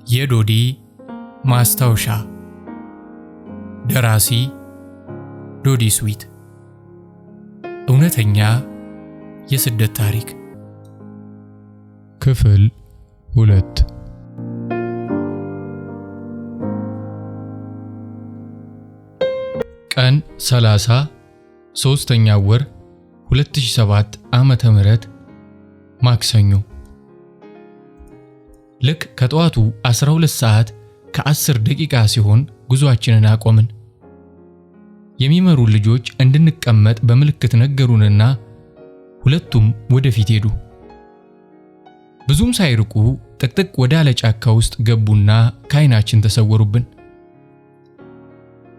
የዶዲ ማስታወሻ ደራሲ ዶዲ ስዊት። እውነተኛ የስደት ታሪክ ክፍል 2። ቀን 30 3ኛው ወር 2007 ዓመተ ምህረት ማክሰኞ። ልክ ከጠዋቱ 12 ሰዓት ከ10 ደቂቃ ሲሆን ጉዟችንን አቆምን። የሚመሩ ልጆች እንድንቀመጥ በምልክት ነገሩንና ሁለቱም ወደፊት ሄዱ። ብዙም ሳይርቁ ጥቅጥቅ ወዳለ ጫካ ውስጥ ገቡና ከዓይናችን ተሰወሩብን።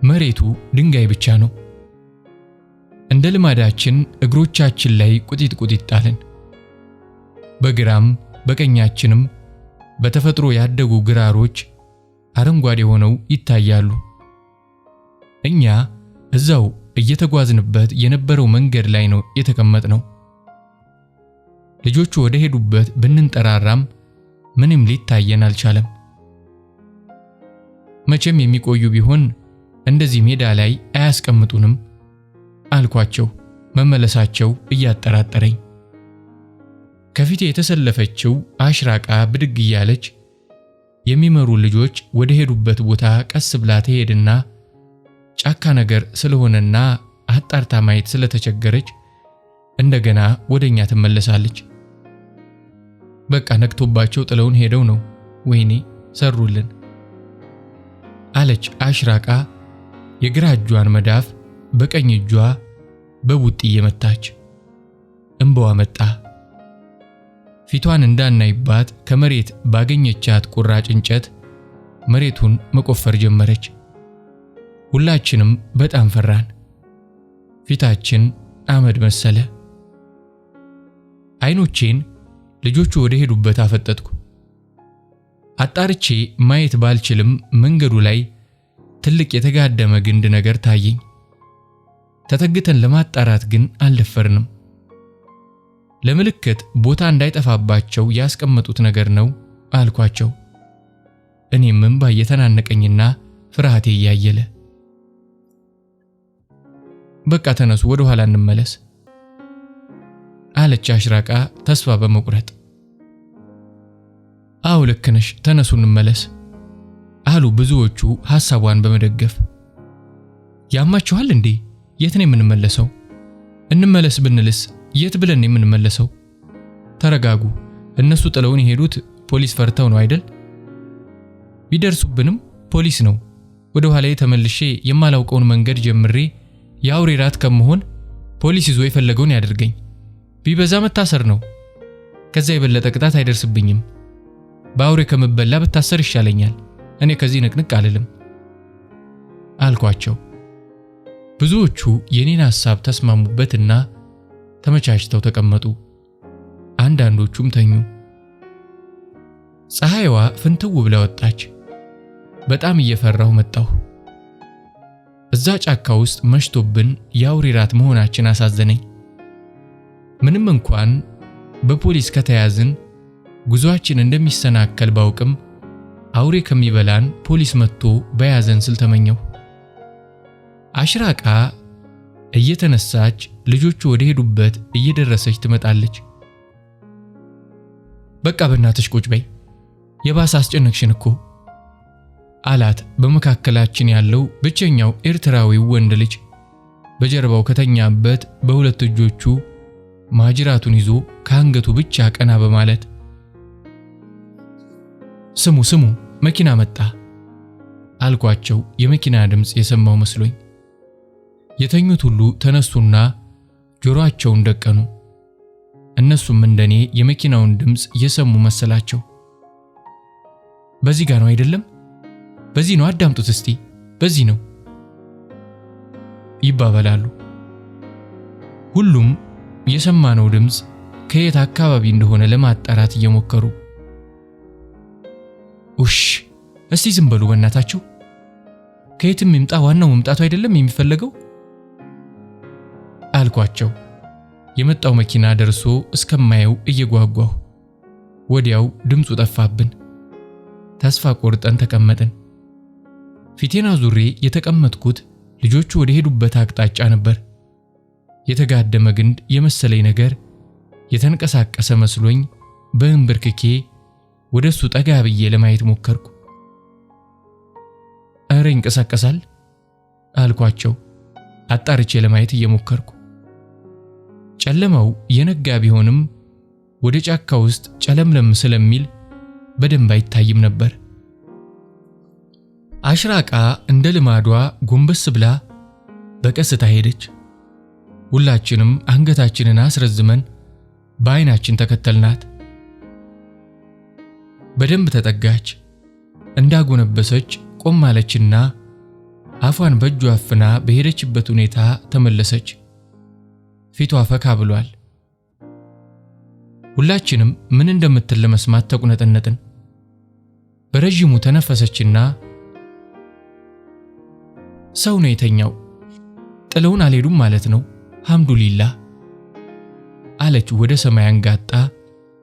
መሬቱ ድንጋይ ብቻ ነው። እንደ ልማዳችን እግሮቻችን ላይ ቁጢት ቁጢት ጣልን። በግራም በቀኛችንም በተፈጥሮ ያደጉ ግራሮች አረንጓዴ ሆነው ይታያሉ። እኛ እዛው እየተጓዝንበት የነበረው መንገድ ላይ ነው የተቀመጥነው። ልጆቹ ወደ ሄዱበት ብንንጠራራም ምንም ሊታየን አልቻለም። መቼም የሚቆዩ ቢሆን እንደዚህ ሜዳ ላይ አያስቀምጡንም አልኳቸው፣ መመለሳቸው እያጠራጠረኝ። ከፊቴ የተሰለፈችው አሽራቃ ብድግ እያለች የሚመሩ ልጆች ወደ ሄዱበት ቦታ ቀስ ብላ ትሄድና ጫካ ነገር ስለሆነና አጣርታ ማየት ስለተቸገረች እንደገና ወደኛ ትመለሳለች። በቃ ነክቶባቸው ጥለውን ሄደው ነው። ወይኔ ሰሩልን አለች አሽራቃ የግራ እጇን መዳፍ በቀኝ እጇ በቡጢ እየመታች። እንባዋ መጣ። ፊቷን እንዳናይባት ከመሬት ባገኘቻት ቁራጭ እንጨት መሬቱን መቆፈር ጀመረች። ሁላችንም በጣም ፈራን። ፊታችን አመድ መሰለ። አይኖቼን ልጆቹ ወደ ሄዱበት አፈጠጥኩ። አጣርቼ ማየት ባልችልም መንገዱ ላይ ትልቅ የተጋደመ ግንድ ነገር ታየኝ። ተጠግተን ለማጣራት ግን አልደፈርንም። ለምልክት ቦታ እንዳይጠፋባቸው ያስቀመጡት ነገር ነው አልኳቸው። እኔም እንባ እየተናነቀኝና ፍርሃቴ እያየለ በቃ ተነሱ፣ ወደ ኋላ እንመለስ አለች አሽራቃ ተስፋ በመቁረጥ። አው ልክ ነሽ፣ ተነሱ እንመለስ አሉ ብዙዎቹ ሐሳቧን በመደገፍ። ያማችኋል እንዴ? የት ነው የምንመለሰው? እንመለስ ብንልስ የት ብለን ነው የምንመለሰው? ተረጋጉ። እነሱ ጥለውን የሄዱት ፖሊስ ፈርተው ነው አይደል? ቢደርሱብንም ፖሊስ ነው። ወደ ኋላዬ ተመልሼ የማላውቀውን መንገድ ጀምሬ የአውሬ ራት ከመሆን ፖሊስ ይዞ የፈለገውን ያደርገኝ። ቢበዛ መታሰር ነው። ከዛ የበለጠ ቅጣት አይደርስብኝም። በአውሬ ከመበላ ብታሰር ይሻለኛል። እኔ ከዚህ ንቅንቅ አልልም አልኳቸው። ብዙዎቹ የኔን ሐሳብ ተስማሙበትና ተመቻችተው ተቀመጡ። አንዳንዶቹም ተኙ። ፀሐይዋ ፍንትው ብላ ወጣች። በጣም እየፈራሁ መጣሁ። እዛ ጫካ ውስጥ መሽቶብን የአውሬ ራት መሆናችን አሳዘነኝ። ምንም እንኳን በፖሊስ ከተያዝን ጉዟችን እንደሚሰናከል ባውቅም አውሬ ከሚበላን ፖሊስ መጥቶ በያዘን ስል ተመኘሁ። አሽራቃ እየተነሳች ልጆቹ ወደ ሄዱበት እየደረሰች ትመጣለች። በቃ በእናትሽ ቁጭ በይ፣ የባሰ አስጨነቅሽን እኮ አላት በመካከላችን ያለው ብቸኛው ኤርትራዊው ወንድ ልጅ በጀርባው ከተኛበት በሁለት እጆቹ ማጅራቱን ይዞ ከአንገቱ ብቻ ቀና በማለት። ስሙ መኪና መጣ አልኳቸው፣ የመኪና ድምፅ የሰማው መስሎኝ። የተኙት ሁሉ ተነሱና ጆሮአቸውን ደቀኑ። እነሱም እንደኔ የመኪናውን ድምፅ የሰሙ መሰላቸው። በዚህ ጋር ነው አይደለም? በዚህ ነው፣ አዳምጡት እስቲ፣ በዚህ ነው ይባባላሉ። ሁሉም የሰማነው ድምፅ ከየት አካባቢ እንደሆነ ለማጣራት እየሞከሩ። ኡሽ እስቲ ዝም በሉ በእናታችሁ፣ ከየትም ይምጣ ዋናው መምጣቱ አይደለም የሚፈለገው አልኳቸው። የመጣው መኪና ደርሶ እስከማየው እየጓጓሁ ወዲያው ድምፁ ጠፋብን። ተስፋ ቆርጠን ተቀመጥን። ፊቴን አዙሬ የተቀመጥኩት ልጆቹ ወደ ሄዱበት አቅጣጫ ነበር። የተጋደመ ግንድ የመሰለኝ ነገር የተንቀሳቀሰ መስሎኝ በእንብርክኬ ወደሱ ጠጋ ብዬ ለማየት ሞከርኩ። እረ ይንቀሳቀሳል አልኳቸው አጣርቼ ለማየት እየሞከርኩ። ጨለማው የነጋ ቢሆንም ወደ ጫካ ውስጥ ጨለምለም ስለሚል በደንብ አይታይም ነበር። አሽራቃ እንደ ልማዷ ጎንበስ ብላ በቀስታ ሄደች። ሁላችንም አንገታችንን አስረዝመን በዓይናችን ተከተልናት። በደንብ ተጠጋች። እንዳጎነበሰች ቆም አለችና አፏን በእጇ አፍና በሄደችበት ሁኔታ ተመለሰች። ፊቷ ፈካ ብሏል። ሁላችንም ምን እንደምትል ለመስማት ተቁነጠነጥን። በረጅሙ ተነፈሰችና ሰው ነው የተኛው፣ ጥለውን አልሄዱም ማለት ነው፣ ሐምዱሊላህ አለች ወደ ሰማይ አንጋጣ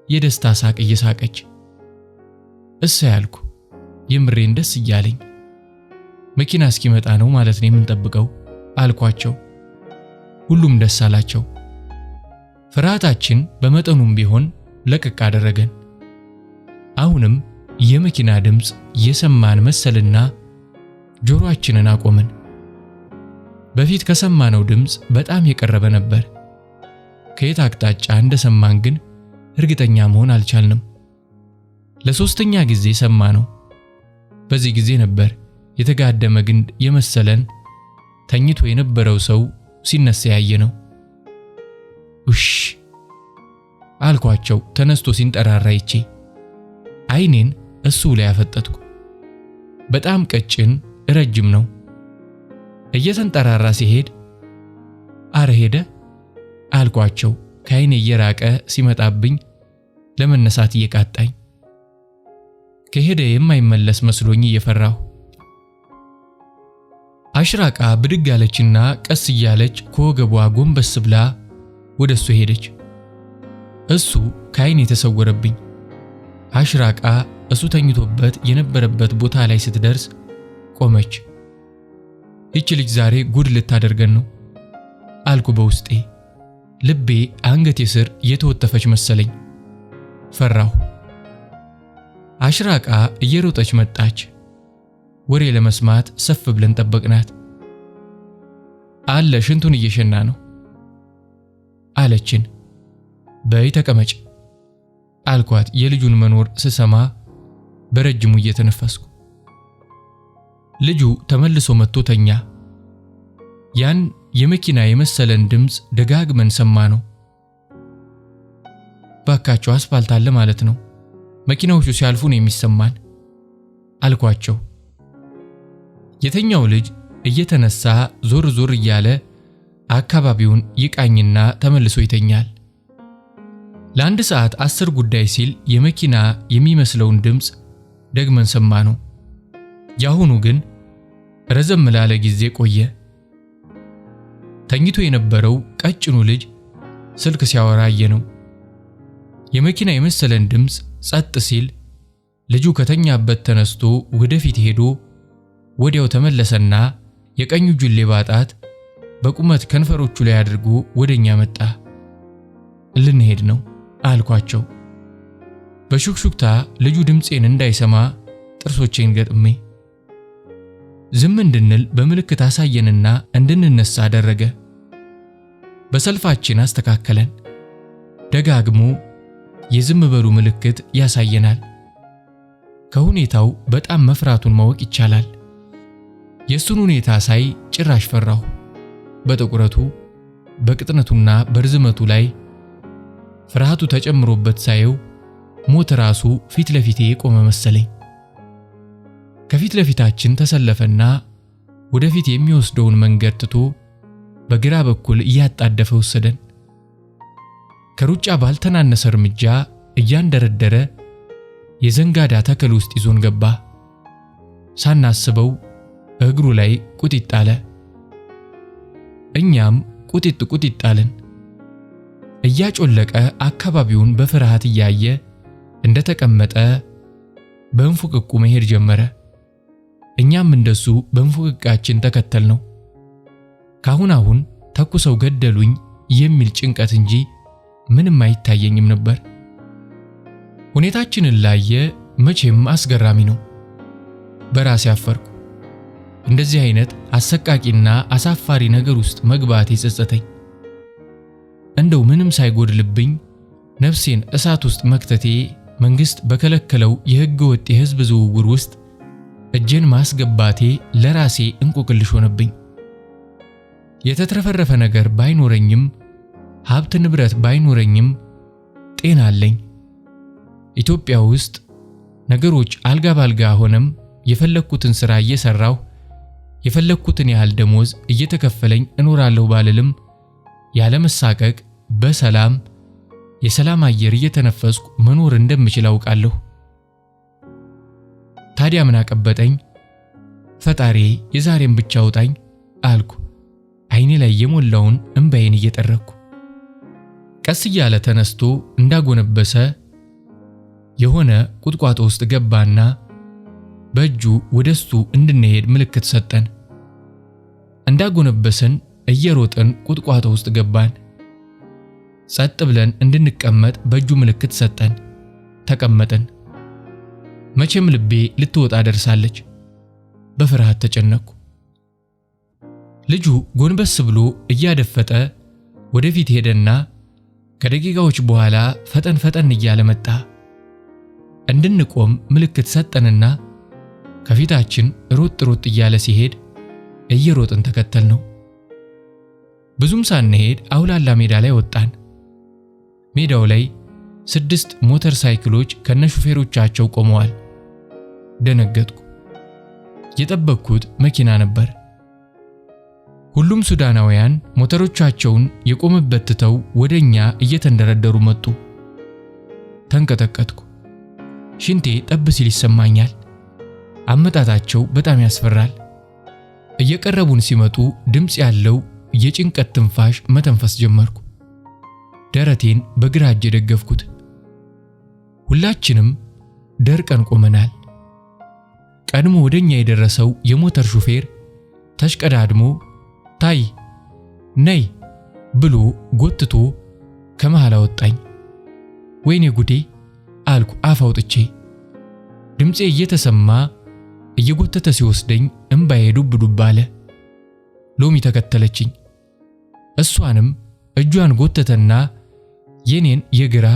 የደስታ ሳቅ እየሳቀች። እሰይ ያልኩ የምሬን ደስ እያለኝ። መኪና እስኪመጣ ነው ማለት ነው የምንጠብቀው አልኳቸው። ሁሉም ደስ አላቸው። ፍርሃታችን በመጠኑም ቢሆን ለቀቅ አደረገን። አሁንም የመኪና ድምፅ የሰማን መሰልና ጆሮአችንን አቆምን። በፊት ከሰማነው ድምፅ በጣም የቀረበ ነበር። ከየት አቅጣጫ እንደሰማን ግን እርግጠኛ መሆን አልቻልንም። ለሶስተኛ ጊዜ ሰማነው። በዚህ ጊዜ ነበር የተጋደመ ግንድ የመሰለን ተኝቶ የነበረው ሰው ሲነሳ ያየነው። ውሽ አልኳቸው ተነስቶ ሲንጠራራ ይቼ ዓይኔን እሱ ላይ አፈጠጥኩ። በጣም ቀጭን ረጅም ነው። እየተንጠራራ ሲሄድ አረ ሄደ አልኳቸው ከዓይኔ እየራቀ ሲመጣብኝ ለመነሳት እየቃጣኝ። ከሄደ የማይመለስ መስሎኝ እየፈራሁ። አሽራቃ ብድግ አለችና ቀስ እያለች ከወገቧ ጎንበስ ብላ ወደሱ ሄደች። እሱ ከዓይኔ ተሰወረብኝ። አሽራቃ እሱ ተኝቶበት የነበረበት ቦታ ላይ ስትደርስ ቆመች። ይቺ ልጅ ዛሬ ጉድ ልታደርገን ነው አልኩ በውስጤ። ልቤ አንገቴ ስር የተወተፈች መሰለኝ። ፈራሁ። አሽራቃ እየሮጠች መጣች። ወሬ ለመስማት ሰፍ ብለን ጠበቅናት። አለ ሽንቱን እየሸና ነው አለችን። በይ ተቀመጭ አልኳት የልጁን መኖር ስሰማ በረጅሙ እየተነፈስኩ። ልጁ ተመልሶ መጥቶ ተኛ። ያን የመኪና የመሰለን ድምፅ ደጋግመን ሰማነው። ባካቸው አስፋልት አለ ማለት ነው፣ መኪናዎቹ ሲያልፉ ነው የሚሰማን አልኳቸው። የተኛው ልጅ እየተነሳ ዞር ዞር እያለ አካባቢውን ይቃኝና ተመልሶ ይተኛል። ለአንድ ሰዓት 10 ጉዳይ ሲል የመኪና የሚመስለውን ድምፅ ደግመን ሰማነው። ያሁኑ ግን ረዘም ላለ ጊዜ ቆየ። ተኝቶ የነበረው ቀጭኑ ልጅ ስልክ ሲያወራ አየነው። የመኪና የመሰለን ድምፅ ጸጥ ሲል ልጁ ከተኛበት ተነስቶ ወደፊት ሄዶ ወዲያው ተመለሰና የቀኝ እጁን ሌባ ጣት በቁመት ከንፈሮቹ ላይ አድርጎ ወደኛ መጣ። ልንሄድ ነው አልኳቸው። በሹክሹክታ ልጁ ድምፄን እንዳይሰማ ጥርሶቼን ገጥሜ ዝም እንድንል በምልክት አሳየንና እንድንነሳ አደረገ። በሰልፋችን አስተካከለን። ደጋግሞ የዝም በሉ ምልክት ያሳየናል። ከሁኔታው በጣም መፍራቱን ማወቅ ይቻላል። የሱን ሁኔታ ሳይ ጭራሽ ፈራሁ። በጥቁረቱ በቅጥነቱና በርዝመቱ ላይ ፍርሃቱ ተጨምሮበት ሳየው ሞት ራሱ ፊት ለፊቴ የቆመ መሰለኝ። ከፊት ለፊታችን ተሰለፈና ወደፊት የሚወስደውን መንገድ ትቶ በግራ በኩል እያጣደፈ ወሰደን። ከሩጫ ባልተናነሰ እርምጃ እያንደረደረ የዘንጋዳ ተክል ውስጥ ይዞን ገባ። ሳናስበው እግሩ ላይ ቁጢጥ አለ። እኛም ቁጢጥ አለን። እያጮለቀ አካባቢውን በፍርሃት እያየ እንደተቀመጠ በእንፉቅቁ መሄድ ጀመረ። እኛም እንደሱ በእንፉቅቃችን ተከተልነው። ካሁን ተኩሰው ገደሉኝ የሚል ጭንቀት እንጂ ምንም አይታየኝም ነበር። ሁኔታችንን ላየ መቼም አስገራሚ ነው። በራሴ አፈርኩ። እንደዚህ አይነት አሰቃቂና አሳፋሪ ነገር ውስጥ መግባቴ ጸጸተኝ። እንደው ምንም ሳይጎድልብኝ ነፍሴን እሳት ውስጥ መክተቴ መንግስት በከለከለው የሕገ ወጥ የሕዝብ ዝውውር ውስጥ እጄን ማስገባቴ ለራሴ እንቆቅልሽ ሆነብኝ። የተትረፈረፈ ነገር ባይኖረኝም ሀብት ንብረት ባይኖረኝም ጤና አለኝ። ኢትዮጵያ ውስጥ ነገሮች አልጋ ባልጋ ሆነም የፈለኩትን ሥራ እየሰራሁ የፈለኩትን ያህል ደሞዝ እየተከፈለኝ እኖራለሁ ባልልም ያለ መሳቀቅ በሰላም የሰላም አየር እየተነፈስኩ መኖር እንደምችል አውቃለሁ። ታዲያ ምን አቀበጠኝ? ፈጣሪ የዛሬን ብቻ አውጣኝ አልኩ፣ አይኔ ላይ የሞላውን እንባዬን እየጠረኩ። ቀስ እያለ ተነስቶ እንዳጎነበሰ የሆነ ቁጥቋጦ ውስጥ ገባና በእጁ ወደሱ እንድንሄድ ምልክት ሰጠን። እንዳጎነበሰን እየሮጥን ቁጥቋጦ ውስጥ ገባን። ጸጥ ብለን እንድንቀመጥ በእጁ ምልክት ሰጠን። ተቀመጥን። መቼም ልቤ ልትወጣ ደርሳለች። በፍርሃት ተጨነቅኩ። ልጁ ጎንበስ ብሎ እያደፈጠ ወደፊት ሄደና ከደቂቃዎች በኋላ ፈጠን ፈጠን እያለ መጣ። እንድንቆም ምልክት ሰጠንና ከፊታችን ሮጥ ሮጥ እያለ ሲሄድ እየሮጥን ተከተልነው። ብዙም ሳንሄድ አውላላ ሜዳ ላይ ወጣን። ሜዳው ላይ 6 ሞተር ሳይክሎች ከነሹፌሮቻቸው ቆመዋል። ደነገጥኩ። የጠበቅኩት መኪና ነበር። ሁሉም ሱዳናውያን ሞተሮቻቸውን የቆመበት ትተው ወደኛ እየተንደረደሩ መጡ። ተንቀጠቀጥኩ። ሽንቴ ጠብ ሲል ይሰማኛል። አመጣጣቸው በጣም ያስፈራል። እየቀረቡን ሲመጡ ድምጽ ያለው የጭንቀት ትንፋሽ መተንፈስ ጀመርኩ። ደረቴን በግራ እጄ ደገፍኩት። ሁላችንም ደርቀን ቆመናል። ቀድሞ ወደኛ የደረሰው የሞተር ሹፌር ተሽቀዳድሞ ታይ ነይ ብሎ ጎትቶ ከመሃል አወጣኝ። ወይኔ ጉዴ አልኩ አፍ አውጥቼ። ድምጼ እየተሰማ እየጎተተ ሲወስደኝ እንባዬ ዱብ ዱብ አለ። ሎሚ ተከተለችኝ። እሷንም እጇን ጎተተና የኔን የግራ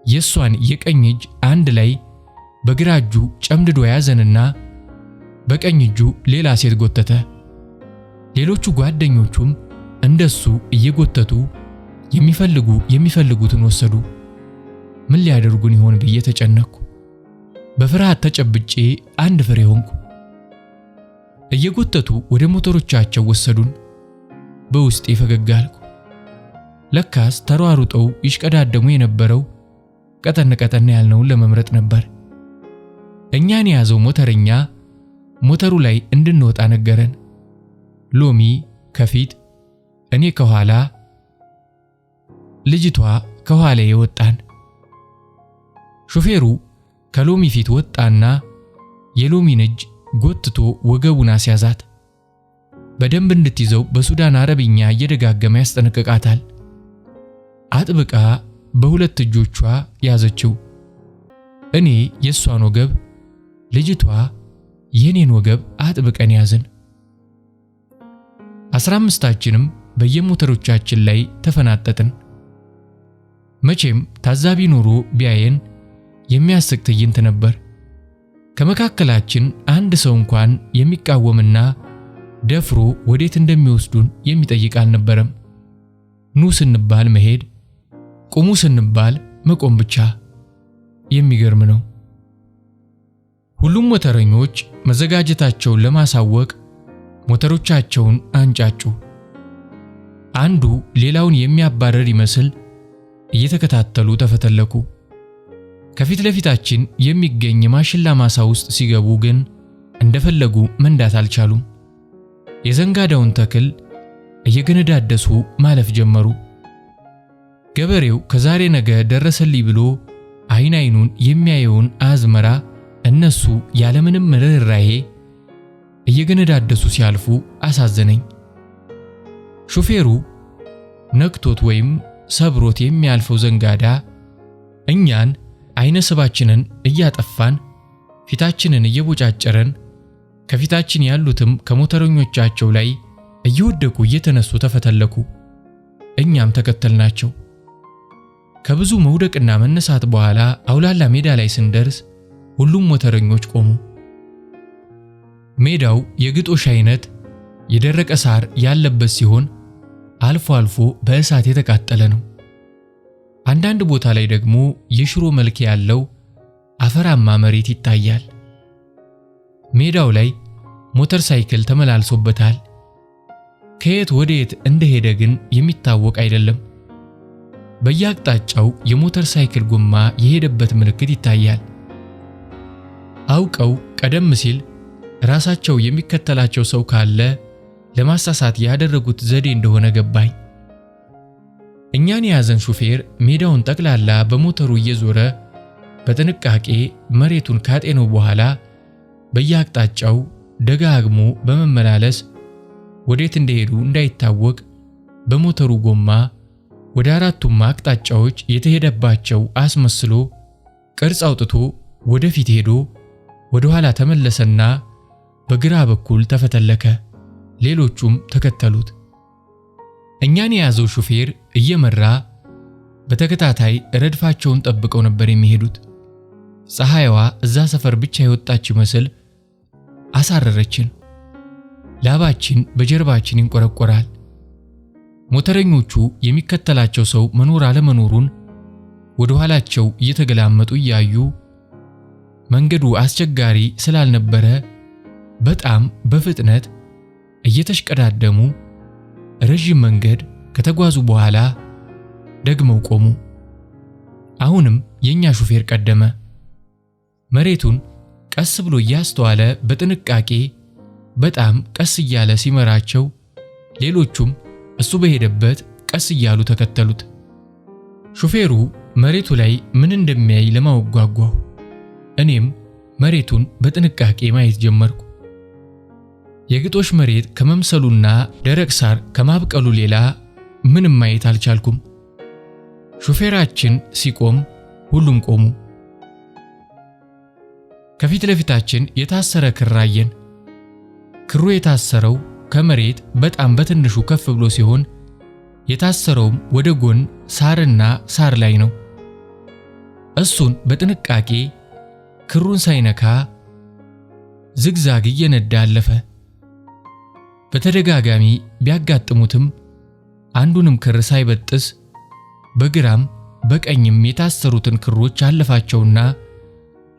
የሷን የቀኝ እጅ አንድ ላይ በግራ እጁ ጨምድዶ ያዘንና በቀኝ እጁ ሌላ ሴት ጎተተ። ሌሎቹ ጓደኞቹም እንደሱ እየጎተቱ የሚፈልጉትን ወሰዱ። ምን ሊያደርጉን ይሆን ብዬ ተጨነቅኩ። በፍርሃት ተጨብጬ አንድ ፍሬ ሆንኩ። እየጎተቱ ወደ ሞተሮቻቸው ወሰዱን። በውስጤ ፈገግ አልኩ። ለካስ ተሯሩጠው ይሽቀዳደሙ የነበረው ቀጠን ቀጠን ያልነውን ለመምረጥ ነበር። እኛን የያዘው ሞተረኛ ሞተሩ ላይ እንድንወጣ ነገረን። ሎሚ ከፊት እኔ ከኋላ ልጅቷ ከኋላ የወጣን። ሹፌሩ ከሎሚ ፊት ወጣና የሎሚን እጅ ጎትቶ ወገቡን አስያዛት። በደንብ እንድትይዘው በሱዳን አረብኛ እየደጋገመ ያስጠነቅቃታል። አጥብቃ በሁለት እጆቿ ያዘችው። እኔ የሷን ወገብ፣ ልጅቷ የኔን ወገብ አጥብቀን ያዝን። 15ታችንም በየሞተሮቻችን ላይ ተፈናጠጥን። መቼም ታዛቢ ኖሮ ቢያየን የሚያስቅ ትዕይንት ነበር። ከመካከላችን አንድ ሰው እንኳን የሚቃወምና ደፍሮ ወዴት እንደሚወስዱን የሚጠይቅ አልነበረም። ኑ ስንባል መሄድ፣ ቁሙ ስንባል መቆም ብቻ። የሚገርም ነው። ሁሉም ሞተረኞች መዘጋጀታቸውን ለማሳወቅ ሞተሮቻቸውን አንጫጩ። አንዱ ሌላውን የሚያባረር ይመስል እየተከታተሉ ተፈተለኩ። ከፊት ለፊታችን የሚገኝ ማሽላ ማሳ ውስጥ ሲገቡ ግን እንደፈለጉ መንዳት አልቻሉም። የዘንጋዳውን ተክል እየገነዳደሱ ማለፍ ጀመሩ። ገበሬው ከዛሬ ነገ ደረሰልኝ ብሎ አይን አይኑን የሚያየውን አዝመራ እነሱ እነሱ ያለምንም ርኅራኄ እየገነዳደሱ ሲያልፉ አሳዘነኝ። ሹፌሩ ነክቶት ወይም ሰብሮት የሚያልፈው ዘንጋዳ እኛን አይነ ስባችንን እያጠፋን ፊታችንን እየቦጫጨረን ከፊታችን ያሉትም ከሞተረኞቻቸው ላይ እየወደቁ እየተነሱ ተፈተለኩ። እኛም ተከተልናቸው። ከብዙ መውደቅና መነሳት በኋላ አውላላ ሜዳ ላይ ስንደርስ ሁሉም ሞተረኞች ቆሙ። ሜዳው የግጦሽ አይነት የደረቀ ሳር ያለበት ሲሆን አልፎ አልፎ በእሳት የተቃጠለ ነው። አንዳንድ ቦታ ላይ ደግሞ የሽሮ መልክ ያለው አፈራማ መሬት ይታያል። ሜዳው ላይ ሞተር ሳይክል ተመላልሶበታል። ከየት ወዴት እንደሄደ ግን የሚታወቅ አይደለም። በየአቅጣጫው የሞተር ሳይክል ጎማ የሄደበት ምልክት ይታያል። አውቀው ቀደም ሲል ራሳቸው የሚከተላቸው ሰው ካለ ለማሳሳት ያደረጉት ዘዴ እንደሆነ ገባኝ። እኛን የያዘን ሹፌር ሜዳውን ጠቅላላ በሞተሩ እየዞረ በጥንቃቄ መሬቱን ካጤነው በኋላ በየአቅጣጫው ደጋግሞ በመመላለስ ወዴት እንደሄዱ እንዳይታወቅ በሞተሩ ጎማ ወደ አራቱም አቅጣጫዎች የተሄደባቸው አስመስሎ ቅርጽ አውጥቶ ወደፊት ሄዶ ወደ ኋላ ተመለሰና በግራ በኩል ተፈተለከ። ሌሎቹም ተከተሉት። እኛን የያዘው ሹፌር እየመራ በተከታታይ ረድፋቸውን ጠብቀው ነበር የሚሄዱት። ፀሐይዋ እዛ ሰፈር ብቻ የወጣች ይመስል አሳረረችን። ላባችን በጀርባችን ይንቆረቆራል። ሞተረኞቹ የሚከተላቸው ሰው መኖር አለመኖሩን ወደ ኋላቸው እየተገላመጡ እያዩ መንገዱ አስቸጋሪ ስላልነበረ በጣም በፍጥነት እየተሽቀዳደሙ ረጅም መንገድ ከተጓዙ በኋላ ደግመው ቆሙ። አሁንም የኛ ሹፌር ቀደመ። መሬቱን ቀስ ብሎ እያስተዋለ በጥንቃቄ በጣም ቀስ እያለ ሲመራቸው ሌሎቹም እሱ በሄደበት ቀስ እያሉ ተከተሉት። ሹፌሩ መሬቱ ላይ ምን እንደሚያይ ለማወቅ ጓጓሁ። እኔም መሬቱን በጥንቃቄ ማየት ጀመርኩ። የግጦሽ መሬት ከመምሰሉና ደረቅ ሳር ከማብቀሉ ሌላ ምንም ማየት አልቻልኩም። ሹፌራችን ሲቆም ሁሉም ቆሙ። ከፊት ለፊታችን የታሰረ ክር አየን። ክሩ የታሰረው ከመሬት በጣም በትንሹ ከፍ ብሎ ሲሆን የታሰረውም ወደ ጎን ሳርና ሳር ላይ ነው። እሱን በጥንቃቄ ክሩን ሳይነካ ዝግዛግ እየነዳ አለፈ። በተደጋጋሚ ቢያጋጥሙትም አንዱንም ክር ሳይበጥስ በግራም በቀኝም የታሰሩትን ክሮች አለፋቸውና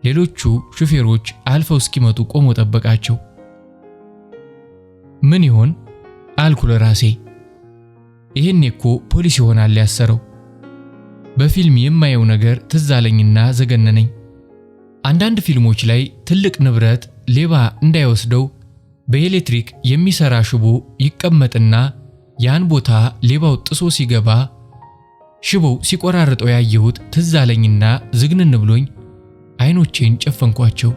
ሌሎቹ ሹፌሮች አልፈው እስኪመጡ ቆሞ ጠበቃቸው። ምን ይሆን አልኩ ለራሴ። ይሄኔ እኮ ፖሊስ ይሆናል ያሰረው። በፊልም የማየው ነገር ትዝ አለኝና ዘገነነኝ። አንዳንድ ፊልሞች ላይ ትልቅ ንብረት ሌባ እንዳይወስደው በኤሌክትሪክ የሚሰራ ሽቦ ይቀመጥና ያን ቦታ ሌባው ጥሶ ሲገባ ሽቦው ሲቆራርጠው ያየሁት ትዝ አለኝና ዝግንን ብሎኝ አይኖቼን ጨፈንኳቸው።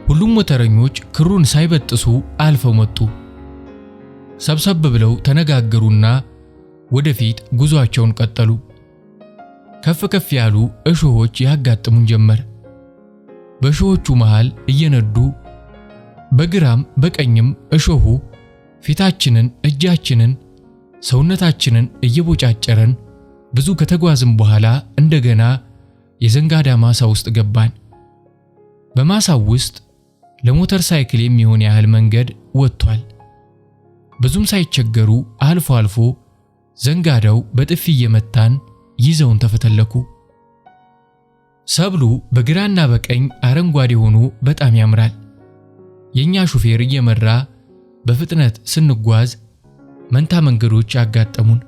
ሁሉም ሞተረኞች ክሩን ሳይበጥሱ አልፈው መጡ። ሰብሰብ ብለው ተነጋገሩና ወደፊት ጉዟቸውን ቀጠሉ። ከፍ ከፍ ያሉ እሾሆች ያጋጥሙን ጀመር። በእሾሆቹ መሃል እየነዱ በግራም በቀኝም እሾሁ ፊታችንን፣ እጃችንን፣ ሰውነታችንን እየቦጫጨረን ብዙ ከተጓዝን በኋላ እንደገና የዘንጋዳ ማሳ ውስጥ ገባን። በማሳው ውስጥ ለሞተር ሳይክል የሚሆን ያህል መንገድ ወጥቷል። ብዙም ሳይቸገሩ አልፎ አልፎ ዘንጋዳው በጥፊ እየመታን ይዘውን ተፈተለኩ። ሰብሉ በግራና በቀኝ አረንጓዴ ሆኖ በጣም ያምራል። የኛ ሹፌር እየመራ በፍጥነት ስንጓዝ መንታ መንገዶች አጋጠሙን።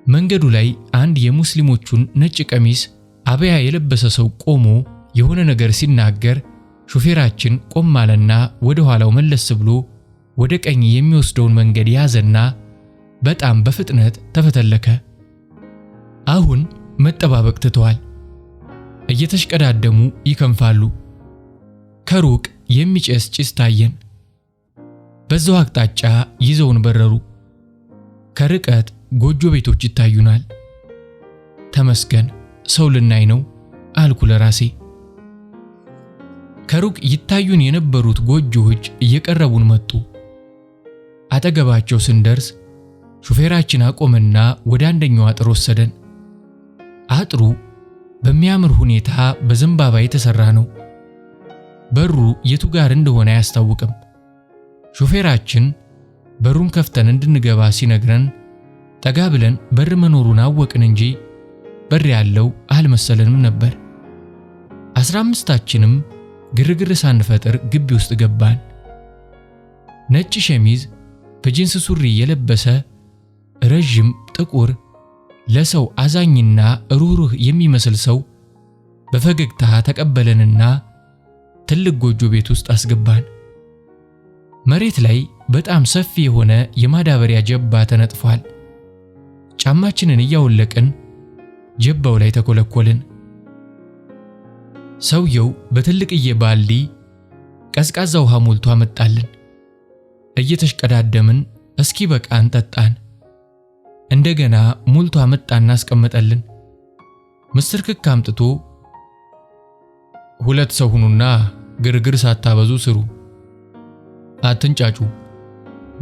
መንገዱ ላይ አንድ የሙስሊሞቹን ነጭ ቀሚስ አበያ የለበሰ ሰው ቆሞ የሆነ ነገር ሲናገር ሹፌራችን ቆም አለና ወደ ኋላው መለስ ብሎ ወደ ቀኝ የሚወስደውን መንገድ ያዘና በጣም በፍጥነት ተፈተለከ። አሁን መጠባበቅ ትተዋል። እየተሽቀዳደሙ ይከንፋሉ። ከሩቅ የሚጨስ ጭስ ታየን። በዛው አቅጣጫ ይዘውን በረሩ። ከርቀት ጎጆ ቤቶች ይታዩናል። ተመስገን ሰው ልናይ ነው አልኩ ለራሴ። ከሩቅ ይታዩን የነበሩት ጎጆዎች እየቀረቡን መጡ። አጠገባቸው ስንደርስ ሹፌራችን አቆመና ወደ አንደኛው አጥር ወሰደን። አጥሩ በሚያምር ሁኔታ በዘንባባ የተሰራ ነው። በሩ የቱ ጋር እንደሆነ አያስታውቅም። ሹፌራችን በሩን ከፍተን እንድንገባ ሲነግረን ጠጋ ብለን በር መኖሩን አወቅን እንጂ በር ያለው አልመሰለንም ነበር። 15ታችንም ግርግር ሳንፈጥር ግቢ ውስጥ ገባን። ነጭ ሸሚዝ በጂንስ ሱሪ የለበሰ ረጅም ጥቁር ለሰው አዛኝና ሩህሩህ የሚመስል ሰው በፈገግታ ተቀበለንና ትልቅ ጎጆ ቤት ውስጥ አስገባን። መሬት ላይ በጣም ሰፊ የሆነ የማዳበሪያ ጀባ ተነጥፏል። ጫማችንን እያወለቅን ጀባው ላይ ተኮለኮልን። ሰውየው በትልቅዬ ባልዲ ቀዝቃዛ ውሃ ሞልቶ አመጣልን። እየተሽቀዳደምን እስኪ በቃን ጠጣን። እንደገና ሞልቶ አመጣና አስቀመጠልን። ምስር ክክ አምጥቶ 2 ሰው ሁኑና ግርግር ሳታበዙ ስሩ፣ አትንጫጩ፣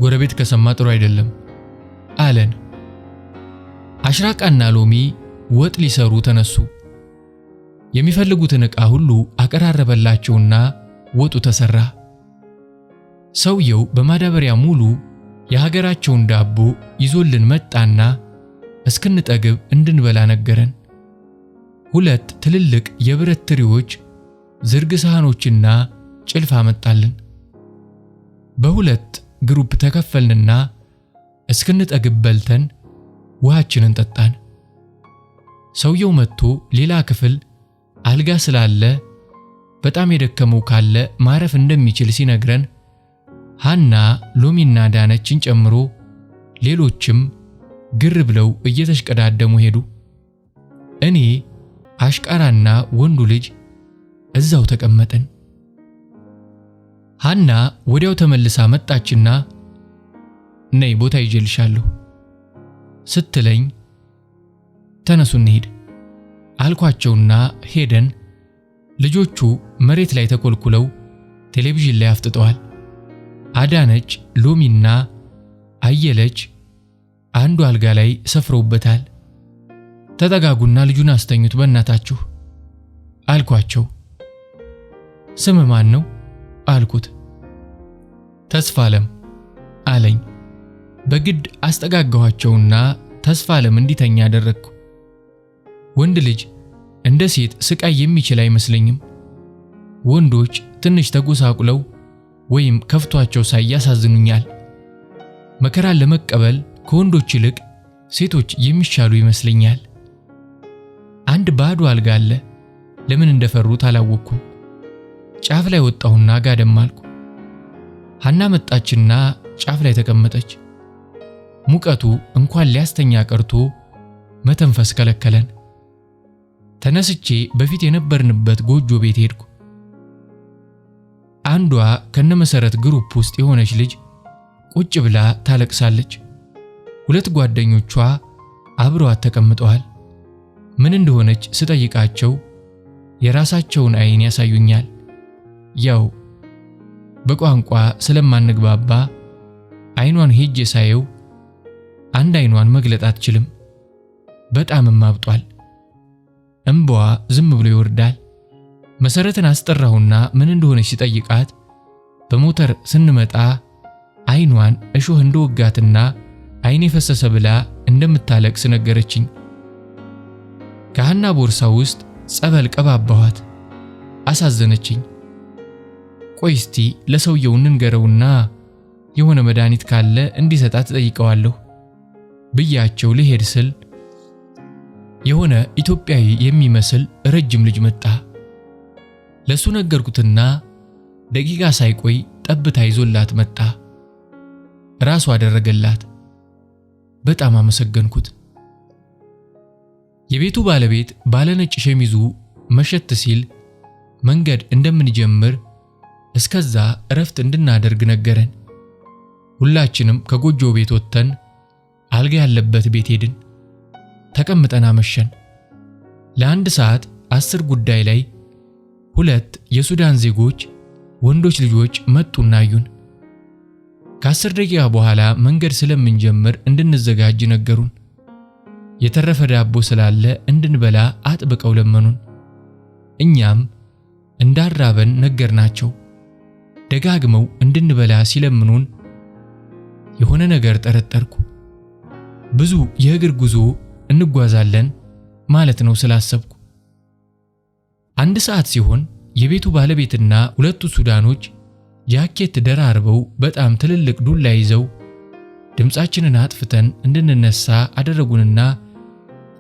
ጎረቤት ከሰማ ጥሩ አይደለም አለን። አሽራቃና ሎሚ ወጥ ሊሰሩ ተነሱ። የሚፈልጉትን ዕቃ ሁሉ አቀራረበላቸውና ወጡ ተሰራ። ሰውየው በማዳበሪያ ሙሉ የሀገራቸውን ዳቦ ይዞልን መጣና እስክንጠግብ እንድንበላ ነገረን። 2 ትልልቅ የብረት ትሪዎች፣ ዝርግ ሳህኖችና ጭልፋ መጣልን። በ2 ግሩፕ ተከፈልንና እስክንጠግብ በልተን ውሃችንን ጠጣን። ሰውየው መጥቶ ሌላ ክፍል አልጋ ስላለ በጣም የደከመው ካለ ማረፍ እንደሚችል ሲነግረን ሃና ሎሚና ዳነችን ጨምሮ ሌሎችም ግር ብለው እየተሽቀዳደሙ ሄዱ። እኔ አሽቃራና ወንዱ ልጅ እዛው ተቀመጥን። ሃና ወዲያው ተመልሳ መጣችና ነይ ቦታ ይዤልሻለሁ ስትለኝ ተነሱ እንሂድ አልኳቸውና ሄደን ልጆቹ መሬት ላይ ተኮልኩለው ቴሌቪዥን ላይ አፍጥጠዋል። አዳነች፣ ሎሚና አየለች አንዱ አልጋ ላይ ሰፍረውበታል። ተጠጋጉና ልጁን አስተኙት በእናታችሁ አልኳቸው። ስም ማን ነው አልኩት። ተስፋለም አለኝ። በግድ አስጠጋጋኋቸውና ተስፋለም እንዲተኛ አደረግኩ። ወንድ ልጅ እንደ ሴት ስቃይ የሚችል አይመስለኝም። ወንዶች ትንሽ ተጎሳቁለው ወይም ከፍቷቸው ሳይ ያሳዝኑኛል። መከራን ለመቀበል ከወንዶች ይልቅ ሴቶች የሚሻሉ ይመስለኛል። አንድ ባዶ አልጋ አለ። ለምን እንደፈሩት አላወቅኩም። ጫፍ ላይ ወጣሁና ጋደም አልኩ። ሃና መጣችና ጫፍ ላይ ተቀመጠች። ሙቀቱ እንኳን ሊያስተኛ ቀርቶ መተንፈስ ከለከለን። ተነስቼ በፊት የነበርንበት ጎጆ ቤት ሄድኩ። አንዷ ከነመሰረት ግሩፕ ውስጥ የሆነች ልጅ ቁጭ ብላ ታለቅሳለች። 2 ጓደኞቿ አብረዋት ተቀምጠዋል። ምን እንደሆነች ስጠይቃቸው የራሳቸውን አይን ያሳዩኛል። ያው በቋንቋ ስለማንግባባ አይኗን ሄጄ ሳየው አንድ አይኗን መግለጥ አትችልም። በጣምም አብጧል። እንባዋ ዝም ብሎ ይወርዳል። መሰረትን አስጠራሁና ምን እንደሆነች ሲጠይቃት በሞተር ስንመጣ አይኗን እሾህ እንደወጋትና አይኔ ፈሰሰ ብላ እንደምታለቅስ ነገረችኝ። ከሃና ቦርሳ ውስጥ ጸበል ቀባባኋት። አሳዘነችኝ። ቆይ እስቲ ለሰውየው እንንገረውና የሆነ መድኃኒት ካለ እንዲሰጣት ጠይቀዋለሁ ብያቸው ልሄድ ስል የሆነ ኢትዮጵያዊ የሚመስል ረጅም ልጅ መጣ። ለሱ ነገርኩትና ደቂቃ ሳይቆይ ጠብታ ይዞላት መጣ። ራሱ አደረገላት። በጣም አመሰገንኩት። የቤቱ ባለቤት ባለነጭ ሸሚዙ መሸት ሲል መንገድ እንደምንጀምር እስከዛ እረፍት እንድናደርግ ነገረን። ሁላችንም ከጎጆ ቤት ወጥተን አልጋ ያለበት ቤት ሄድን። ተቀምጠን አመሸን። ለአንድ ሰዓት 10 ጉዳይ ላይ 2 የሱዳን ዜጎች ወንዶች ልጆች መጡና አዩን። ከ10 ደቂቃ በኋላ መንገድ ስለምንጀምር እንድንዘጋጅ ነገሩን። የተረፈ ዳቦ ስላለ እንድንበላ አጥብቀው ለመኑን። እኛም እንዳራበን ነገርናቸው። ደጋግመው እንድንበላ ሲለምኑን የሆነ ነገር ጠረጠርኩ። ብዙ የእግር ጉዞ እንጓዛለን ማለት ነው ስላሰብኩ። 1 ሰዓት ሲሆን የቤቱ ባለቤትና 2 ሱዳኖች ጃኬት ደራርበው በጣም ትልልቅ ዱላ ይዘው ድምጻችንን አጥፍተን እንድንነሳ አደረጉንና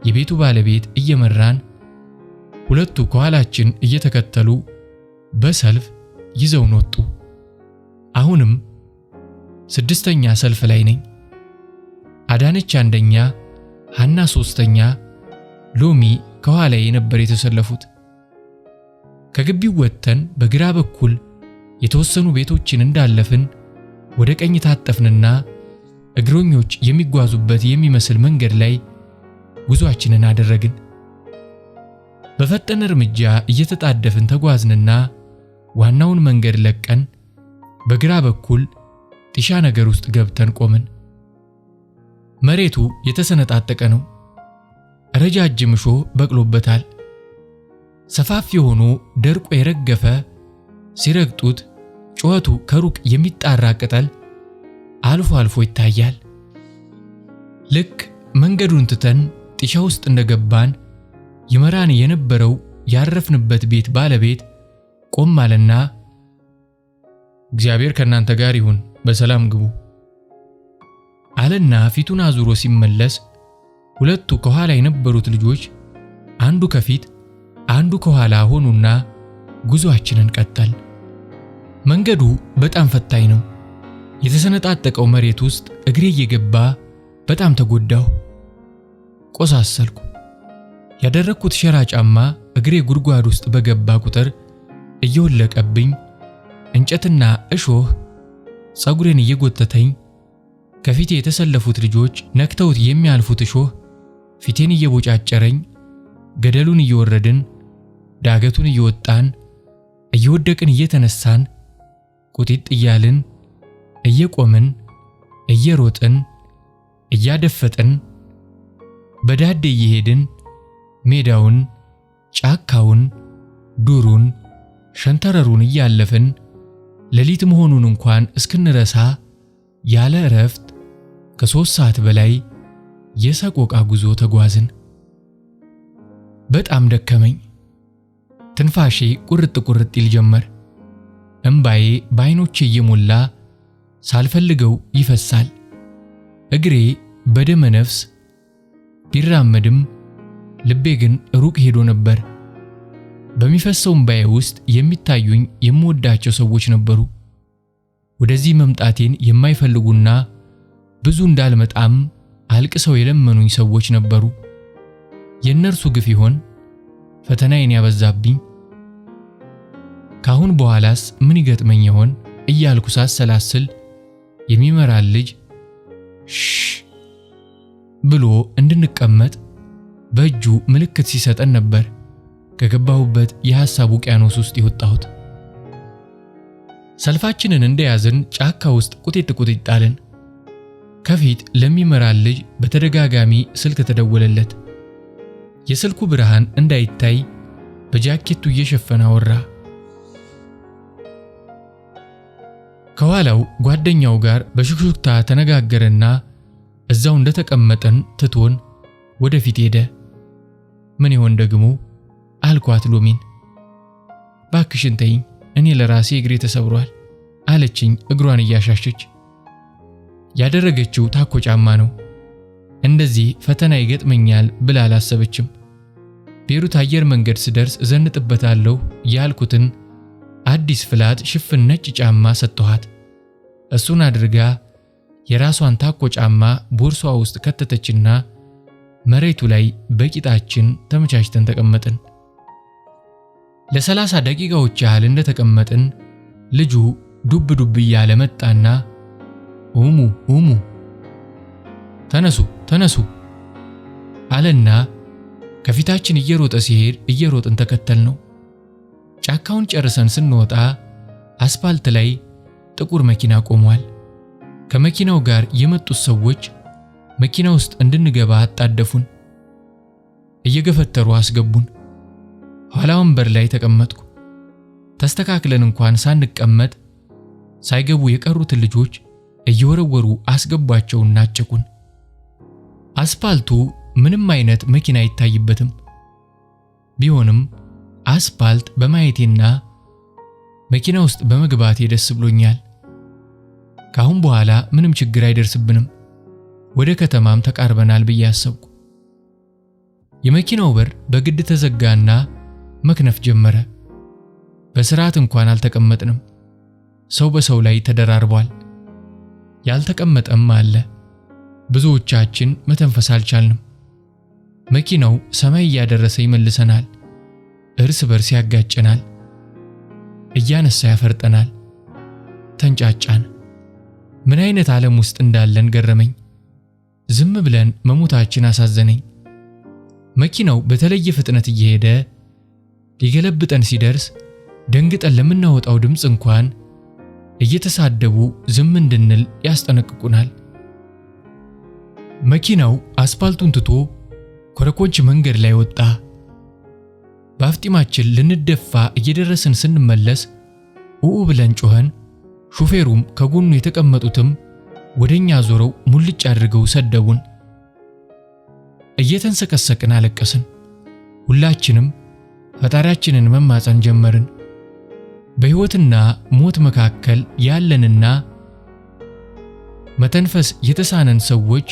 የቤቱ ባለቤት እየመራን 2ቱ ከኋላችን እየተከተሉ በሰልፍ ይዘውን ወጡ። አሁንም 6ኛ ሰልፍ ላይ ነኝ። አዳነች 1ኛ፣ ሐና 3ኛ፣ ሎሚ ከኋላዬ ነበር የተሰለፉት። ከግቢው ወጥተን በግራ በኩል የተወሰኑ ቤቶችን እንዳለፍን ወደ ቀኝ ታጠፍንና እግረኞች የሚጓዙበት የሚመስል መንገድ ላይ ጉዞአችንን አደረግን። በፈጠነ እርምጃ እየተጣደፍን ተጓዝንና ዋናውን መንገድ ለቀን በግራ በኩል ጢሻ ነገር ውስጥ ገብተን ቆምን። መሬቱ የተሰነጣጠቀ ነው። ረጃጅም እሾህ በቅሎበታል። ሰፋፊ ሆኖ ደርቆ የረገፈ ሲረግጡት ጩኸቱ ከሩቅ የሚጣራ ቅጠል አልፎ አልፎ ይታያል። ልክ መንገዱን ትተን ጢሻ ውስጥ እንደገባን ይመራን የነበረው ያረፍንበት ቤት ባለቤት ቆም አለና እግዚአብሔር ከናንተ ጋር ይሁን፣ በሰላም ግቡ አለና ፊቱን አዙሮ ሲመለስ 2ቱ ከኋላ የነበሩት ልጆች አንዱ ከፊት አንዱ ከኋላ ሆኑና ጉዞአችንን ቀጠል። መንገዱ በጣም ፈታኝ ነው። የተሰነጣጠቀው መሬት ውስጥ እግሬ እየገባ በጣም ተጎዳሁ፣ ቆሳሰልኩ። ያደረኩት ሸራ ጫማ እግሬ ጉድጓድ ውስጥ በገባ ቁጥር እየወለቀብኝ እንጨትና እሾህ ጸጉሬን እየጎተተኝ ከፊቴ የተሰለፉት ልጆች ነክተውት የሚያልፉት እሾህ ፊቴን እየቦጫጨረኝ ገደሉን እየወረድን ዳገቱን እየወጣን እየወደቅን እየተነሳን ቁጢጥ እያልን እየቆምን እየሮጥን እያደፈጥን በዳዴ እየሄድን ሜዳውን፣ ጫካውን፣ ዱሩን፣ ሸንተረሩን እያለፍን ሌሊት መሆኑን እንኳን እስክንረሳ ያለ እረፍት ከ3 ሰዓት በላይ የሰቆቃ ጉዞ ተጓዝን። በጣም ደከመኝ። ትንፋሼ ቁርጥ ቁርጥ ይል ጀመር። እንባዬ በዓይኖቼ እየሞላ ሳልፈልገው ይፈሳል። እግሬ በደመ ነፍስ ቢራመድም ልቤ ግን ሩቅ ሄዶ ነበር። በሚፈሰው እንባዬ ውስጥ የሚታዩኝ የምወዳቸው ሰዎች ነበሩ። ወደዚህ መምጣቴን የማይፈልጉና ብዙ እንዳልመጣም አልቅሰው የለመኑኝ ሰዎች ነበሩ። የእነርሱ ግፍ ይሆን ፈተናዬን ያበዛብኝ? ካሁን በኋላስ ምን ይገጥመኝ ይሆን እያልኩ ሳሰላስል የሚመራን ልጅ ብሎ እንድንቀመጥ በእጁ ምልክት ሲሰጠን ነበር ከገባሁበት የሐሳብ ውቅያኖስ ውስጥ የወጣሁት። ሰልፋችንን እንደያዝን ጫካ ውስጥ ቁጢጥ አልን። ከፊት ለሚመራን ልጅ በተደጋጋሚ ስልክ ተደወለለት። የስልኩ ብርሃን እንዳይታይ በጃኬቱ እየሸፈነ አወራ። ከኋላው ጓደኛው ጋር በሹክሹክታ ተነጋገረና እዛው እንደተቀመጠን ትቶን ወደፊት ሄደ። ምን ይሆን ደግሞ አልኳት ሎሚን። ባክሽን ተይኝ፣ እኔ ለራሴ እግሬ ተሰብሯል አለችኝ እግሯን እያሻሸች። ያደረገችው ታኮ ጫማ ነው። እንደዚህ ፈተና ይገጥመኛል ብላ አላሰበችም። ቤሩት አየር መንገድ ስደርስ ዘንጥበታለሁ ያልኩትን አዲስ ፍላት ሽፍን ነጭ ጫማ ሰጥቷት እሱን አድርጋ የራሷን ታኮ ጫማ ቦርሷ ውስጥ ከተተችና መሬቱ ላይ በቂጣችን ተመቻችተን ተቀመጥን። ለ30 ደቂቃዎች ያህል እንደተቀመጥን ልጁ ዱብ ዱብ እያለ መጣና ኡሙ ተነሱ ተነሱ አለና ከፊታችን እየሮጠ ሲሄድ እየሮጥን ተከተልነው። ጫካውን ጨርሰን ስንወጣ አስፋልት ላይ ጥቁር መኪና ቆሟል። ከመኪናው ጋር የመጡት ሰዎች መኪና ውስጥ እንድንገባ አጣደፉን። እየገፈተሩ አስገቡን። ኋላ ወንበር ላይ ተቀመጥኩ። ተስተካክለን እንኳን ሳንቀመጥ ሳይገቡ የቀሩትን ልጆች እየወረወሩ አስገቧቸውና አጨቁን። አስፋልቱ ምንም አይነት መኪና አይታይበትም። ቢሆንም አስፋልት በማየቴና መኪና ውስጥ በመግባቴ ደስ ብሎኛል። ካሁን በኋላ ምንም ችግር አይደርስብንም፣ ወደ ከተማም ተቃርበናል ብዬ አሰብኩ። የመኪናው በር በግድ ተዘጋና መክነፍ ጀመረ። በስርዓት እንኳን አልተቀመጥንም። ሰው በሰው ላይ ተደራርቧል። ያልተቀመጠም አለ። ብዙዎቻችን መተንፈስ አልቻልንም። መኪናው ሰማይ እያደረሰ ይመልሰናል፣ እርስ በርስ ያጋጨናል፣ እያነሳ ያፈርጠናል። ተንጫጫን። ምን አይነት ዓለም ውስጥ እንዳለን ገረመኝ። ዝም ብለን መሞታችን አሳዘነኝ። መኪናው በተለየ ፍጥነት እየሄደ ሊገለብጠን ሲደርስ ደንግጠን ለምናወጣው ድምፅ እንኳን እየተሳደቡ ዝም እንድንል ያስጠነቅቁናል። መኪናው አስፋልቱን ትቶ ኮረኮንች መንገድ ላይ ወጣ። በአፍጢማችን ልንደፋ እየደረስን ስንመለስ ብለን ጮኸን፣ ሹፌሩም ከጎኑ የተቀመጡትም ወደኛ ዞረው ሙልጭ አድርገው ሰደቡን። እየተንሰቀሰቅን አለቀስን። ሁላችንም ፈጣሪያችንን መማፀን ጀመርን። በሕይወትና ሞት መካከል ያለንና መተንፈስ የተሳነን ሰዎች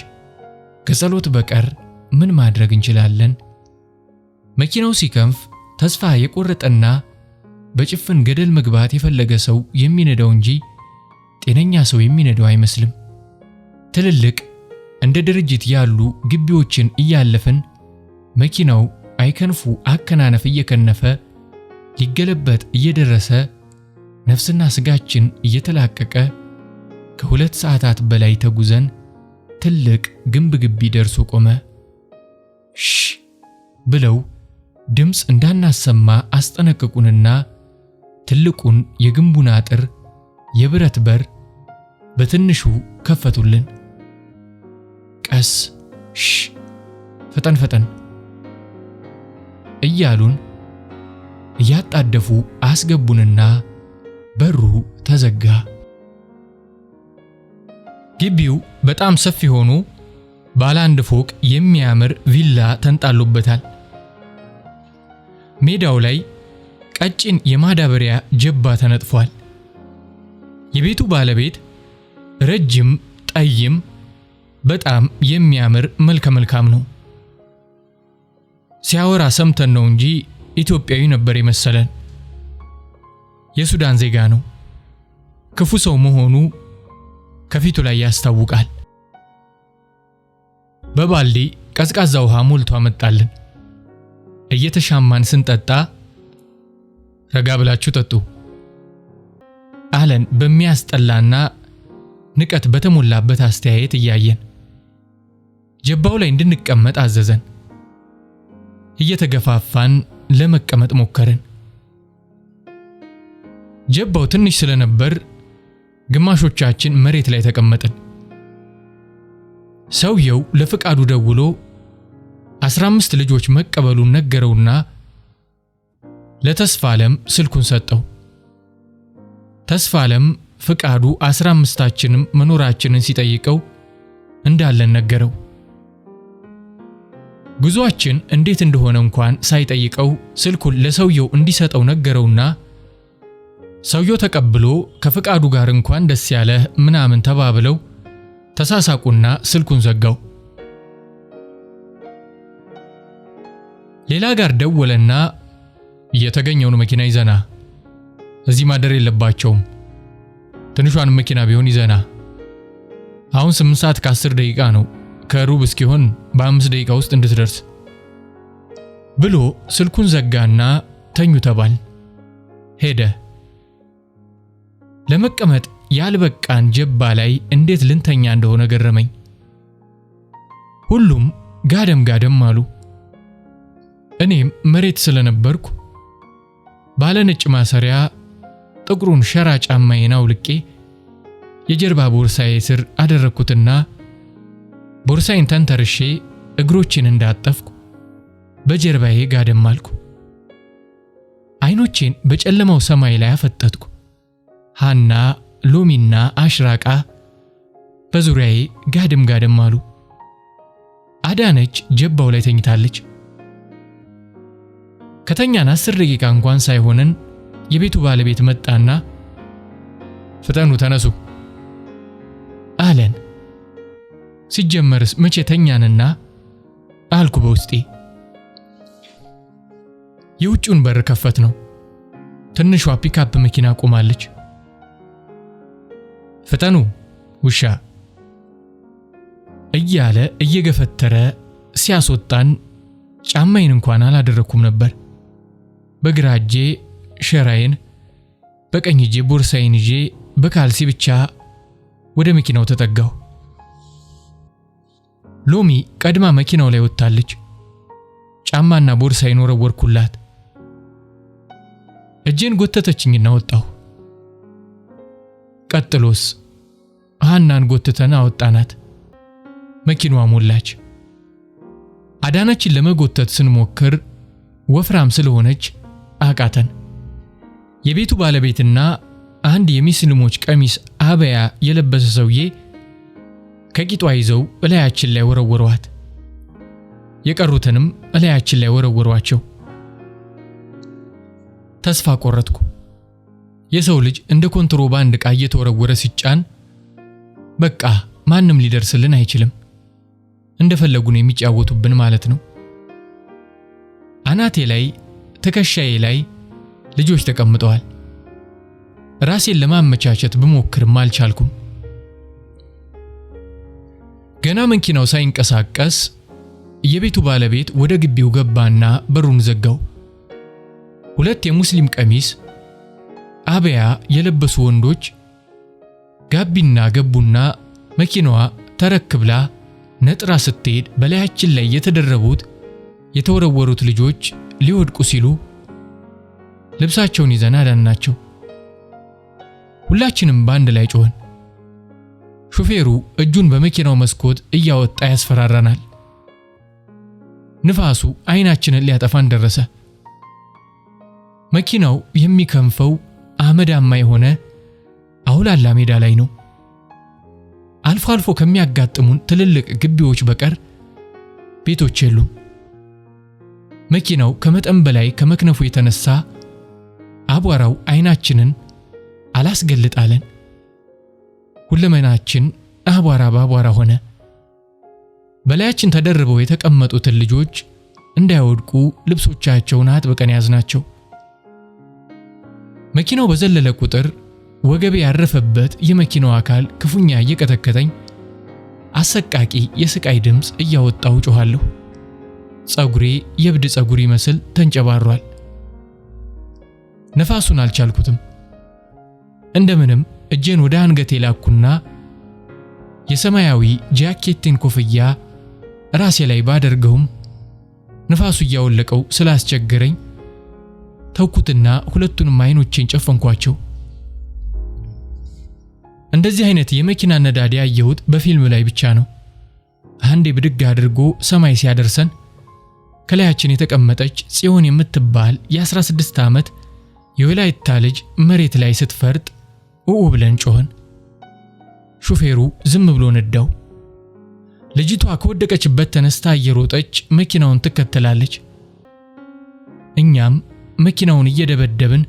ከጸሎት በቀር ምን ማድረግ እንችላለን? መኪናው ሲከንፍ ተስፋ የቆረጠና በጭፍን ገደል መግባት የፈለገ ሰው የሚነዳው እንጂ ጤነኛ ሰው የሚነዳው አይመስልም። ትልልቅ እንደ ድርጅት ያሉ ግቢዎችን እያለፍን መኪናው አይከንፉ አከናነፍ እየከነፈ ሊገለበጥ እየደረሰ ነፍስና ስጋችን እየተላቀቀ ከ2 ሰዓታት በላይ ተጉዘን ትልቅ ግንብ ግቢ ደርሶ ቆመ። ሽ ብለው ድምፅ እንዳናሰማ አስጠነቀቁንና ትልቁን የግንቡን አጥር የብረት በር በትንሹ ከፈቱልን። ቀስ ፈጠን ፈጠን እያሉን እያጣደፉ አስገቡንና በሩ ተዘጋ። ግቢው በጣም ሰፊ ሆኖ ባለ 1 ፎቅ የሚያምር ቪላ ተንጣሎበታል። ሜዳው ላይ ቀጭን የማዳበሪያ ጀባ ተነጥፏል። የቤቱ ባለቤት ረጅም ጠይም በጣም የሚያምር መልከ መልካም ነው። ሲያወራ ሰምተን ነው እንጂ ኢትዮጵያዊ ነበር የመሰለን። የሱዳን ዜጋ ነው። ክፉ ሰው መሆኑ ከፊቱ ላይ ያስታውቃል። በባልዲ ቀዝቃዛ ውሃ ሞልቶ አመጣልን። እየተሻማን ስንጠጣ ረጋ ብላችሁ ጠጡ አለን በሚያስጠላና ንቀት በተሞላበት አስተያየት እያየን። ጀባው ላይ እንድንቀመጥ አዘዘን። እየተገፋፋን ለመቀመጥ ሞከርን። ጀባው ትንሽ ስለነበር ግማሾቻችን መሬት ላይ ተቀመጥን። ሰውየው ለፍቃዱ ደውሎ 15 ልጆች መቀበሉን ነገረውና ለተስፋለም ስልኩን ሰጠው። ተስፋለም ፍቃዱ 15ታችንም መኖራችንን ሲጠይቀው እንዳለን ነገረው። ጉዟችን እንዴት እንደሆነ እንኳን ሳይጠይቀው ስልኩን ለሰውየው እንዲሰጠው ነገረውና ሰውየው ተቀብሎ ከፍቃዱ ጋር እንኳን ደስ ያለህ ምናምን ተባብለው ተሳሳቁና ስልኩን ዘጋው። ሌላ ጋር ደወለና የተገኘውን መኪና ይዘና፣ እዚህ ማደር የለባቸውም፣ ትንሿን መኪና ቢሆን ይዘና፣ አሁን 8 ሰዓት ከ10 ደቂቃ ነው፣ ከሩብ እስኪሆን በ5 ደቂቃ ውስጥ እንድትደርስ ብሎ ስልኩን ዘጋና ተኙ ተባል። ሄደ። ለመቀመጥ ያልበቃን ጀባ ላይ እንዴት ልንተኛ እንደሆነ ገረመኝ። ሁሉም ጋደም ጋደም አሉ። እኔም መሬት ስለነበርኩ ባለ ነጭ ማሰሪያ ጥቁሩን ሸራ ጫማዬን አውልቄ የጀርባ ቦርሳዬ ስር አደረኩትና ቦርሳዬን ተንተርሼ እግሮቼን እንዳጠፍኩ በጀርባዬ ጋደም አልኩ። አይኖቼን በጨለማው ሰማይ ላይ አፈጠጥኩ። ሃና፣ ሎሚና አሽራቃ በዙሪያዬ ጋደም ጋደም አሉ። አዳነች ጀባው ላይ ተኝታለች። ከተኛን 10 ደቂቃ እንኳን ሳይሆነን የቤቱ ባለቤት መጣና ፍጠኑ ተነሱ አለን። ሲጀመርስ መቼ ተኛንና አልኩ በውስጤ። የውጭውን በር ከፈት ነው። ትንሿ ፒካፕ መኪና ቆማለች። ፍጠኑ ውሻ እያለ እየገፈተረ ሲያስወጣን ጫማዬን እንኳን አላደረኩም ነበር። በግራ እጄ ሸራዬን፣ በቀኝ እጄ ቦርሳዬን ይዤ በካልሲ ብቻ ወደ መኪናው ተጠጋሁ። ሎሚ ቀድማ መኪናው ላይ ወጣለች። ጫማና ቦርሳዬን ወረወርኩላት። እጄን ጎተተችኝና ወጣሁ። ቀጥሎስ ሃናን ጎትተን አወጣናት። መኪናዋ ሞላች። አዳነችን ለመጎተት ስንሞክር ወፍራም ስለሆነች አቃተን። የቤቱ ባለቤትና አንድ የሚስልሞች ቀሚስ አበያ የለበሰ ሰውዬ ከቂጧ ይዘው እላያችን ላይ ወረወሯት። የቀሩትንም እላያችን ላይ ወረወሯቸው። ተስፋ ቆረጥኩ። የሰው ልጅ እንደ ኮንትሮባንድ ዕቃ እየተወረወረ ሲጫን በቃ ማንም ሊደርስልን አይችልም፣ እንደፈለጉ ነው የሚጫወቱብን ማለት ነው። አናቴ ላይ ትከሻዬ ላይ ልጆች ተቀምጠዋል። ራሴን ለማመቻቸት ብሞክርም አልቻልኩም። ገና መኪናው ሳይንቀሳቀስ የቤቱ ባለቤት ወደ ግቢው ገባና በሩን ዘጋው። ሁለት የሙስሊም ቀሚስ አበያ የለበሱ ወንዶች ጋቢና ገቡና መኪናዋ ተረክብላ ነጥራ ስትሄድ በላያችን ላይ የተወረወሩት ልጆች ሊወድቁ ሲሉ ልብሳቸውን ይዘን አዳንናቸው። ሁላችንም በአንድ ላይ ጮህን። ሹፌሩ እጁን በመኪናው መስኮት እያወጣ ያስፈራራናል። ንፋሱ አይናችንን ሊያጠፋን ደረሰ። መኪናው የሚከንፈው አመዳማ የሆነ አውላላ ሜዳ ላይ ነው። አልፎ አልፎ ከሚያጋጥሙን ትልልቅ ግቢዎች በቀር ቤቶች የሉም። መኪናው ከመጠን በላይ ከመክነፉ የተነሳ አቧራው አይናችንን አላስገልጣለን። ሁለመናችን አቧራ ባቧራ ሆነ። በላያችን ተደርበው የተቀመጡትን ልጆች እንዳይወድቁ ልብሶቻቸውን አጥብቀን ያዝናቸው። መኪናው በዘለለ ቁጥር ወገቤ ያረፈበት የመኪናው አካል ክፉኛ እየቀጠቀጠኝ አሰቃቂ የስቃይ ድምፅ እያወጣው ጮኻለሁ። ጸጉሬ የብድ ጸጉር ይመስል ተንጨባሯል። ነፋሱን አልቻልኩትም። እንደምንም እጄን ወደ አንገቴ ላኩና የሰማያዊ ጃኬቴን ኮፍያ ራሴ ላይ ባደርገውም ነፋሱ እያወለቀው ስላስቸገረኝ ተውኩትና ሁለቱንም አይኖቼን ጨፈንኳቸው። እንደዚህ አይነት የመኪና ነዳድ ያየሁት በፊልም ላይ ብቻ ነው። አንዴ ብድግ አድርጎ ሰማይ ሲያደርሰን ከላያችን የተቀመጠች ጽዮን የምትባል የ16 ዓመት የወላይታ ልጅ መሬት ላይ ስትፈርጥ ብለን ጮህን። ሹፌሩ ዝም ብሎ ነዳው። ልጅቷ ከወደቀችበት ተነስታ እየሮጠች መኪናውን ትከተላለች። እኛም መኪናውን እየደበደብን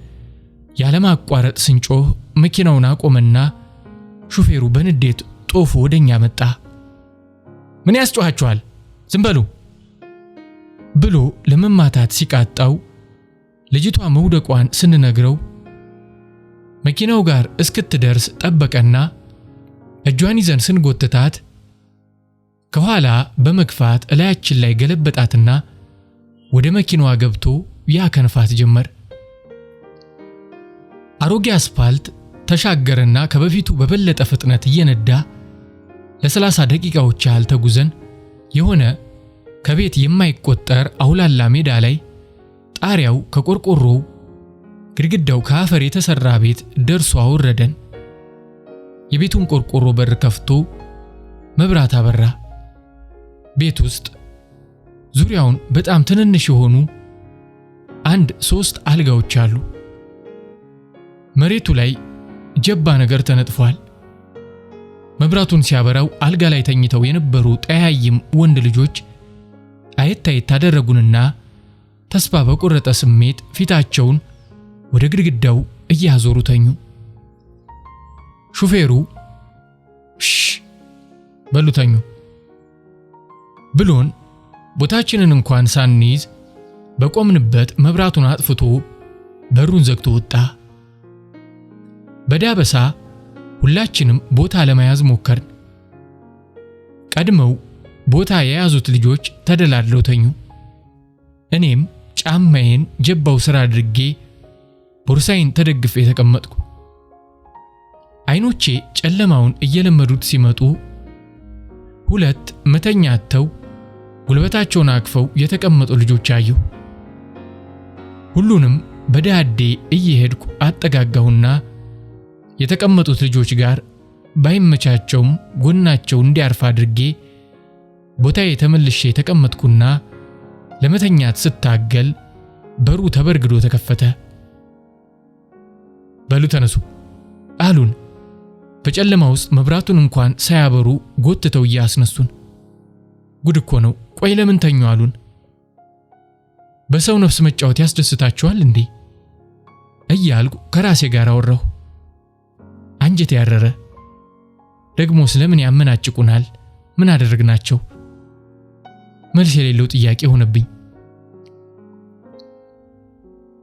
ያለማቋረጥ ስንጮህ መኪናውን አቆመና ሹፌሩ በንዴት ጦፎ ወደኛ መጣ። ምን ያስጮሃችኋል? ዝም በሉ ብሎ ለመማታት ሲቃጣው ልጅቷ መውደቋን ስንነግረው መኪናው ጋር እስክትደርስ ጠበቀና እጇን ይዘን ስንጎትታት ከኋላ በመግፋት እላያችን ላይ ገለበጣትና ወደ መኪናዋ ገብቶ ያከንፋት ጀመር። አሮጌ አስፋልት ተሻገረና ከበፊቱ በበለጠ ፍጥነት እየነዳ ለ30 ደቂቃዎች ያህል ተጉዘን የሆነ ከቤት የማይቆጠር አውላላ ሜዳ ላይ ጣሪያው ከቆርቆሮ ግድግዳው ከአፈር የተሰራ ቤት ደርሶ አወረደን። የቤቱን ቆርቆሮ በር ከፍቶ መብራት አበራ። ቤት ውስጥ ዙሪያውን በጣም ትንንሽ የሆኑ 3 አልጋዎች አሉ። መሬቱ ላይ ጀባ ነገር ተነጥፏል። መብራቱን ሲያበራው አልጋ ላይ ተኝተው የነበሩ ጠያይም ወንድ ልጆች አየት ታደረጉንና ተስፋ በቆረጠ ስሜት ፊታቸውን ወደ ግድግዳው እያዞሩ ተኙ። ሹፌሩ በሉ ተኙ ብሎን ቦታችንን እንኳን ሳንይዝ በቆምንበት መብራቱን አጥፍቶ በሩን ዘግቶ ወጣ። በዳበሳ ሁላችንም ቦታ ለመያዝ ሞከርን። ቀድመው ቦታ የያዙት ልጆች ተደላድለው ተኙ። እኔም ጫማዬን ጀባው ስራ አድርጌ ቦርሳዬን ተደግፌ ተቀመጥኩ። አይኖቼ ጨለማውን እየለመዱት ሲመጡ 2 መተኛ አጥተው ጉልበታቸውን አቅፈው የተቀመጡ ልጆች አየሁ። ሁሉንም በዳዴ እየሄድኩ አጠጋጋሁና የተቀመጡት ልጆች ጋር ባይመቻቸውም ጎናቸው እንዲያርፍ አድርጌ ቦታዬ ተመልሼ ተቀመጥኩና ለመተኛት ስታገል በሩ ተበርግዶ ተከፈተ። በሉ ተነሱ አሉን። በጨለማ ውስጥ መብራቱን እንኳን ሳያበሩ ጎትተው እያስነሱን። ጉድ እኮ ነው። ቆይ ለምን ተኙ አሉን። በሰው ነፍስ መጫወት ያስደስታቸዋል እንዴ እያልኩ ከራሴ ጋር አወራሁ። አንጀቴ ያረረ። ደግሞ ስለምን ያመናጭቁናል? ምን አደረግናቸው? መልስ የሌለው ጥያቄ ሆነብኝ።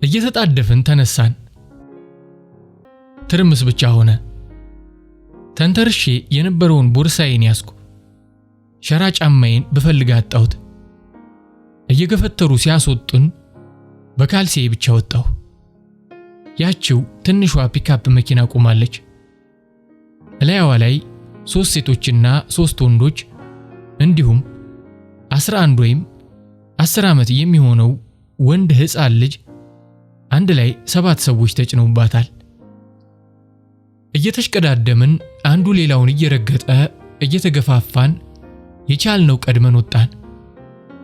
እየተጣደፍን ተነሳን። ትርምስ ብቻ ሆነ። ተንተርሼ የነበረውን ቦርሳዬን ያዝኩ። ሸራ ጫማዬን ብፈልግ አጣሁት። እየገፈተሩ ሲያስወጡን በካልሲዬ ብቻ ወጣሁ። ያቺው ትንሿ ፒካፕ መኪና ቆማለች። እላያዋ ላይ 3 ሴቶችና 3 ወንዶች እንዲሁም 11 ወይም 10 ዓመት የሚሆነው ወንድ ሕፃን ልጅ አንድ ላይ 7 ሰዎች ተጭነውባታል። እየተሽቀዳደምን አንዱ ሌላውን እየረገጠ እየተገፋፋን የቻልነው ቀድመን ወጣን።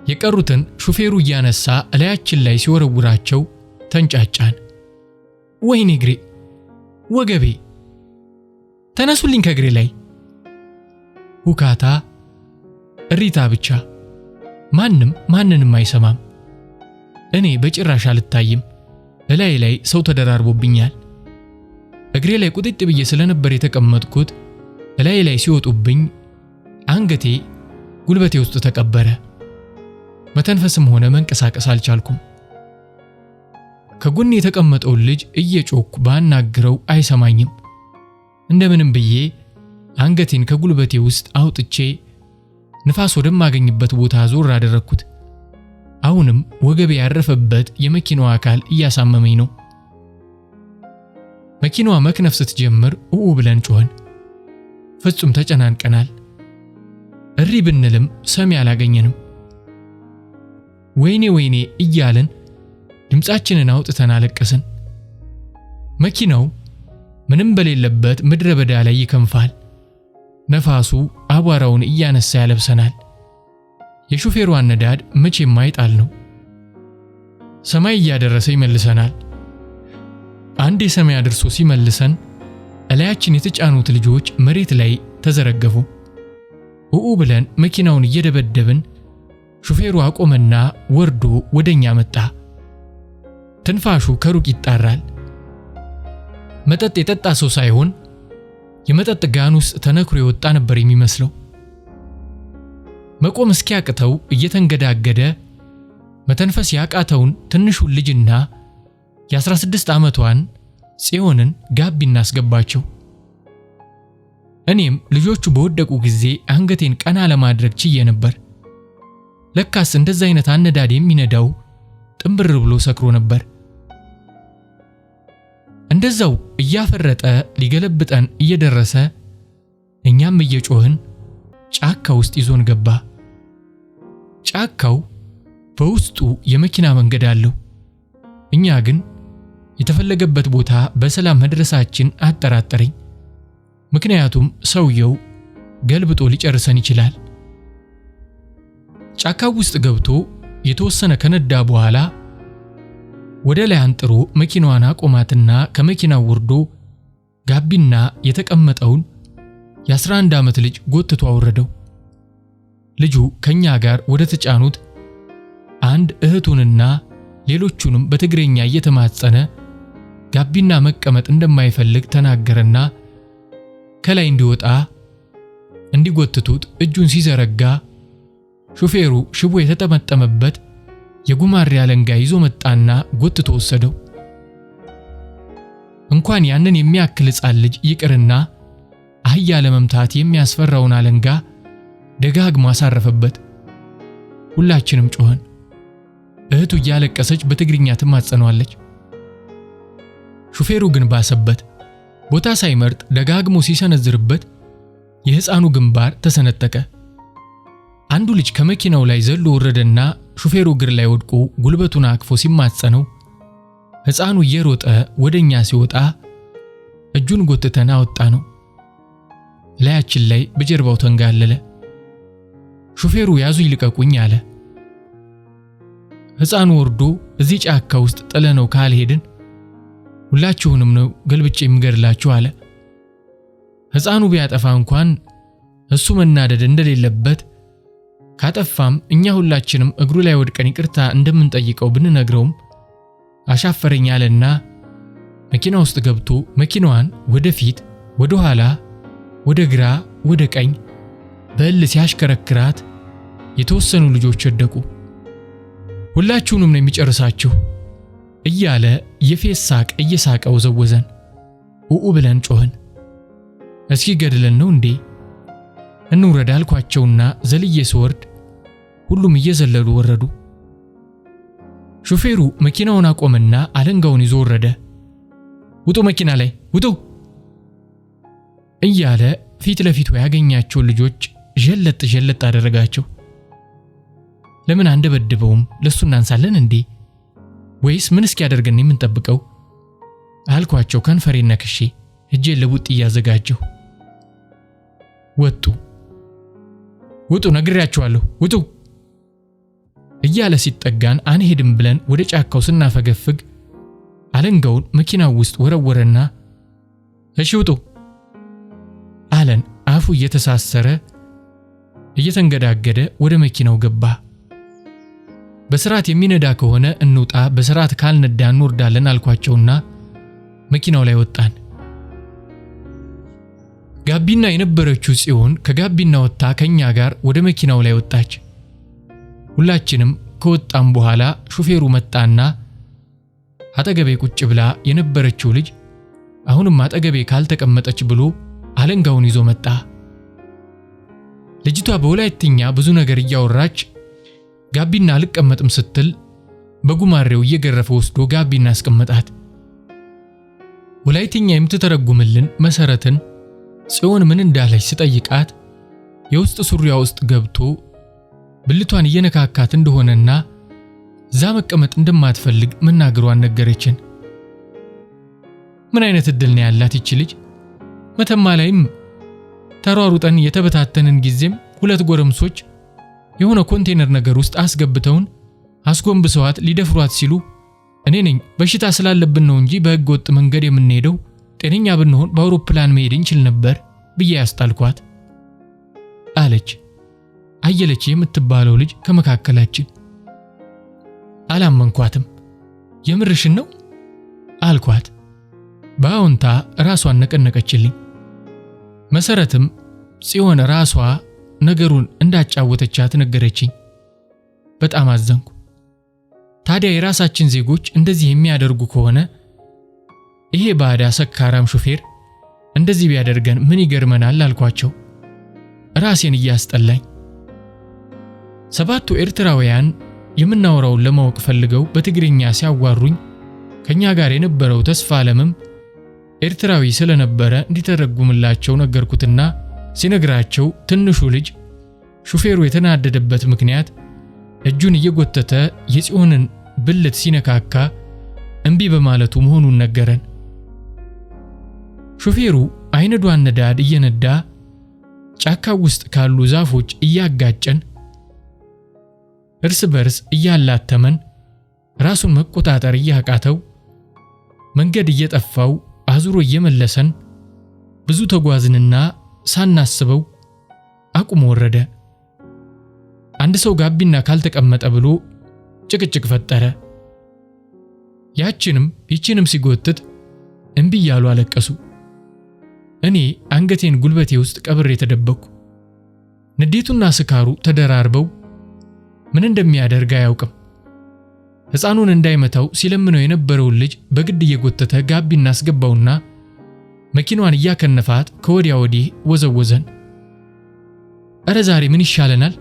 የቀሩትን ሹፌሩ እያነሳ እላያችን ላይ ሲወረውራቸው ተንጫጫን። ወይኔ እግሬ፣ ወገቤ፣ ተነሱልኝ ከእግሬ ላይ። ሁካታ፣ እሪታ ብቻ። ማንንም አይሰማም። እኔ በጭራሽ አልታይም። እላይ ላይ ሰው ተደራርቦብኛል። እግሬ ላይ ቁጥጥ ብዬ ስለነበር የተቀመጥኩት እላይ ላይ ሲወጡብኝ አንገቴ ጉልበቴ ውስጥ ተቀበረ። መተንፈስም ሆነ መንቀሳቀስ አልቻልኩም። ከጎኔ የተቀመጠው ልጅ እየጮኩ ባናግረው አይሰማኝም። እንደምንም ብዬ አንገቴን ከጉልበቴ ውስጥ አውጥቼ ንፋስ ወደማገኝበት ቦታ ዞር አደረኩት። አሁንም ወገቤ ያረፈበት የመኪናው አካል እያሳመመኝ ነው። መኪናዋ መክነፍ ስትጀምር ብለን ጮኸን። ፍጹም ተጨናንቀናል። እሪ ብንልም ሰሚ አላገኘንም። ወይኔ እያልን ድምጻችንን አውጥተን አለቀስን። መኪናው ምንም በሌለበት ምድረ በዳ ላይ ይከንፋል። ነፋሱ አቧራውን እያነሳ ያለብሰናል። የሹፌሩ አነዳድ መቼም አይጣል ነው። ሰማይ እያደረሰ ይመልሰናል። አንዴ ሰማይ አድርሶ ሲመልሰን እላያችን የተጫኑት ልጆች መሬት ላይ ተዘረገፉ። ብለን መኪናውን እየደበደብን ሹፌሩ አቆመና ወርዶ ወደኛ መጣ። ትንፋሹ ከሩቅ ይጣራል። መጠጥ የጠጣ ሰው ሳይሆን የመጠጥ ጋን ውስጥ ተነክሮ የወጣ ነበር የሚመስለው። መቆም እስኪያቅተው እየተንገዳገደ መተንፈስ ያቃተውን ትንሹን ልጅና የ16 ዓመቷን ጽዮንን ጋቢና አስገባቸው። እኔም ልጆቹ በወደቁ ጊዜ አንገቴን ቀና ለማድረግ ችዬ ነበር። ለካስ እንደዛ አይነት አነዳድ የሚነዳው ጥምብር ብሎ ሰክሮ ነበር። እንደዛው እያፈረጠ ሊገለብጠን እየደረሰ እኛም እየጮህን ጫካ ውስጥ ይዞን ገባ። ጫካው በውስጡ የመኪና መንገድ አለው። እኛ ግን የተፈለገበት ቦታ በሰላም መድረሳችን አጠራጠረኝ። ምክንያቱም ሰውየው ገልብጦ ሊጨርሰን ይችላል። ጫካው ውስጥ ገብቶ የተወሰነ ከነዳ በኋላ ወደ ላይ አንጥሮ መኪናዋን አቆማትና ከመኪናው ወርዶ ጋቢና የተቀመጠውን የ11 ዓመት ልጅ ጎትቶ አወረደው። ልጁ ከኛ ጋር ወደ ተጫኑት አንድ እህቱንና ሌሎቹንም በትግረኛ እየተማጸነ ጋቢና መቀመጥ እንደማይፈልግ ተናገረና ከላይ እንዲወጣ እንዲጎትቱት እጁን ሲዘረጋ ሹፌሩ ሽቦ የተጠመጠመበት የጉማሬ አለንጋ ይዞ መጣና ጎትቶ ወሰደው። እንኳን ያንን የሚያክል ሕፃን ልጅ ይቅርና አህያ ለመምታት የሚያስፈራውን አለንጋ ደጋግሞ አሳረፈበት። ሁላችንም ጮኸን። እህቱ እያለቀሰች በትግርኛ ትማጸነዋለች። ሹፌሩ ግን ባሰበት። ቦታ ሳይመርጥ ደጋግሞ ሲሰነዝርበት የሕፃኑ ግንባር ተሰነጠቀ። አንዱ ልጅ ከመኪናው ላይ ዘሎ ወረደና ሹፌሩ እግር ላይ ወድቆ ጉልበቱን አቅፎ ሲማጸነው ሕፃኑ እየሮጠ ወደኛ ሲወጣ እጁን ጎትተን አወጣ ነው። ላያችን ላይ በጀርባው ተንጋለለ። ሹፌሩ ያዙኝ ልቀቁኝ አለ። ሕፃኑ ወርዶ እዚህ ጫካ ውስጥ ጥለነው ካልሄድን ሁላችሁንም ነው ገልብጬ የምገድላችሁ አለ። ሕፃኑ ቢያጠፋ እንኳን እሱ መናደድ እንደሌለበት ካጠፋም እኛ ሁላችንም እግሩ ላይ ወድቀን ይቅርታ እንደምንጠይቀው ብንነግረውም አሻፈረኝ አለና መኪና ውስጥ ገብቶ መኪናዋን ወደፊት፣ ወደ ኋላ፣ ወደ ግራ፣ ወደ ቀኝ በል ሲያሽከረክራት የተወሰኑ ልጆች ወደቁ። ሁላችሁንም ነው የሚጨርሳችሁ እያለ የፌስ ሳቅ እየሳቀው ዘወዘን። ኡኡ ብለን ጮህን። እስኪ ገድለን ነው እንዴ? እንውረድ አልኳቸውና ዘልዬ ስወርድ ሁሉም እየዘለሉ ወረዱ። ሹፌሩ መኪናውን አቆመና አለንጋውን ይዞ ወረደ። ውጡ መኪና ላይ ውጡ እያለ ፊት ለፊቱ ያገኛቸውን ልጆች ጀለጥ አደረጋቸው። ለምን አንደበድበውም? ለሱ እናንሳለን እንዴ? ወይስ ምን እስኪያደርገን የምንጠብቀው አልኳቸው ከንፈሬን ነክሼ እጄን ለቡጥ እያዘጋጀሁ። ወጡ። ውጡ ነግሬያችኋለሁ ውጡ እያለ ሲጠጋን አንሄድም ብለን ወደ ጫካው ስናፈገፍግ አለንጋውን መኪናው ውስጥ ወረወረና እሺ ውጡ አለን። አፉ እየተሳሰረ እየተንገዳገደ ወደ መኪናው ገባ። በስርዓት የሚነዳ ከሆነ እንውጣ፣ በስርዓት ካልነዳ እንወርዳለን አልኳቸውና መኪናው ላይ ወጣን። ጋቢና የነበረችው ጽዮን ከጋቢና ወጣ ከኛ ጋር ወደ መኪናው ላይ ወጣች። ሁላችንም ከወጣም በኋላ ሹፌሩ መጣና አጠገቤ ቁጭ ብላ የነበረችው ልጅ አሁንም አጠገቤ ካልተቀመጠች ብሎ አለንጋውን ይዞ መጣ። ልጅቷ በወላይትኛ ብዙ ነገር እያወራች ጋቢና አልቀመጥም ስትል በጉማሬው እየገረፈ ወስዶ ጋቢና አስቀመጣት። ወላይትኛ የምትተረጉምልን መሰረትን ጽዮን ምን እንዳለች ስጠይቃት የውስጥ ሱሪያ ውስጥ ገብቶ ብልቷን እየነካካት እንደሆነና እዛ መቀመጥ እንደማትፈልግ መናገሯን ነገረችን። ምን አይነት እድል ነው ያላት ይቺ ልጅ! መተማ ላይም ተሯሩጠን የተበታተንን ጊዜም ሁለት ጎረምሶች የሆነ ኮንቴነር ነገር ውስጥ አስገብተውን አስጎንብሰዋት ሊደፍሯት ሲሉ እኔ ነኝ በሽታ ስላለብን ነው እንጂ በሕገ ወጥ መንገድ የምንሄደው፣ ጤነኛ ብንሆን በአውሮፕላን መሄድ እንችል ነበር ብዬ ያስጣልኳት አለች። አየለች የምትባለው ልጅ ከመካከላችን። አላመንኳትም። የምርሽን ነው አልኳት። በአዎንታ ራሷን ነቀነቀችልኝ። መሰረትም ጽዮን ራሷ ነገሩን እንዳጫወተቻት ነገረችኝ። በጣም አዘንኩ። ታዲያ የራሳችን ዜጎች እንደዚህ የሚያደርጉ ከሆነ ይሄ ባዳ ሰካራም ሹፌር እንደዚህ ቢያደርገን ምን ይገርመናል አልኳቸው፣ ራሴን እያስጠላኝ። ሰባቱ ኤርትራውያን የምናወራውን ለማወቅ ፈልገው በትግርኛ ሲያዋሩኝ ከኛ ጋር የነበረው ተስፋ ዓለምም ኤርትራዊ ስለነበረ እንዲተረጉምላቸው ነገርኩትና ሲነግራቸው ትንሹ ልጅ ሹፌሩ የተናደደበት ምክንያት እጁን እየጎተተ የጽዮንን ብልት ሲነካካ እምቢ በማለቱ መሆኑን ነገረን። ሹፌሩ አይነዷን ነዳድ እየነዳ ጫካው ውስጥ ካሉ ዛፎች እያጋጨን እርስ በርስ እያላተመን ራሱን መቆጣጠር እያቃተው መንገድ እየጠፋው አዙሮ እየመለሰን ብዙ ተጓዝንና ሳናስበው አቁሞ ወረደ። አንድ ሰው ጋቢና ካልተቀመጠ ብሎ ጭቅጭቅ ፈጠረ። ይችንም ሲጎትት እምቢ እያሉ አለቀሱ። እኔ አንገቴን ጉልበቴ ውስጥ ቀብሬ ተደበቅኩ። ንዴቱና ስካሩ ተደራርበው ምን እንደሚያደርግ አያውቅም። ሕፃኑን እንዳይመታው ሲለምነው የነበረውን ልጅ በግድ እየጎተተ ጋቢና አስገባውና መኪናዋን እያከነፋት ከወዲያ ወዲህ ወዘወዘን። እረ ዛሬ ምን ይሻለናል?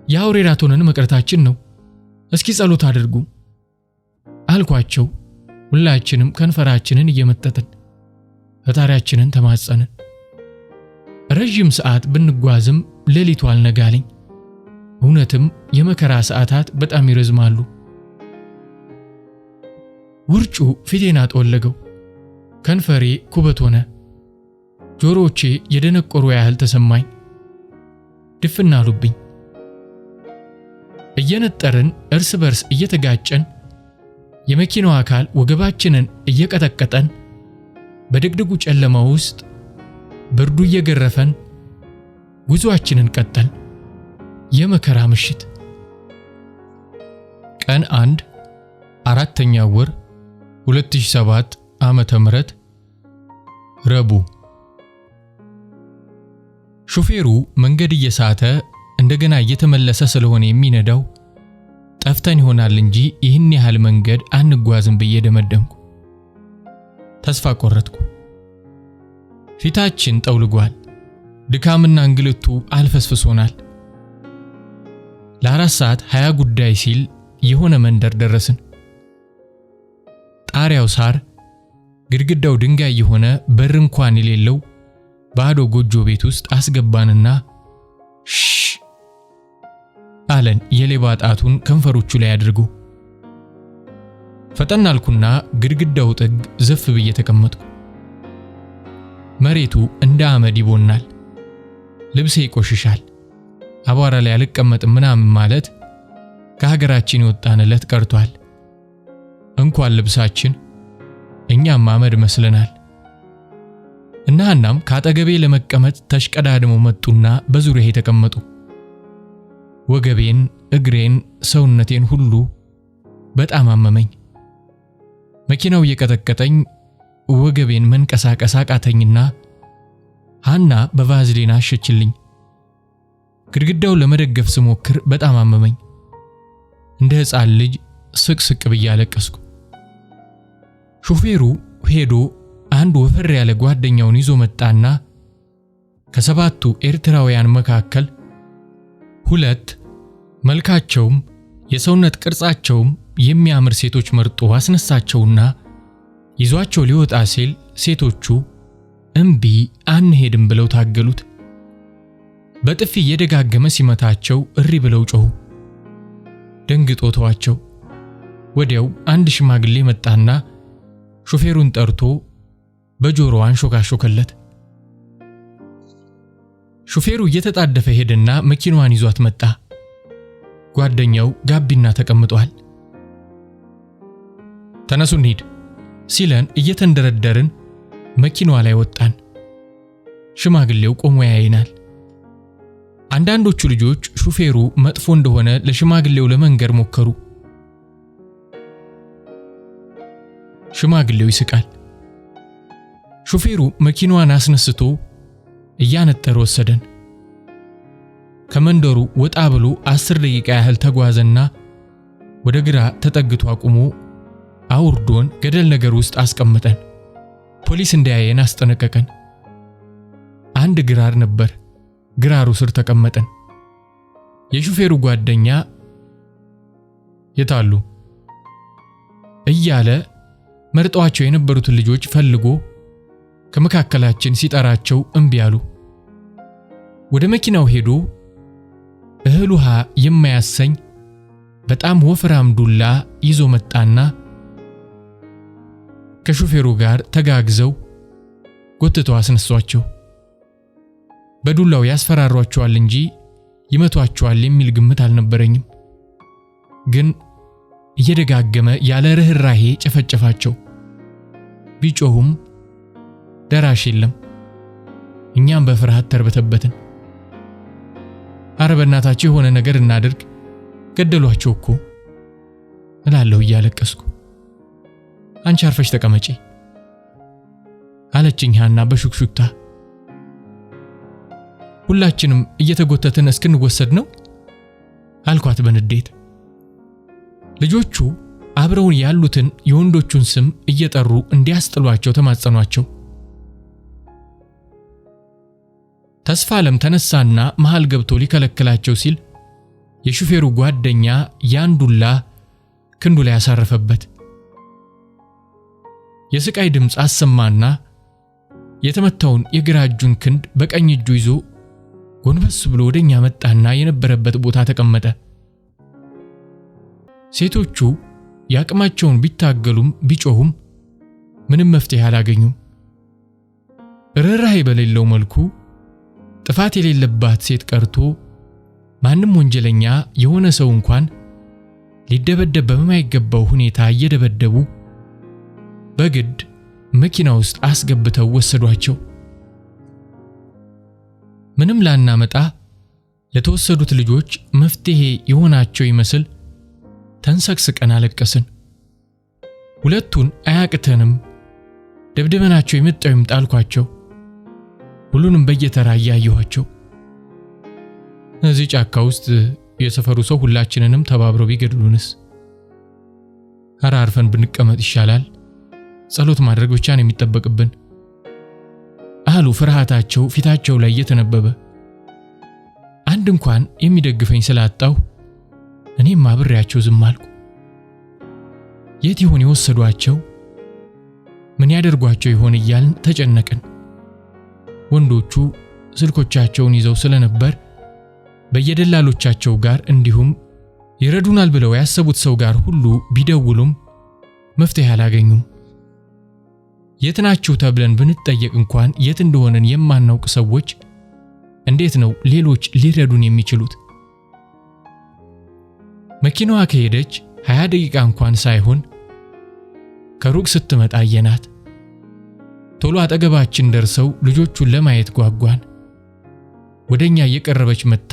የአውሬ ራት ሆነን መቅረታችን ነው። እስኪ ጸሎት አድርጉ አልኳቸው። ሁላችንም ከንፈራችንን እየመጠጥን ፈጣሪያችንን ተማጸንን። ረጅም ሰዓት ብንጓዝም ሌሊቱ አልነጋለኝ። እውነትም የመከራ ሰዓታት በጣም ይረዝማሉ። ውርጩ ፊቴን አጠወለገው። ከንፈሬ ኩበት ሆነ። ጆሮቼ የደነቆሩ ያህል ተሰማኝ። ድፍን አሉብኝ። እየነጠርን እርስ በርስ እየተጋጨን የመኪናው አካል ወገባችንን እየቀጠቀጠን በድቅድቁ ጨለማ ውስጥ ብርዱ እየገረፈን ጉዞአችንን ቀጠል። የመከራ ምሽት። ቀን 1 4ኛው ወር 2007 ዓመተ ምህረት ረቡዕ። ሹፌሩ መንገድ እየሳተ እንደገና እየተመለሰ ስለሆነ የሚነዳው ጠፍተን ይሆናል እንጂ ይህን ያህል መንገድ አንጓዝም ብዬ ደመደምኩ። ተስፋ ቆረጥኩ። ፊታችን ጠውልጓል። ድካምና እንግልቱ አልፈስፍሶናል። ለ4 ሰዓት 20 ጉዳይ ሲል የሆነ መንደር ደረስን። ጣሪያው ሳር፣ ግድግዳው ድንጋይ የሆነ በር እንኳን የሌለው ባዶ ጎጆ ቤት ውስጥ አስገባንና ሽ አለን የሌባ ጣቱን ከንፈሮቹ ላይ አድርጎ። ፈጠን አልኩና ግድግዳው ጥግ ዘፍ ብዬ ተቀመጥኩ። መሬቱ እንደ አመድ ይቦናል። ልብሴ ይቆሽሻል። አቧራ ላይ አልቀመጥም ምናምን ማለት ከሀገራችን የወጣንለት ቀርቷል። እንኳን ልብሳችን እኛም አመድ መስለናል። እና ሐናም ካጠገቤ ለመቀመጥ ተሽቀዳድመው መጡና በዙሪያዬ ተቀመጡ። ወገቤን፣ እግሬን፣ ሰውነቴን ሁሉ በጣም አመመኝ። መኪናው እየቀጠቀጠኝ ወገቤን መንቀሳቀስ አቃተኝና ሐና በቫዝሊን አሸችልኝ። ግድግዳውን ለመደገፍ ስሞክር በጣም አመመኝ። እንደ ሕፃን ልጅ ስቅስቅ ብዬ አለቀስኩ። ሹፌሩ ሄዶ አንድ ወፈር ያለ ጓደኛውን ይዞ መጣና ከ7ቱ ኤርትራውያን መካከል 2 መልካቸውም የሰውነት ቅርጻቸውም የሚያምር ሴቶች መርጦ አስነሳቸውና ይዟቸው ሊወጣ ሲል ሴቶቹ እምቢ አንሄድም ብለው ታገሉት። በጥፊ እየደጋገመ ሲመታቸው እሪ ብለው ጮሁ። ደንግጦ ተዋቸው። ወዲያው አንድ ሽማግሌ መጣና ሹፌሩን ጠርቶ በጆሮው አንሾካሾከለት። ሹፌሩ እየተጣደፈ ሄደና መኪናዋን ይዟት መጣ። ጓደኛው ጋቢና ተቀምጧል። ተነሱ እንሂድ ሲለን እየተንደረደርን መኪናዋ ላይ ወጣን። ሽማግሌው ቆሞ ያየናል። አንዳንዶቹ ልጆች ሹፌሩ መጥፎ እንደሆነ ለሽማግሌው ለመንገር ሞከሩ። ሽማግሌው ይስቃል። ሹፌሩ መኪናዋን አስነስቶ እያነጠረ ወሰደን። ከመንደሩ ወጣ ብሎ 10 ደቂቃ ያህል ተጓዘና ወደ ግራ ተጠግቶ አቁሞ አውርዶን ገደል ነገር ውስጥ አስቀመጠን። ፖሊስ እንዳያየን አስጠነቀቀን። አንድ ግራር ነበር። ግራሩ ስር ተቀመጠን። የሹፌሩ ጓደኛ የታሉ እያለ መርጧቸው የነበሩትን ልጆች ፈልጎ ከመካከላችን ሲጠራቸው እምቢ አሉ። ወደ መኪናው ሄዶ እህል ውሃ የማያሰኝ በጣም ወፍራም ዱላ ይዞ መጣና ከሹፌሩ ጋር ተጋግዘው ጎትተው አስነሷቸው። በዱላው ያስፈራሯቸዋል እንጂ ይመቷቸዋል የሚል ግምት አልነበረኝም። ግን እየደጋገመ ያለ ርህራሄ ጨፈጨፋቸው። ቢጮሁም ደራሽ የለም። እኛም በፍርሃት ተርበተበትን። አረ በእናታችሁ የሆነ ነገር እናድርግ፣ ገደሏቸው እኮ እላለሁ እያለቀስኩ። አንቺ አርፈሽ ተቀመጪ አለችኝ ሐና በሹክሹክታ። ሁላችንም እየተጎተትን እስክንወሰድ ነው አልኳት በንዴት። ልጆቹ አብረውን ያሉትን የወንዶቹን ስም እየጠሩ እንዲያስጥሏቸው ተማጸኗቸው። ተስፋለም ተነሳና መሃል ገብቶ ሊከለክላቸው ሲል የሹፌሩ ጓደኛ ያን ዱላ ክንዱ ላይ ያሳረፈበት። የስቃይ ድምፅ አሰማና የተመታውን የግራ እጁን ክንድ በቀኝ እጁ ይዞ ጎንበስ ብሎ ወደኛ መጣና የነበረበት ቦታ ተቀመጠ። ሴቶቹ ያቅማቸውን ቢታገሉም ቢጮሁም ምንም መፍትሄ አላገኙም። ርህራሄ በሌለው መልኩ ጥፋት የሌለባት ሴት ቀርቶ ማንም ወንጀለኛ የሆነ ሰው እንኳን ሊደበደብ በማይገባው ሁኔታ እየደበደቡ በግድ መኪና ውስጥ አስገብተው ወሰዷቸው። ምንም ላናመጣ ለተወሰዱት ልጆች መፍትሄ የሆናቸው ይመስል ተንሰቅስቀን አለቀስን። ሁለቱን አያቅተንም፣ ደብድበናቸው የመጣው ይምጣ አልኳቸው። ሁሉንም በየተራ እያየኋቸው እዚህ ጫካ ውስጥ የሰፈሩ ሰው ሁላችንንም ተባብረው ቢገድሉንስ? ኧረ አርፈን ብንቀመጥ ይሻላል፣ ጸሎት ማድረግ ብቻ ነው የሚጠበቅብን አሉ ፍርሃታቸው ፊታቸው ላይ እየተነበበ። አንድ እንኳን የሚደግፈኝ ስላጣሁ እኔም አብሬያቸው ዝም አልኩ። የት ይሆን የወሰዷቸው? ምን ያደርጓቸው ይሆን እያልን ተጨነቅን። ወንዶቹ ስልኮቻቸውን ይዘው ስለነበር በየደላሎቻቸው ጋር እንዲሁም ይረዱናል ብለው ያሰቡት ሰው ጋር ሁሉ ቢደውሉም መፍትሄ አላገኙም። የት ናችሁ ተብለን ብንጠየቅ እንኳን የት እንደሆነን የማናውቅ ሰዎች እንዴት ነው ሌሎች ሊረዱን የሚችሉት? መኪናዋ ከሄደች 20 ደቂቃ እንኳን ሳይሆን ከሩቅ ስትመጣ አየናት። ቶሎ አጠገባችን ደርሰው ልጆቹን ለማየት ጓጓን። ወደኛ እየቀረበች መጣ።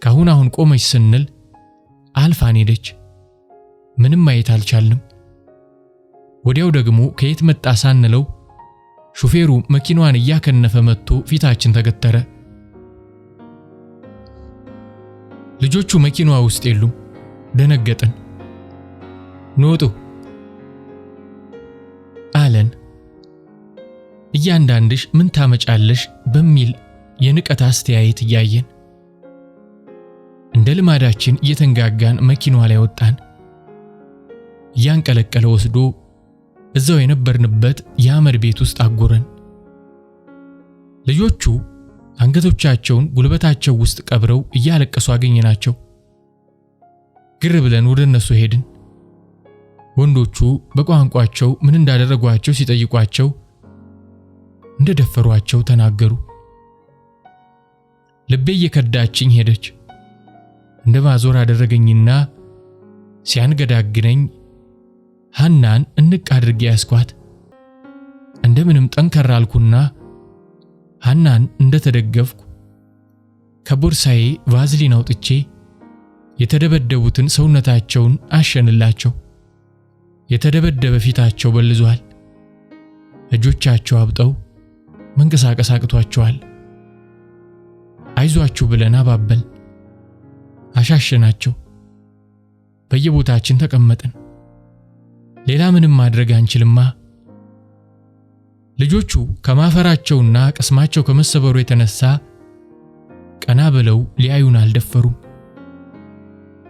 ካሁን ቆመች ስንል አልፋን ሄደች። ምንም ማየት አልቻልንም። ወዲያው ደግሞ ከየት መጣ ሳንለው ሹፌሩ መኪናዋን እያከነፈ መጥቶ ፊታችን ተገተረ። ልጆቹ መኪናዋ ውስጥ የሉም። ደነገጥን። ኖጡ አለን። እያንዳንድሽ ምን ታመጫለሽ በሚል የንቀት አስተያየት እያየን እንደ ልማዳችን እየተንጋጋን መኪናዋ ላይ ወጣን። እያንቀለቀለ ወስዶ እዛው የነበርንበት የአመድ ቤት ውስጥ አጎረን። ልጆቹ አንገቶቻቸውን ጉልበታቸው ውስጥ ቀብረው እያለቀሱ አገኘናቸው። ግር ብለን ወደ እነሱ ሄድን። ወንዶቹ በቋንቋቸው ምን እንዳደረጓቸው ሲጠይቋቸው እንደደፈሯቸው ተናገሩ። ልቤ እየከዳችኝ ሄደች። እንደ ማዞር አደረገኝና ሲያንገዳግነኝ ሐናን እንቅ አድርጌ ያስኳት። እንደምንም ጠንከር አልኩና ሐናን እንደተደገፍኩ ከቦርሳዬ ቫዝሊን አውጥቼ የተደበደቡትን ሰውነታቸውን አሸንላቸው። የተደበደበ ፊታቸው በልዟል። እጆቻቸው አብጠው መንቀሳቀስ አቅቷቸዋል። አይዟችሁ ብለን አባበል አሻሸናቸው። በየቦታችን ተቀመጥን። ሌላ ምንም ማድረግ አንችልማ። ልጆቹ ከማፈራቸውና ቅስማቸው ከመሰበሩ የተነሳ ቀና ብለው ሊያዩን አልደፈሩም።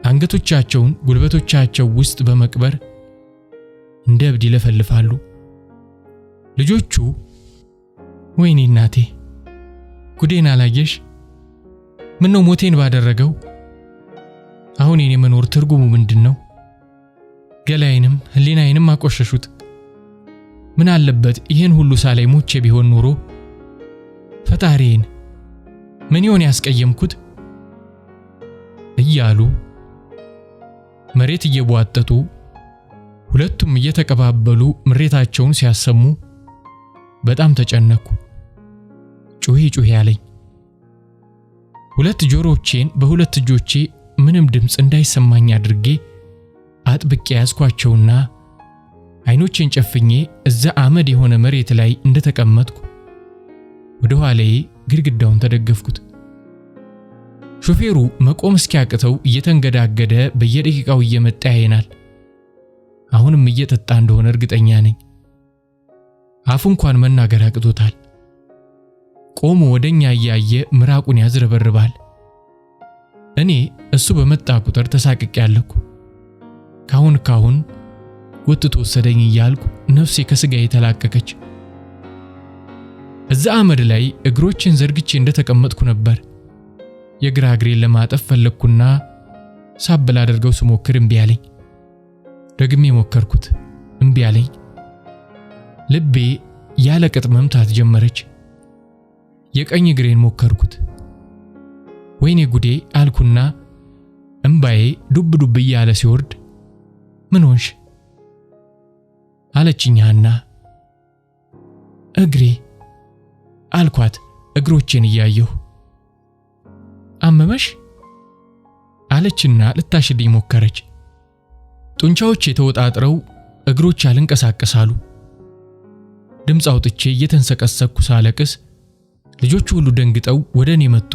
አንገቶቻቸውን ጉልበቶቻቸው ውስጥ በመቅበር እንደ እብድ ይለፈልፋሉ። ልጆቹ ወይኔ እናቴ ጉዴን አላየሽ? ምን ነው ሞቴን ባደረገው? አሁን የኔ መኖር ትርጉሙ ምንድነው? ገላዬንም ህሊናዬንም አቆሸሹት። ምን አለበት ይሄን ሁሉ ሳላይ ሞቼ ቢሆን ኖሮ? ፈጣሪዬን ምን ይሆን ያስቀየምኩት? እያሉ መሬት እየቧጠጡ ሁለቱም እየተቀባበሉ ምሬታቸውን ሲያሰሙ በጣም ተጨነኩ። ጩሂ ያለኝ ሁለት ጆሮቼን በሁለት እጆቼ ምንም ድምፅ እንዳይሰማኝ አድርጌ አጥብቄ ያዝኳቸውና አይኖቼን ጨፍኜ እዛ አመድ የሆነ መሬት ላይ እንደተቀመጥኩ ወደ ኋላዬ ግድግዳውን ተደገፍኩት። ሾፌሩ መቆም እስኪያቅተው እየተንገዳገደ በየደቂቃው እየመጣ ያየናል። አሁንም እየጠጣ እንደሆነ እርግጠኛ ነኝ። አፉ እንኳን መናገር አቅቶታል። ቆሞ ወደኛ እያየ ምራቁን ያዝረበርባል። እኔ እሱ በመጣ ቁጥር ተሳቅቄያለሁ። ካሁን ወጥቶ ወሰደኝ እያልኩ ነፍሴ ከስጋዬ ተላቀቀች። እዛ አመድ ላይ እግሮችን ዘርግቼ እንደተቀመጥኩ ነበር። የግራ እግሬን ለማጠፍ ፈለግኩና ሳብ ላደርገው ስሞክር እምቢ አለኝ። ደግሜ ሞከርኩት፣ እምቢ አለኝ። ልቤ ያለ ቅጥ መምታት ጀመረች። የቀኝ እግሬን ሞከርኩት። ወይኔ ጉዴ አልኩና እምባዬ ዱብ ዱብ እያለ ሲወርድ ምን ሆንሽ አለችኝ ሐና። እግሬ አልኳት እግሮቼን እያየሁ። አመመሽ አለችና ልታሽልኝ ሞከረች። ጡንቻዎቼ ተወጣጥረው እግሮቼ አልንቀሳቀሳሉ። ድምፅ አውጥቼ እየተንሰቀሰቅኩ ሳለቅስ ልጆቹ ሁሉ ደንግጠው ወደ እኔ መጡ።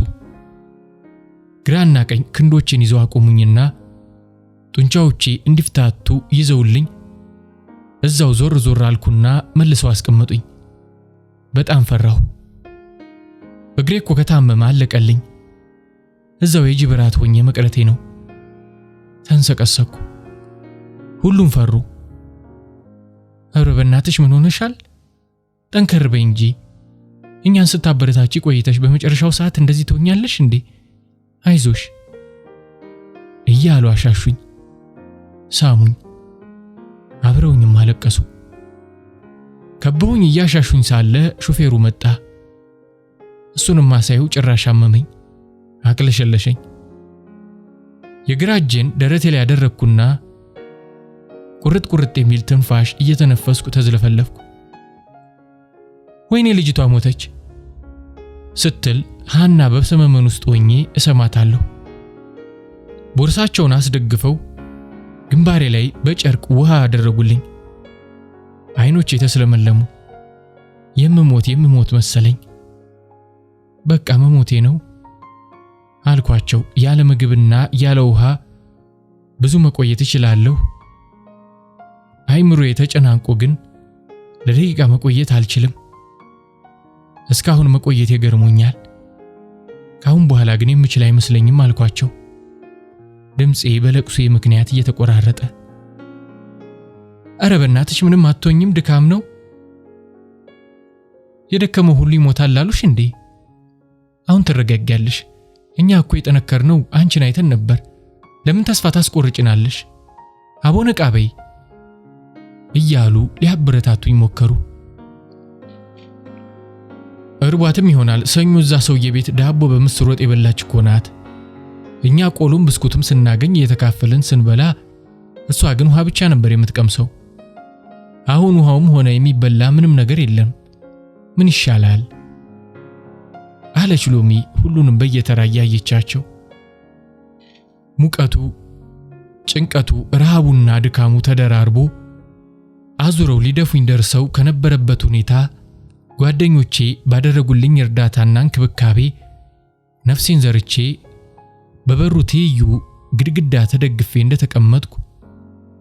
ግራና ቀኝ ክንዶቼን ይዘው አቆሙኝና ጡንቻዎቼ እንዲፍታቱ ይዘውልኝ እዛው ዞር አልኩና መልሰው አስቀመጡኝ። በጣም ፈራሁ። እግሬ እኮ ከታመመ አለቀልኝ። እዛው የጅብራት ሆኜ መቅረቴ ነው። ተንሰቀሰቅኩ። ሁሉም ፈሩ። ኧረ በእናትሽ ምን ሆነሻል? ጠንከር በይ እንጂ እኛን ስታበረታቺ ቆይተሽ በመጨረሻው ሰዓት እንደዚህ ትሆኛለሽ እንዴ? አይዞሽ እያሉ አሻሹኝ፣ ሳሙኝ፣ አብረውኝም አለቀሱ። ከበውኝ እያሻሹኝ ሳለ ሹፌሩ መጣ። እሱንም ማሳየው ጭራሽ አመመኝ፣ አቅለሸለሸኝ። የግራ እጄን ደረቴ ላይ ያደረግኩና ቁርጥ የሚል ትንፋሽ እየተነፈስኩ ተዝለፈለፍኩ። ወይኔ ልጅቷ ሞተች ስትል ሐና በሰመመን ውስጥ ሆኜ እሰማታለሁ። ቦርሳቸውን አስደግፈው ግንባሬ ላይ በጨርቅ ውሃ አደረጉልኝ። አይኖቼ ተስለመለሙ። የምሞት መሰለኝ። በቃ መሞቴ ነው አልኳቸው። ያለ ምግብና ያለ ውሃ ብዙ መቆየት እችላለሁ። አይምሮዬ ተጨናንቆ ግን ለደቂቃ መቆየት አልችልም። እስካሁን መቆየት ይገርሞኛል። ካሁን በኋላ ግን የምችል አይመስለኝም አልኳቸው። ድምጼ በለቅሶ ምክንያት እየተቆራረጠ። ኧረ በእናትሽ ምንም አትሆኝም፣ ድካም ነው። የደከመው ሁሉ ይሞታል አሉሽ እንዴ? አሁን ትረጋጊያለሽ። እኛ እኮ የጠነከርነው አንቺን አይተን ነበር። ለምን ተስፋ ታስቆርጭናለሽ? አቦ ነቃ በይ እያሉ ሊያበረታቱኝ ሞከሩ። እርቧትም ይሆናል። ሰኞ እዛ ሰውዬ ቤት ዳቦ በምስር ወጥ የበላች እኮ ናት። እኛ ቆሎም ብስኩትም ስናገኝ እየተካፈልን ስንበላ፣ እሷ ግን ውሃ ብቻ ነበር የምትቀምሰው። አሁን ውሃውም ሆነ የሚበላ ምንም ነገር የለም። ምን ይሻላል አለች ሎሚ ሁሉንም በየተራ እያየቻቸው። ሙቀቱ፣ ጭንቀቱ፣ ረሃቡና ድካሙ ተደራርቦ አዙረው ሊደፉኝ ደርሰው ከነበረበት ሁኔታ ጓደኞቼ ባደረጉልኝ እርዳታና እንክብካቤ ነፍሴን ዘርቼ በበሩ ትይዩ ግድግዳ ተደግፌ እንደተቀመጥኩ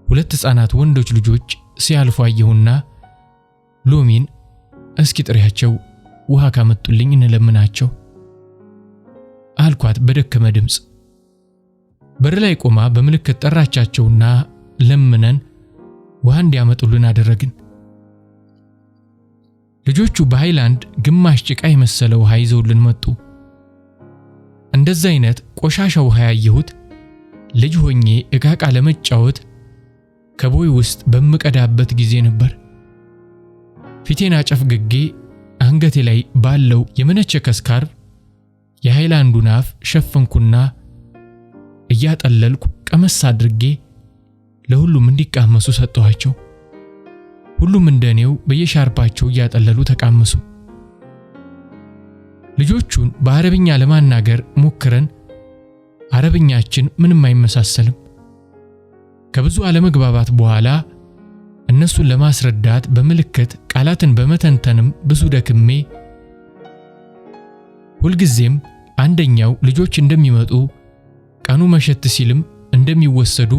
ሁለት ሕፃናት ወንዶች ልጆች ሲያልፉ አየሁና ሎሚን እስኪ ጥሪያቸው ውሃ ካመጡልኝ እንለምናቸው አልኳት በደከመ ድምፅ። በር ላይ ቆማ በምልክት ጠራቻቸውና ለምነን ውሃ እንዲያመጡልን አደረግን። ልጆቹ በሃይላንድ ግማሽ ጭቃ የመሰለ ውሃ ይዘውልን መጡ። እንደዛ አይነት ቆሻሻ ውሃ ያየሁት ልጅ ሆኜ እቃቃ ለመጫወት ከቦይ ውስጥ በምቀዳበት ጊዜ ነበር። ፊቴን አጨፍግጌ አንገቴ ላይ ባለው የመነቸከ ስካርፍ የሃይላንዱን አፍ ሸፈንኩና እያጠለልኩ ቀመስ አድርጌ ለሁሉም እንዲቃመሱ ሰጠኋቸው። ሁሉም እንደኔው በየሻርፓቸው እያጠለሉ ተቃመሱ። ልጆቹን በአረብኛ ለማናገር ሞክረን አረብኛችን ምንም አይመሳሰልም። ከብዙ አለመግባባት በኋላ እነሱን ለማስረዳት በምልክት ቃላትን በመተንተንም ብዙ ደክሜ ሁልጊዜም አንደኛው ልጆች እንደሚመጡ ቀኑ መሸት ሲልም እንደሚወሰዱ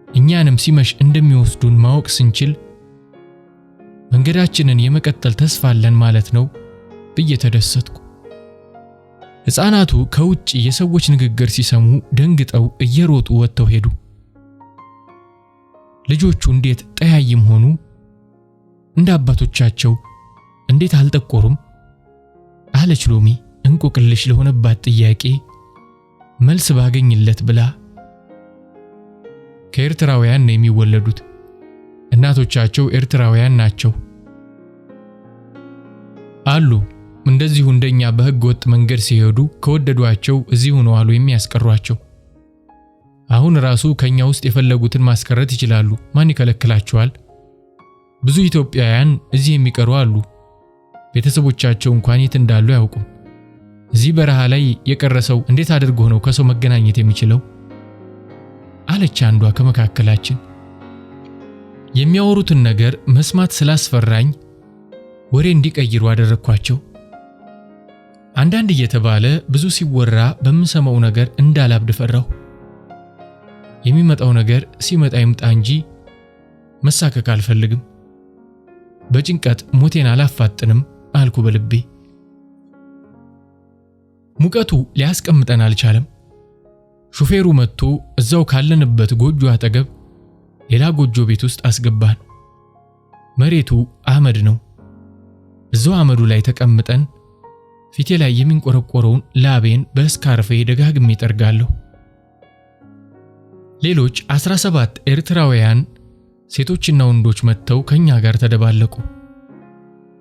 እኛንም ሲመሽ እንደሚወስዱን ማወቅ ስንችል መንገዳችንን የመቀጠል ተስፋ አለን ማለት ነው ብዬ ተደሰትኩ። ሕፃናቱ ከውጭ የሰዎች ንግግር ሲሰሙ ደንግጠው እየሮጡ ወጥተው ሄዱ። ልጆቹ እንዴት ጠያይም ሆኑ? እንደ አባቶቻቸው እንዴት አልጠቆሩም? አለች ሎሚ እንቆቅልሽ ለሆነባት ጥያቄ መልስ ባገኝለት ብላ። ከኤርትራውያን ነው የሚወለዱት። እናቶቻቸው ኤርትራውያን ናቸው አሉ። እንደዚሁ እንደኛ በሕገ ወጥ መንገድ ሲሄዱ ከወደዷቸው እዚሁ ነው አሉ የሚያስቀሯቸው። አሁን ራሱ ከኛ ውስጥ የፈለጉትን ማስቀረት ይችላሉ። ማን ይከለክላቸዋል? ብዙ ኢትዮጵያውያን እዚህ የሚቀሩ አሉ። ቤተሰቦቻቸው እንኳን የት እንዳሉ አያውቁም። እዚህ በረሃ ላይ የቀረሰው እንዴት አድርጎ ነው ከሰው መገናኘት የሚችለው? አለች አንዷ ከመካከላችን። የሚያወሩትን ነገር መስማት ስላስፈራኝ ወሬ እንዲቀይሩ አደረኳቸው። አንዳንድ እየተባለ ብዙ ሲወራ በምሰማው ነገር እንዳላብድ ፈራሁ። የሚመጣው ነገር ሲመጣ ይምጣ እንጂ መሳከክ አልፈልግም። በጭንቀት ሞቴን አላፋጥንም አልኩ በልቤ። ሙቀቱ ሊያስቀምጠን አልቻለም። ሹፌሩ መጥቶ እዛው ካለንበት ጎጆ አጠገብ ሌላ ጎጆ ቤት ውስጥ አስገባን። መሬቱ አመድ ነው። እዛው አመዱ ላይ ተቀምጠን ፊቴ ላይ የሚንቆረቆረውን ላቤን በስካርፌ ደጋግሜ ጠርጋለሁ። ሌሎች 17 ኤርትራውያን ሴቶችና ወንዶች መጥተው ከኛ ጋር ተደባለቁ።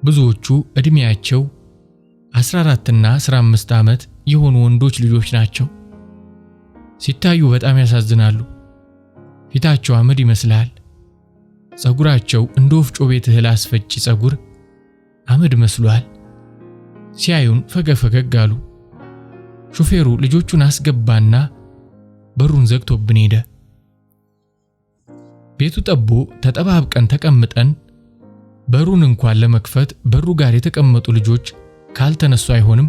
ብዙዎቹ እድሜያቸው 14 እና 15 ዓመት የሆኑ ወንዶች ልጆች ናቸው። ሲታዩ በጣም ያሳዝናሉ። ፊታቸው አመድ ይመስላል። ጸጉራቸው እንደ ወፍጮ ቤት እህል አስፈጭ ጸጉር አመድ መስሏል። ሲያዩን ፈገግ አሉ። ሹፌሩ ልጆቹን አስገባና በሩን ዘግቶብን ሄደ። ቤቱ ጠቦ ተጠባብቀን ተቀምጠን በሩን እንኳን ለመክፈት በሩ ጋር የተቀመጡ ልጆች ካልተነሱ አይሆንም።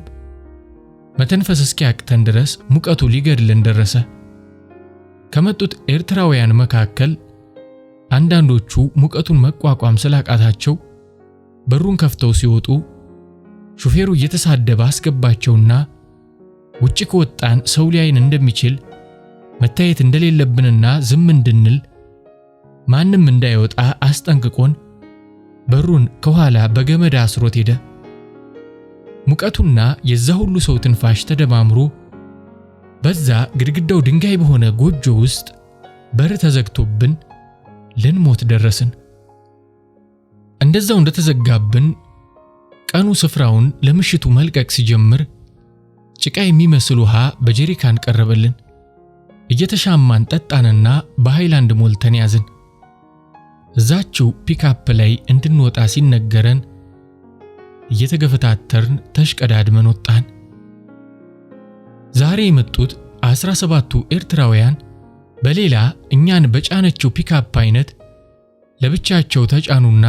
መተንፈስ እስኪያቅተን ድረስ ሙቀቱ ሊገድልን ደረሰ። ከመጡት ኤርትራውያን መካከል አንዳንዶቹ ሙቀቱን መቋቋም ስላቃታቸው በሩን ከፍተው ሲወጡ ሹፌሩ እየተሳደበ አስገባቸውና ውጪ ከወጣን ሰው ሊያይን እንደሚችል መታየት እንደሌለብንና ዝም እንድንል ማንም እንዳይወጣ አስጠንቅቆን በሩን ከኋላ በገመድ አስሮት ሄደ። ሙቀቱና የዛ ሁሉ ሰው ትንፋሽ ተደማምሮ በዛ ግድግዳው ድንጋይ በሆነ ጎጆ ውስጥ በር ተዘግቶብን ልንሞት ደረስን። እንደዛው እንደተዘጋብን ቀኑ ስፍራውን ለምሽቱ መልቀቅ ሲጀምር ጭቃ የሚመስል ውሃ በጀሪካን ቀረበልን። እየተሻማን ጠጣንና በሃይላንድ ሞልተን ያዝን። እዛችው ፒካፕ ላይ እንድንወጣ ሲነገረን እየተገፈታተርን ተሽቀዳድመን ወጣን። ዛሬ የመጡት 17ቱ ኤርትራውያን በሌላ እኛን በጫነችው ፒካፕ አይነት ለብቻቸው ተጫኑና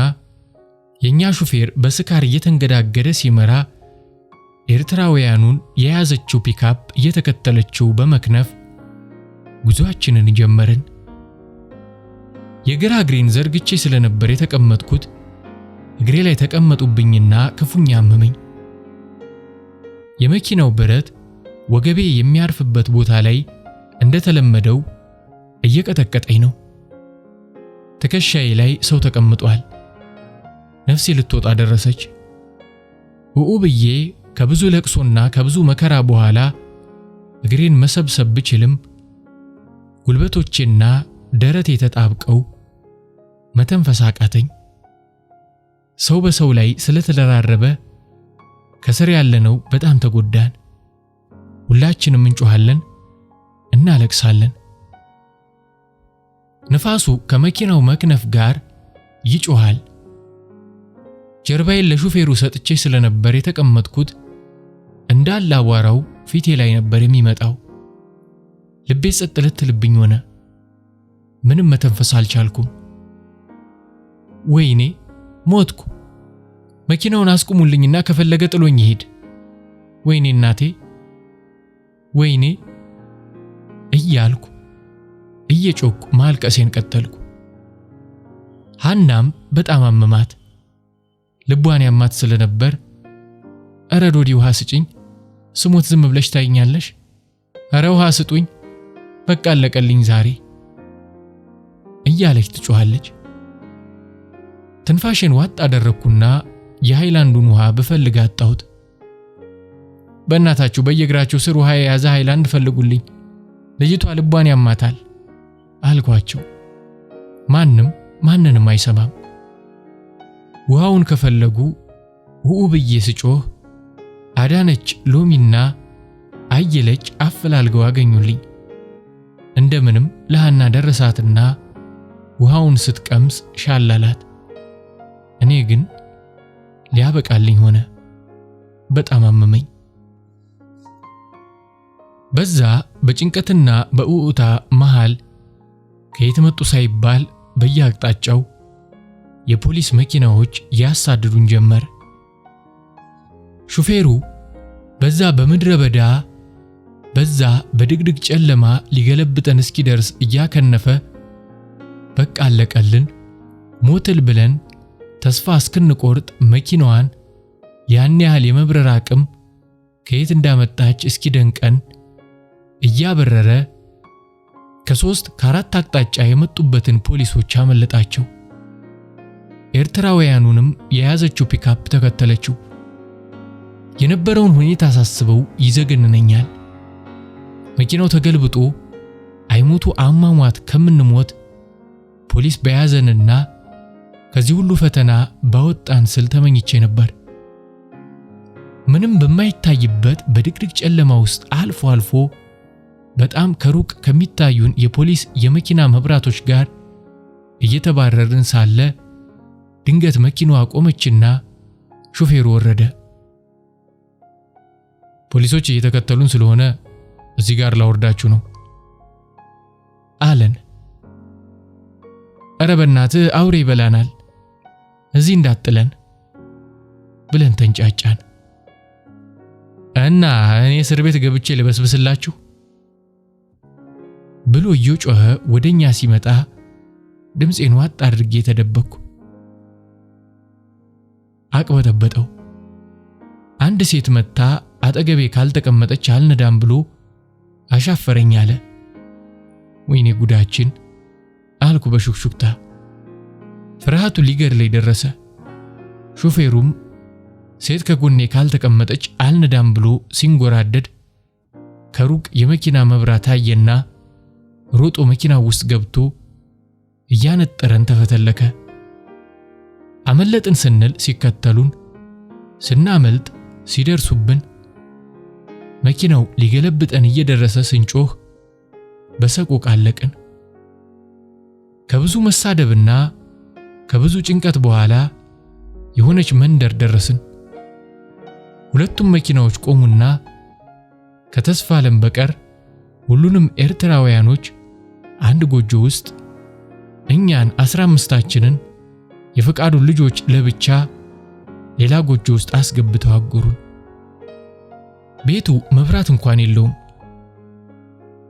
የኛ ሹፌር በስካር እየተንገዳገደ ሲመራ ኤርትራውያኑን የያዘችው ፒካፕ እየተከተለችው በመክነፍ ጉዟችንን ጀመርን። የግራ እግሬን ዘርግቼ ስለነበር የተቀመጥኩት እግሬ ላይ ተቀመጡብኝና ክፉኛ አመመኝ። የመኪናው ብረት ወገቤ የሚያርፍበት ቦታ ላይ እንደተለመደው እየቀጠቀጠኝ ነው። ትከሻዬ ላይ ሰው ተቀምጧል። ነፍሴ ልትወጣ ደረሰች። ብዬ ከብዙ ለቅሶና ከብዙ መከራ በኋላ እግሬን መሰብሰብ ብችልም ጉልበቶቼና ደረቴ ተጣብቀው መተንፈስ አቃተኝ። ሰው በሰው ላይ ስለተደራረበ ከስር ያለነው በጣም ተጎዳን። ሁላችንም እንጮሃለን፣ እናለቅሳለን። ንፋሱ ከመኪናው መክነፍ ጋር ይጮሃል። ጀርባዬን ለሹፌሩ ሰጥቼ ስለነበር የተቀመጥኩት እንዳለ አቧራው ፊቴ ላይ ነበር የሚመጣው። ልቤ ጸጥ ልትልብኝ ሆነ። ምንም መተንፈስ አልቻልኩም። ወይኔ ሞትኩ! መኪናውን አስቁሙልኝና ከፈለገ ጥሎኝ ይሄድ። ወይኔ እናቴ፣ ወይኔ እያልኩ እየጮኩ ማልቀሴን ቀጠልኩ። ሐናም በጣም አመማት። ልቧን ያማት ስለነበር እረ ዶዲ ውሃ ስጪኝ፣ ስሞት ዝም ብለሽ ታይኛለሽ፣ እረ ውሃ ስጡኝ፣ በቃ አለቀልኝ ዛሬ እያለች ትጮኻለች። ትንፋሽን ዋጥ አደረኩና የሃይላንዱን ውሃ ብፈልግ አጣሁት። በእናታችሁ በየእግራችሁ ስር ውሃ የያዘ ሃይላንድ ፈልጉልኝ፣ ልጅቷ ልቧን ያማታል አልኳቸው። ማንንም አይሰማም። ውሃውን ከፈለጉ ብዬ ስጮህ አዳነች ሎሚና አየለች አፈላልገው አገኙልኝ። እንደምንም ለሃና ደረሳትና ውሃውን ስትቀምስ ሻላላት። እኔ ግን ሊያበቃልኝ ሆነ። በጣም አመመኝ። በዛ በጭንቀትና በኡኡታ መሃል ከየት መጡ ሳይባል በየአቅጣጫው የፖሊስ መኪናዎች ያሳድዱን ጀመር። ሹፌሩ በዛ በምድረ በዳ በዛ በድቅድቅ ጨለማ ሊገለብጠን እስኪደርስ እያከነፈ በቃ አለቀልን ሞትል ብለን ተስፋ እስክንቆርጥ መኪናዋን ያን ያህል የመብረር አቅም ከየት እንዳመጣች እስኪደንቀን እያበረረ ከ3 ከ4 አቅጣጫ የመጡበትን ፖሊሶች አመለጣቸው። ኤርትራውያኑንም የያዘችው ፒካፕ ተከተለችው። የነበረውን ሁኔታ ሳስበው ይዘገንነኛል። መኪናው ተገልብጦ አይሞቱ አሟሟት ከምንሞት ፖሊስ በያዘንና ከዚህ ሁሉ ፈተና ባወጣን ስል ተመኝቼ ነበር። ምንም በማይታይበት በድቅድቅ ጨለማ ውስጥ አልፎ አልፎ በጣም ከሩቅ ከሚታዩን የፖሊስ የመኪና መብራቶች ጋር እየተባረርን ሳለ ድንገት መኪናዋ ቆመችና ሹፌሩ ወረደ። ፖሊሶች እየተከተሉን ስለሆነ እዚህ ጋር ላወርዳችሁ ነው አለን። ኧረ በእናትህ አውሬ ይበላናል፣ እዚህ እንዳጥለን ብለን ተንጫጫን። እና እኔ እስር ቤት ገብቼ ልበስብስላችሁ ብሎ እየጮኸ ወደኛ ሲመጣ ድምፄን ዋጥ አድርጌ ተደበቅኩ። አቅበጠበጠው። አንድ ሴት መጣ አጠገቤ ካልተቀመጠች አልነዳም ብሎ አሻፈረኝ አለ። ወይኔ ጉዳችን አልኩ በሹክሹክታ። ፍርሃቱ ሊገድለኝ ደረሰ። ሹፌሩም ሴት ከጎኔ ካልተቀመጠች አልነዳም ብሎ ሲንጎራደድ ከሩቅ የመኪና መብራት አየና ሮጦ መኪናው ውስጥ ገብቶ እያነጠረን ተፈተለከ። አመለጥን ስንል ሲከተሉን፣ ስናመልጥ ሲደርሱብን፣ መኪናው ሊገለብጠን እየደረሰ ስንጮህ በሰቆቃ አለቅን። ከብዙ መሳደብና ከብዙ ጭንቀት በኋላ የሆነች መንደር ደረስን። ሁለቱም መኪናዎች ቆሙና ከተስፋ ዓለም በቀር ሁሉንም ኤርትራውያኖች አንድ ጎጆ ውስጥ እኛን 15ታችንን የፈቃዱን ልጆች ለብቻ ሌላ ጎጆ ውስጥ አስገብተው አጎሩን። ቤቱ መብራት እንኳን የለውም።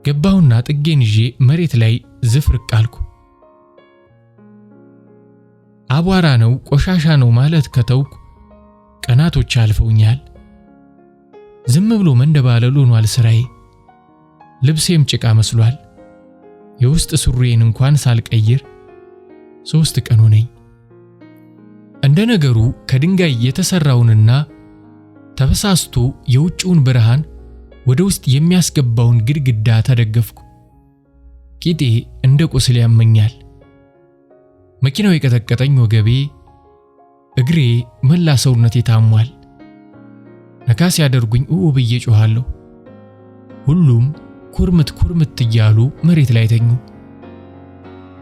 ገባሁና ጥጌን ይዤ መሬት ላይ ዝፍርቅ አልኩ። አቧራ ነው ቆሻሻ ነው ማለት ከተውኩ ቀናቶች አልፈውኛል። ዝም ብሎ መንደባለሉ ሆኗል ስራዬ። ልብሴም ጭቃ መስሏል። የውስጥ ሱሪዬን እንኳን ሳልቀይር 3 ቀን ሆነኝ። እንደ ነገሩ ከድንጋይ የተሰራውንና ተበሳስቶ የውጭውን ብርሃን ወደ ውስጥ የሚያስገባውን ግድግዳ ተደገፍኩ። ቂጤ እንደ ቁስል ያመኛል። መኪናው የቀጠቀጠኝ ወገቤ፣ እግሬ፣ መላ ሰውነቴ ታሟል። ነካ ሲያደርጉኝ ብዬ ጮኻለሁ። ሁሉም ኩርምት እያሉ መሬት ላይ ተኙ።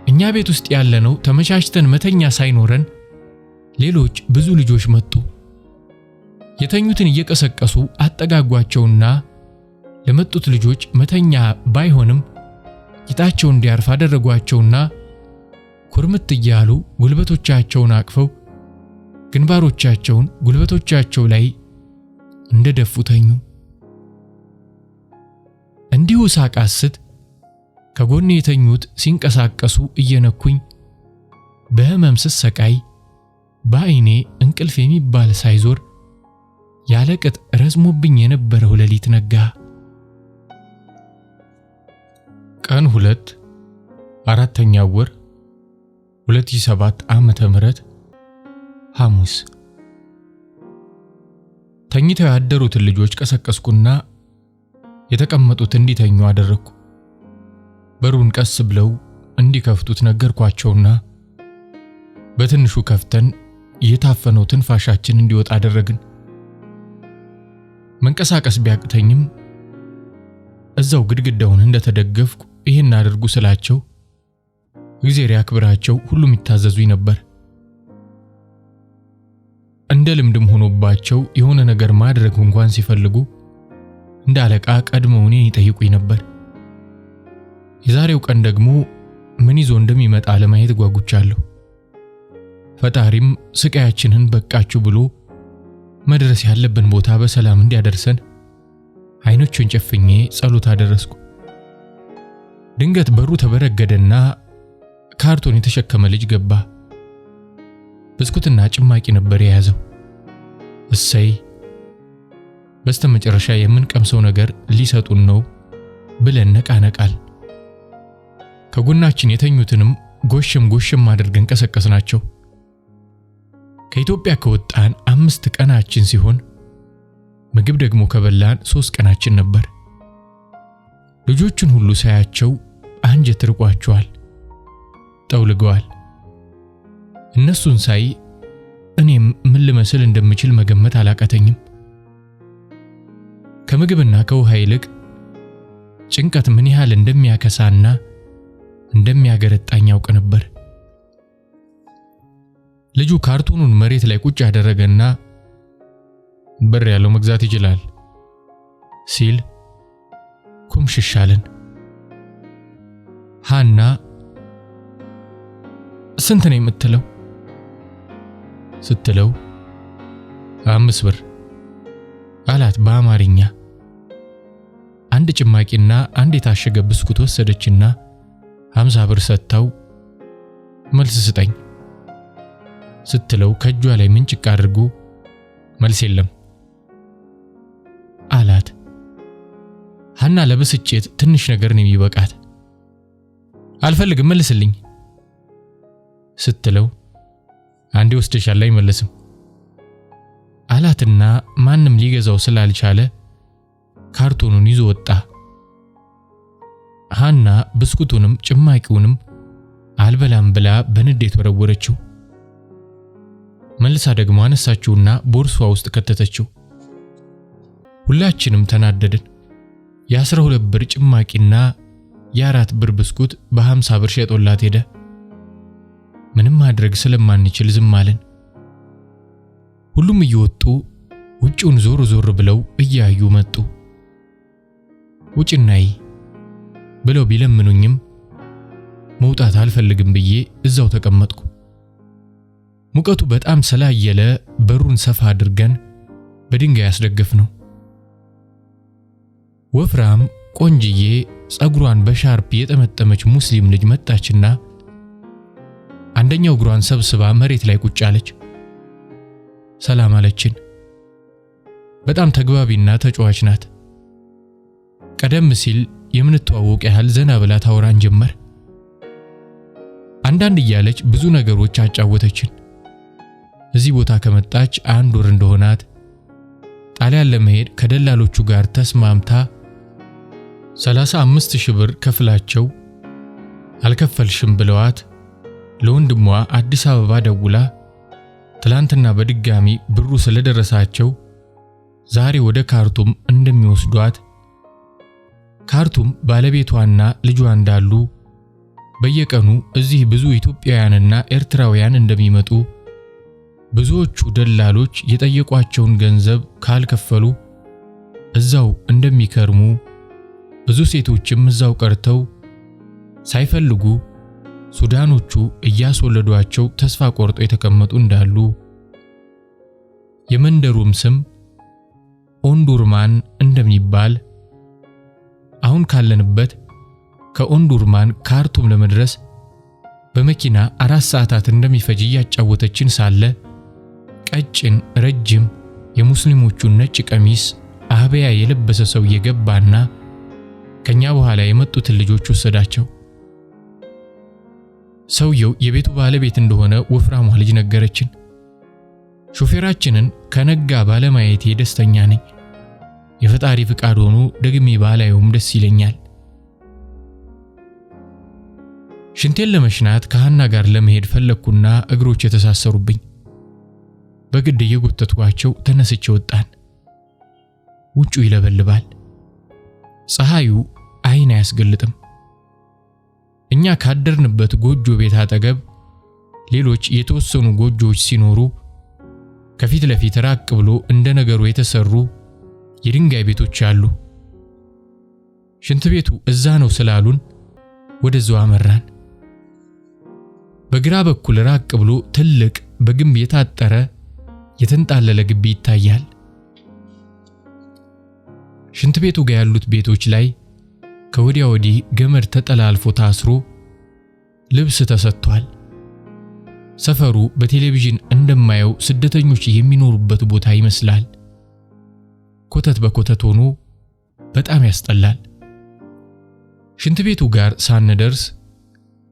እኛ ቤት ውስጥ ያለነው ተመቻችተን መተኛ ሳይኖረን ሌሎች ብዙ ልጆች መጡ። የተኙትን እየቀሰቀሱ አጠጋጓቸውና ለመጡት ልጆች መተኛ ባይሆንም ቂጣቸው እንዲያርፍ አደረጓቸውና ኩርምት እያሉ ጉልበቶቻቸውን አቅፈው ግንባሮቻቸውን ጉልበቶቻቸው ላይ እንደደፉ ተኙ። እንዲሁ ሳቃስት ከጎኔ የተኙት ሲንቀሳቀሱ እየነኩኝ በህመም ስሰቃይ በዓይኔ እንቅልፍ የሚባል ሳይዞር ያለቅጥ ረዝሞብኝ የነበረው ሌሊት ነጋ። ቀን 2 4ኛው ወር 2007 ዓመተ ምህረት ሐሙስ። ተኝተው ያደሩትን ልጆች ቀሰቀስኩና የተቀመጡት እንዲተኙ አደረግኩ። በሩን ቀስ ብለው እንዲከፍቱት ነገርኳቸውና በትንሹ ከፍተን የታፈነው ትንፋሻችን እንዲወጣ አደረግን። መንቀሳቀስ ቢያቅተኝም እዛው ግድግዳውን እንደተደገፍኩ ይሄን አድርጉ ስላቸው እግዚአብሔር ያክብራቸው ሁሉም ይታዘዙኝ ነበር። እንደ ልምድም ሆኖባቸው የሆነ ነገር ማድረግ እንኳን ሲፈልጉ እንደ አለቃ ቀድመው እኔን ይጠይቁኝ ነበር። የዛሬው ቀን ደግሞ ምን ይዞ እንደሚመጣ ለማየት ጓጉቻለሁ። ፈጣሪም ስቃያችንን በቃችሁ ብሎ መድረስ ያለብን ቦታ በሰላም እንዲያደርሰን አይኖቹን ጨፍኜ ጸሎት አደረስኩ። ድንገት በሩ ተበረገደና ካርቶን የተሸከመ ልጅ ገባ። ብስኩትና ጭማቂ ነበር የያዘው። እሰይ በስተመጨረሻ የምንቀምሰው ነገር ሊሰጡን ነው ብለን ነቃነቃል። ከጎናችን የተኙትንም ጎሽም አድርገን ቀሰቀስናቸው። ከኢትዮጵያ ከወጣን 5 ቀናችን ሲሆን ምግብ ደግሞ ከበላን 3 ቀናችን ነበር። ልጆቹን ሁሉ ሳያቸው አንጀት ርቋቸዋል፣ ጠውልገዋል። እነሱን ሳይ እኔም ምን ልመስል እንደምችል መገመት አላቃተኝም። ከምግብና ከውሃ ይልቅ ጭንቀት ምን ያህል እንደሚያከሳና እንደሚያገረጣኝ ያውቅ ነበር። ልጁ ካርቶኑን መሬት ላይ ቁጭ ያደረገና ብር ያለው መግዛት ይችላል ሲል ኩምሽሽ አለን። ሃና ስንት ነው የምትለው ስትለው 5 ብር አላት በአማርኛ። አንድ ጭማቂና አንድ የታሸገ ብስኩት ወሰደችና 50 ብር ሰጥታው መልስ ስጠኝ ስትለው ከእጇ ላይ ምንጭቅ አድርጎ መልስ የለም አላት። ሃና ለብስጭት ትንሽ ነገር ነው የሚበቃት። አልፈልግም መልስልኝ ስትለው አንዴ ወስደሻል አይመለስም አላትና ማንም ሊገዛው ስላልቻለ ካርቶኑን ይዞ ወጣ። ሃና ብስኩቱንም ጭማቂውንም አልበላም ብላ በንዴት ወረወረችው። መልሳ ደግሞ አነሳችውና ቦርሷ ውስጥ ከተተችው። ሁላችንም ተናደድን። የ12 ብር ጭማቂና የ4 ብር ብስኩት በ50 ብር ሸጦላት ሄደ። ምንም ማድረግ ስለማንችል ዝም አለን። ሁሉም እየወጡ ውጪውን ዞር ብለው እያዩ መጡ። ውጭናይ ብለው ቢለምኑኝም መውጣት አልፈልግም ብዬ እዛው ተቀመጥኩ። ሙቀቱ በጣም ስላየለ በሩን ሰፋ አድርገን በድንጋይ ያስደገፍነው። ወፍራም ቆንጅዬ ጸጉሯን በሻርፕ የጠመጠመች ሙስሊም ልጅ መጣችና አንደኛው እግሯን ሰብስባ መሬት ላይ ቁጭ አለች። ሰላም አለችን። በጣም ተግባቢና ተጫዋች ናት። ቀደም ሲል የምንተዋወቅ ያህል ዘና ብላ ታወራን ጀመር። አንዳንድ እያለች ብዙ ነገሮች አጫወተችን። እዚህ ቦታ ከመጣች 1 ወር እንደሆናት፣ ጣሊያን ለመሄድ ከደላሎቹ ጋር ተስማምታ 35,000 ብር ከፍላቸው አልከፈልሽም ብለዋት ለወንድሟ አዲስ አበባ ደውላ ትላንትና በድጋሚ ብሩ ስለደረሳቸው ዛሬ ወደ ካርቱም እንደሚወስዷት፣ ካርቱም ባለቤቷና ልጇ እንዳሉ፣ በየቀኑ እዚህ ብዙ ኢትዮጵያውያንና ኤርትራውያን እንደሚመጡ፣ ብዙዎቹ ደላሎች የጠየቋቸውን ገንዘብ ካልከፈሉ እዛው እንደሚከርሙ፣ ብዙ ሴቶችም እዛው ቀርተው ሳይፈልጉ ሱዳኖቹ እያስወለዷቸው ተስፋ ቆርጦ የተቀመጡ እንዳሉ፣ የመንደሩም ስም ኦንዱርማን እንደሚባል፣ አሁን ካለንበት ከኦንዱርማን ካርቱም ለመድረስ በመኪና 4 ሰዓታት እንደሚፈጅ እያጫወተችን ሳለ ቀጭን ረጅም የሙስሊሞቹን ነጭ ቀሚስ አህበያ የለበሰ ሰው የገባና ከኛ በኋላ የመጡትን ልጆች ወሰዳቸው። ሰውየው የቤቱ ባለቤት እንደሆነ ወፍራሟ ልጅ ነገረችን። ሾፌራችንን ከነጋ ባለማየቴ ደስተኛ ነኝ። የፈጣሪ ፍቃድ ሆኖ ደግሜ ባላየውም ደስ ይለኛል። ሽንቴን ለመሽናት ከሃና ጋር ለመሄድ ፈለኩና እግሮች የተሳሰሩብኝ። በግድ እየጎተትኳቸው ተነስቼ ወጣን። ውጩ ይለበልባል። ፀሐዩ አይን አያስገልጥም። እኛ ካደርንበት ጎጆ ቤት አጠገብ ሌሎች የተወሰኑ ጎጆዎች ሲኖሩ ከፊት ለፊት ራቅ ብሎ እንደ ነገሩ የተሰሩ የድንጋይ ቤቶች አሉ። ሽንት ቤቱ እዛ ነው ስላሉን ወደዛው አመራን። በግራ በኩል ራቅ ብሎ ትልቅ በግንብ የታጠረ የተንጣለለ ግቢ ይታያል። ሽንት ቤቱ ጋር ያሉት ቤቶች ላይ ከወዲያ ወዲህ ገመድ ተጠላልፎ ታስሮ ልብስ ተሰጥቷል። ሰፈሩ በቴሌቪዥን እንደማየው ስደተኞች የሚኖሩበት ቦታ ይመስላል። ኮተት በኮተት ሆኖ በጣም ያስጠላል። ሽንት ቤቱ ጋር ሳንደርስ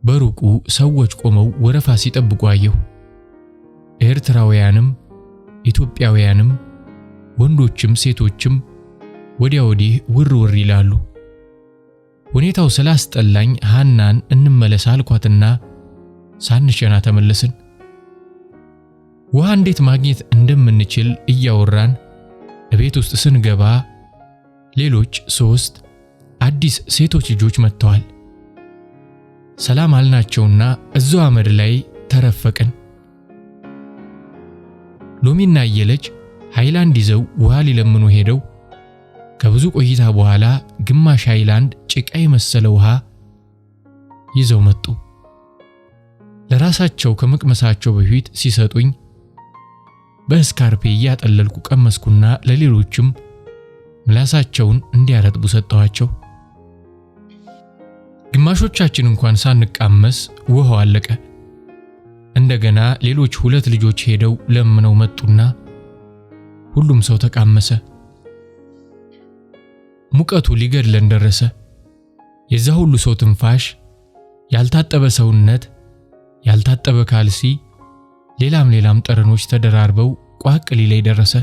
በሩቁ ሰዎች ቆመው ወረፋ ሲጠብቁ አየሁ። ኤርትራውያንም ኢትዮጵያውያንም ወንዶችም ሴቶችም ወዲያ ወዲህ ውር ውር ይላሉ። ሁኔታው ስላስጠላኝ ሃናን እንመለስ አልኳትና ሳንሸና ተመለስን። ውሃ እንዴት ማግኘት እንደምንችል እያወራን ቤት ውስጥ ስንገባ ሌሎች 3 አዲስ ሴቶች ልጆች መጥተዋል። ሰላም አልናቸውና እዛው አመድ ላይ ተረፈቅን። ሎሚና አየለች ሃይላንድ ይዘው ውሃ ሊለምኑ ሄደው ከብዙ ቆይታ በኋላ ግማሽ ሃይላንድ ጭቃ የመሰለ ውሃ ይዘው መጡ። ለራሳቸው ከመቅመሳቸው በፊት ሲሰጡኝ በስካርፔ እያጠለልኩ ቀመስኩና ለሌሎችም ምላሳቸውን እንዲያረጥቡ ሰጠኋቸው። ግማሾቻችን እንኳን ሳንቃመስ ውሃው አለቀ። እንደገና ሌሎች 2 ልጆች ሄደው ለምነው መጡና ሁሉም ሰው ተቃመሰ። ሙቀቱ ሊገድለን ደረሰ። የዛ ሁሉ ሰው ትንፋሽ፣ ያልታጠበ ሰውነት፣ ያልታጠበ ካልሲ፣ ሌላም ጠረኖች ተደራርበው ቋቅ ሊለይ ደረሰ።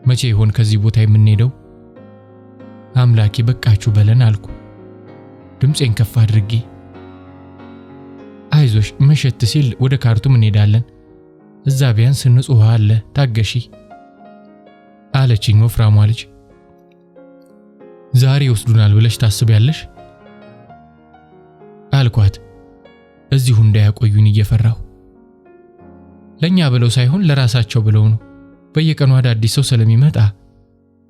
መቼ ይሆን ከዚህ ቦታ የምንሄደው? አምላኬ በቃችሁ በለን አልኩ ድምጼን ከፍ አድርጌ። አይዞሽ መሸት ሲል ወደ ካርቱም እንሄዳለን፣ እዛ ቢያንስ ንጹህ አለ፣ ታገሺ አለችኝ ወፍራሟ ልጅ። ዛሬ ወስዱናል ብለሽ ታስቢያለሽ አልኳት፣ እዚሁ እንዳያቆዩን እየፈራሁ። ለኛ ብለው ሳይሆን ለራሳቸው ብለው ነው። በየቀኑ አዳዲስ ሰው ስለሚመጣ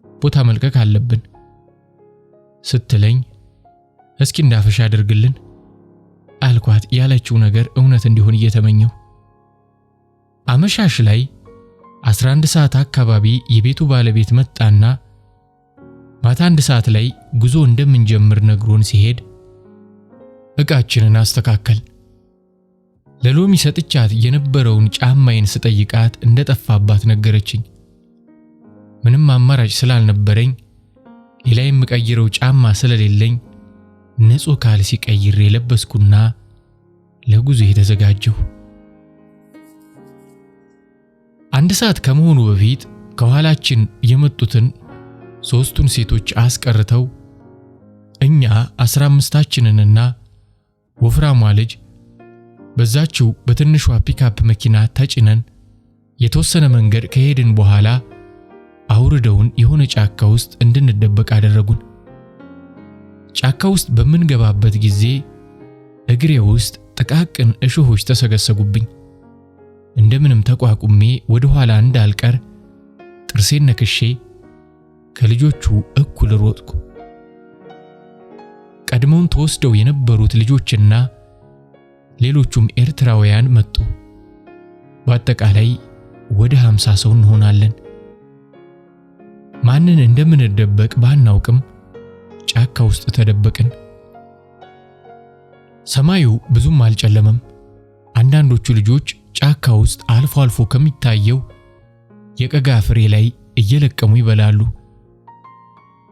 ቦታ መልቀቅ አለብን ስትለኝ እስኪ እንዳፈሽ አድርግልን አልኳት። ያለችው ነገር እውነት እንዲሆን እየተመኘው አመሻሽ ላይ 11 ሰዓት አካባቢ የቤቱ ባለቤት መጣና ማታ 1 ሰዓት ላይ ጉዞ እንደምንጀምር ነግሮን ሲሄድ ዕቃችንን አስተካከል። ለሎሚ ሰጥቻት የነበረውን ጫማዬን ስጠይቃት እንደጠፋባት ነገረችኝ። ምንም አማራጭ ስላልነበረኝ ሌላ የምቀይረው ጫማ ስለሌለኝ ንጹህ ካልሲ ቀይሬ ለበስኩና ለጉዞ የተዘጋጀሁ። 1 ሰዓት ከመሆኑ በፊት ከኋላችን የመጡትን ሶስቱን ሴቶች አስቀርተው እኛ 15ታችንንና ወፍራሟ ልጅ በዛችው በትንሿ ፒካፕ መኪና ተጭነን የተወሰነ መንገድ ከሄድን በኋላ አውርደውን የሆነ ጫካ ውስጥ እንድንደበቅ አደረጉን። ጫካ ውስጥ በምንገባበት ጊዜ እግሬ ውስጥ ጥቃቅን እሾሆች ተሰገሰጉብኝ። እንደምንም ተቋቁሜ ወደ ኋላ እንዳልቀር ጥርሴን ነክሼ ከልጆቹ እኩል ሮጥኩ። ቀድሞውን ተወስደው የነበሩት ልጆችና ሌሎቹም ኤርትራውያን መጡ። በአጠቃላይ ወደ 50 ሰው እንሆናለን። ማንን እንደምንደበቅ ባናውቅም ጫካ ውስጥ ተደበቅን። ሰማዩ ብዙም አልጨለመም። አንዳንዶቹ ልጆች ጫካ ውስጥ አልፎ አልፎ ከሚታየው የቀጋ ፍሬ ላይ እየለቀሙ ይበላሉ።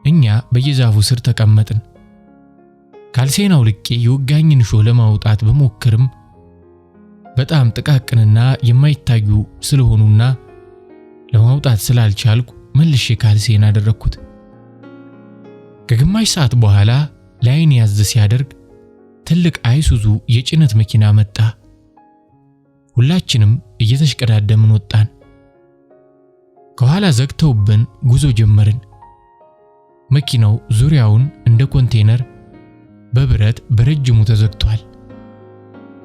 እኛ በየዛፉ ስር ተቀመጥን። ካልሴናው ልቄ የወጋኝን ሾህ ለማውጣት በሞክርም በጣም ጥቃቅንና የማይታዩ ስለሆኑና ለማውጣት ስላልቻልኩ መልሼ ካልሴን አደረኩት። ከግማሽ ሰዓት በኋላ ላይን ያዝ ሲያደርግ ትልቅ አይሱዙ የጭነት መኪና መጣ። ሁላችንም እየተሽቀዳደምን ወጣን። ከኋላ ዘግተውብን ጉዞ ጀመርን። መኪናው ዙሪያውን እንደ ኮንቴነር በብረት በረጅሙ ተዘግቷል።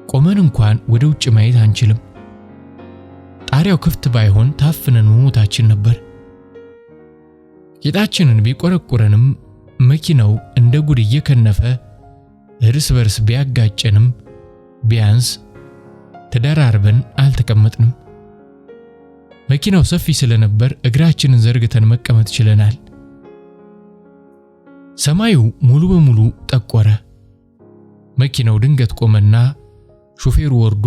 ቆመን እንኳን ወደ ውጭ ማየት አንችልም። ጣሪያው ክፍት ባይሆን ታፍነን መሞታችን ነበር። ጌጣችንን ቢቆረቁረንም መኪናው እንደ ጉድ እየከነፈ እርስ በርስ ቢያጋጨንም ቢያንስ ተደራርበን አልተቀመጥንም። መኪናው ሰፊ ስለነበር እግራችንን ዘርግተን መቀመጥ ችለናል። ሰማዩ ሙሉ በሙሉ ጠቆረ። መኪናው ድንገት ቆመና ሾፌሩ ወርዶ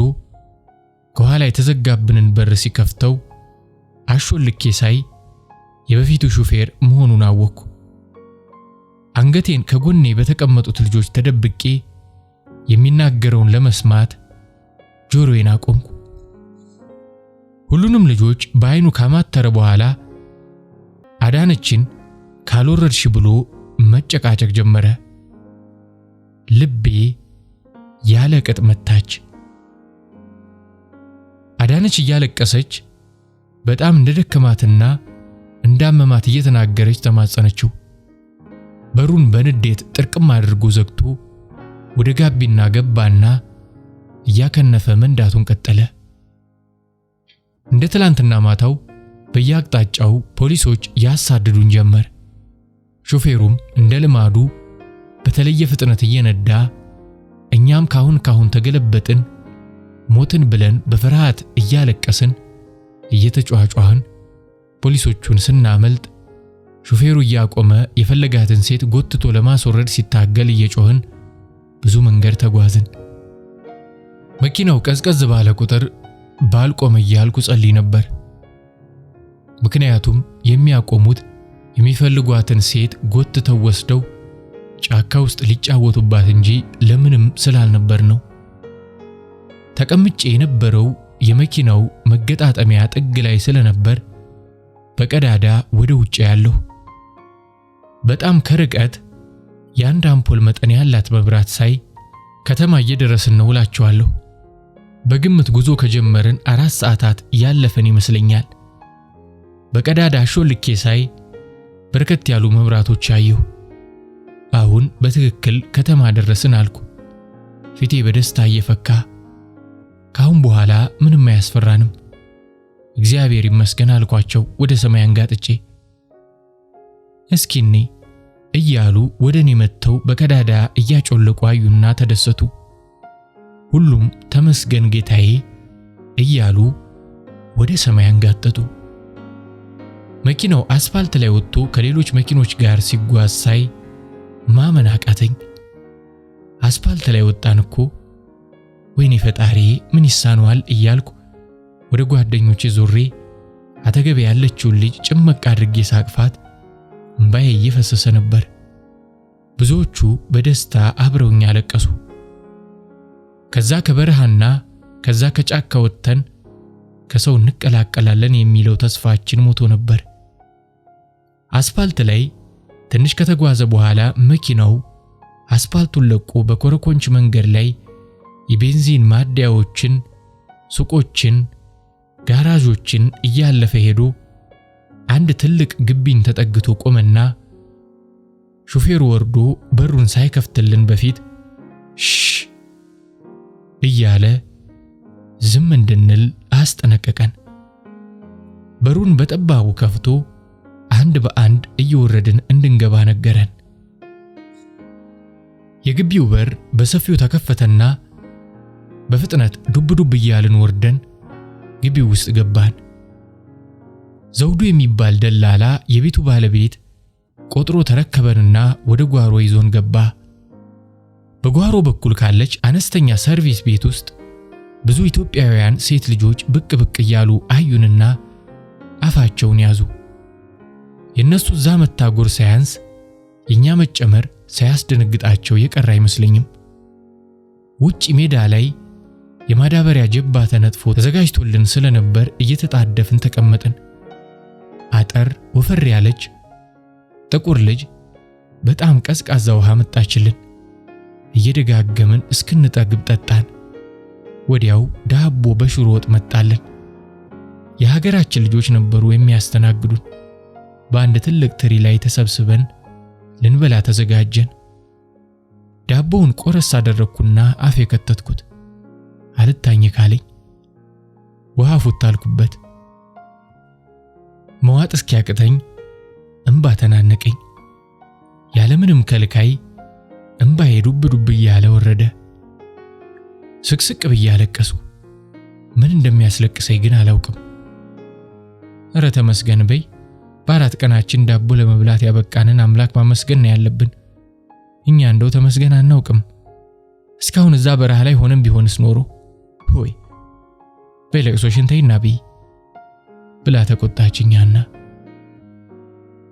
ከኋላ የተዘጋብንን በር ሲከፍተው አሾልኬ ሳይ የበፊቱ ሾፌር መሆኑን አወቅኩ። አንገቴን ከጎኔ በተቀመጡት ልጆች ተደብቄ የሚናገረውን ለመስማት ጆሮዬን አቆምኩ። ሁሉንም ልጆች በአይኑ ካማተረ በኋላ አዳነችን ካልወረድሽ ብሎ መጨቃጨቅ ጀመረ። ልቤ ያለ ቅጥ መታች። አዳነች እያለቀሰች በጣም እንደደከማትና እንዳመማት እየተናገረች ተማጸነችው። በሩን በንዴት ጥርቅም አድርጎ ዘግቶ ወደ ጋቢና ገባና እያከነፈ መንዳቱን ቀጠለ። እንደ ትላንትና ማታው በየአቅጣጫው ፖሊሶች ያሳድዱን ጀመር። ሾፌሩም እንደ ልማዱ በተለየ ፍጥነት እየነዳ እኛም ካሁን ተገለበጥን። ሞትን ብለን በፍርሃት እያለቀስን እየተጫጫህን ፖሊሶቹን ስናመልጥ ሾፌሩ እያቆመ የፈለጋትን ሴት ጎትቶ ለማስወረድ ሲታገል እየጮህን ብዙ መንገድ ተጓዝን። መኪናው ቀዝቀዝ ባለ ቁጥር ባልቆመ እያልኩ ጸልይ ነበር። ምክንያቱም የሚያቆሙት የሚፈልጓትን ሴት ጎትተው ወስደው ጫካ ውስጥ ሊጫወቱባት እንጂ ለምንም ስላልነበር ነው። ተቀምጬ የነበረው የመኪናው መገጣጠሚያ ጥግ ላይ ስለነበር በቀዳዳ ወደ ውጭ ያለው በጣም ከርቀት የአንድ አምፖል መጠን ያላት መብራት ሳይ ከተማ እየደረስን ነው እላችኋለሁ። በግምት ጉዞ ከጀመርን 4 ሰዓታት ያለፈን ይመስለኛል። በቀዳዳ ሾልኬ ሳይ በርከት ያሉ መብራቶች አየሁ። አሁን በትክክል ከተማ ደረስን አልኩ። ፊቴ በደስታ እየፈካ ካሁን በኋላ ምንም አያስፈራንም፣ እግዚአብሔር ይመስገን አልኳቸው ወደ ሰማይ አንጋጥጬ። እስኪኔ እያሉ ወደኔ መጥተው በቀዳዳ እያጮለቁ አዩና ተደሰቱ። ሁሉም ተመስገን ጌታዬ እያሉ ወደ ሰማይ አንጋጠጡ። መኪናው አስፋልት ላይ ወጥቶ ከሌሎች መኪኖች ጋር ሲጓዝ ሳይ ማመን አቃተኝ። አስፋልት ላይ ወጣን እኮ! ወይኔ ፈጣሪ ምን ይሳነዋል እያልኩ ወደ ጓደኞቼ ዞሬ አጠገቤ ያለችውን ልጅ ጭመቅ አድርጌ ሳቅፋት እንባዬ እየፈሰሰ ነበር። ብዙዎቹ በደስታ አብረውኝ አለቀሱ። ከዛ ከበረሃና ከዛ ከጫካ ወጥተን ከሰው እንቀላቀላለን የሚለው ተስፋችን ሞቶ ነበር። አስፋልት ላይ ትንሽ ከተጓዘ በኋላ መኪናው አስፋልቱን ለቆ በኮረኮንች መንገድ ላይ የቤንዚን ማደያዎችን፣ ሱቆችን፣ ጋራዦችን እያለፈ ሄዶ አንድ ትልቅ ግቢን ተጠግቶ ቆመና ሹፌሩ ወርዶ በሩን ሳይከፍትልን በፊት ሽ እያለ ዝም እንድንል አስጠነቀቀን። በሩን በጠባቡ ከፍቶ አንድ በአንድ እየወረድን እንድንገባ ነገረን። የግቢው በር በሰፊው ተከፈተና በፍጥነት ዱብ ዱብ እያልን ወርደን ግቢው ውስጥ ገባን። ዘውዱ የሚባል ደላላ የቤቱ ባለቤት ቆጥሮ ተረከበንና ወደ ጓሮ ይዞን ገባ። በጓሮ በኩል ካለች አነስተኛ ሰርቪስ ቤት ውስጥ ብዙ ኢትዮጵያውያን ሴት ልጆች ብቅ ብቅ እያሉ አዩንና አፋቸውን ያዙ። የነሱ እዛ መታጎር ሳያንስ የኛ መጨመር ሳያስደነግጣቸው የቀረ አይመስለኝም። ውጪ ሜዳ ላይ የማዳበሪያ ጀባ ተነጥፎ ተዘጋጅቶልን ስለነበር እየተጣደፍን ተቀመጥን። አጠር ወፈር ያለች ጥቁር ልጅ በጣም ቀዝቃዛ ውሃ መጣችልን። እየደጋገምን እስክንጠግብ ጠጣን። ወዲያው ዳቦ በሽሮ ወጥ መጣልን። የሀገራችን ልጆች ነበሩ የሚያስተናግዱን። በአንድ ትልቅ ትሪ ላይ ተሰብስበን ልንበላ ተዘጋጀን። ዳቦውን ቆረስ አደረኩና አፌ ከተትኩት። አልታኝ ካለኝ ውሃ ፉታልኩበት። መዋጥ እስኪያቅተኝ እንባ ተናነቀኝ። ያለምንም ከልካይ እንባዬ ዱብ ዱብ እያለ ወረደ። ስቅስቅ ብዬ አለቀስኩ። ምን እንደሚያስለቅሰኝ ግን አላውቅም። እረ ተመስገን በይ። በአራት ቀናችን ዳቦ ለመብላት ያበቃንን አምላክ ማመስገን ነው ያለብን። እኛ እንደው ተመስገን አናውቅም። እስካሁን እዛ በረሃ ላይ ሆነን ቢሆንስ ኖሮ ሆይ በለቅሶሽን ተይና ብይ ብላ ተቆጣችኛና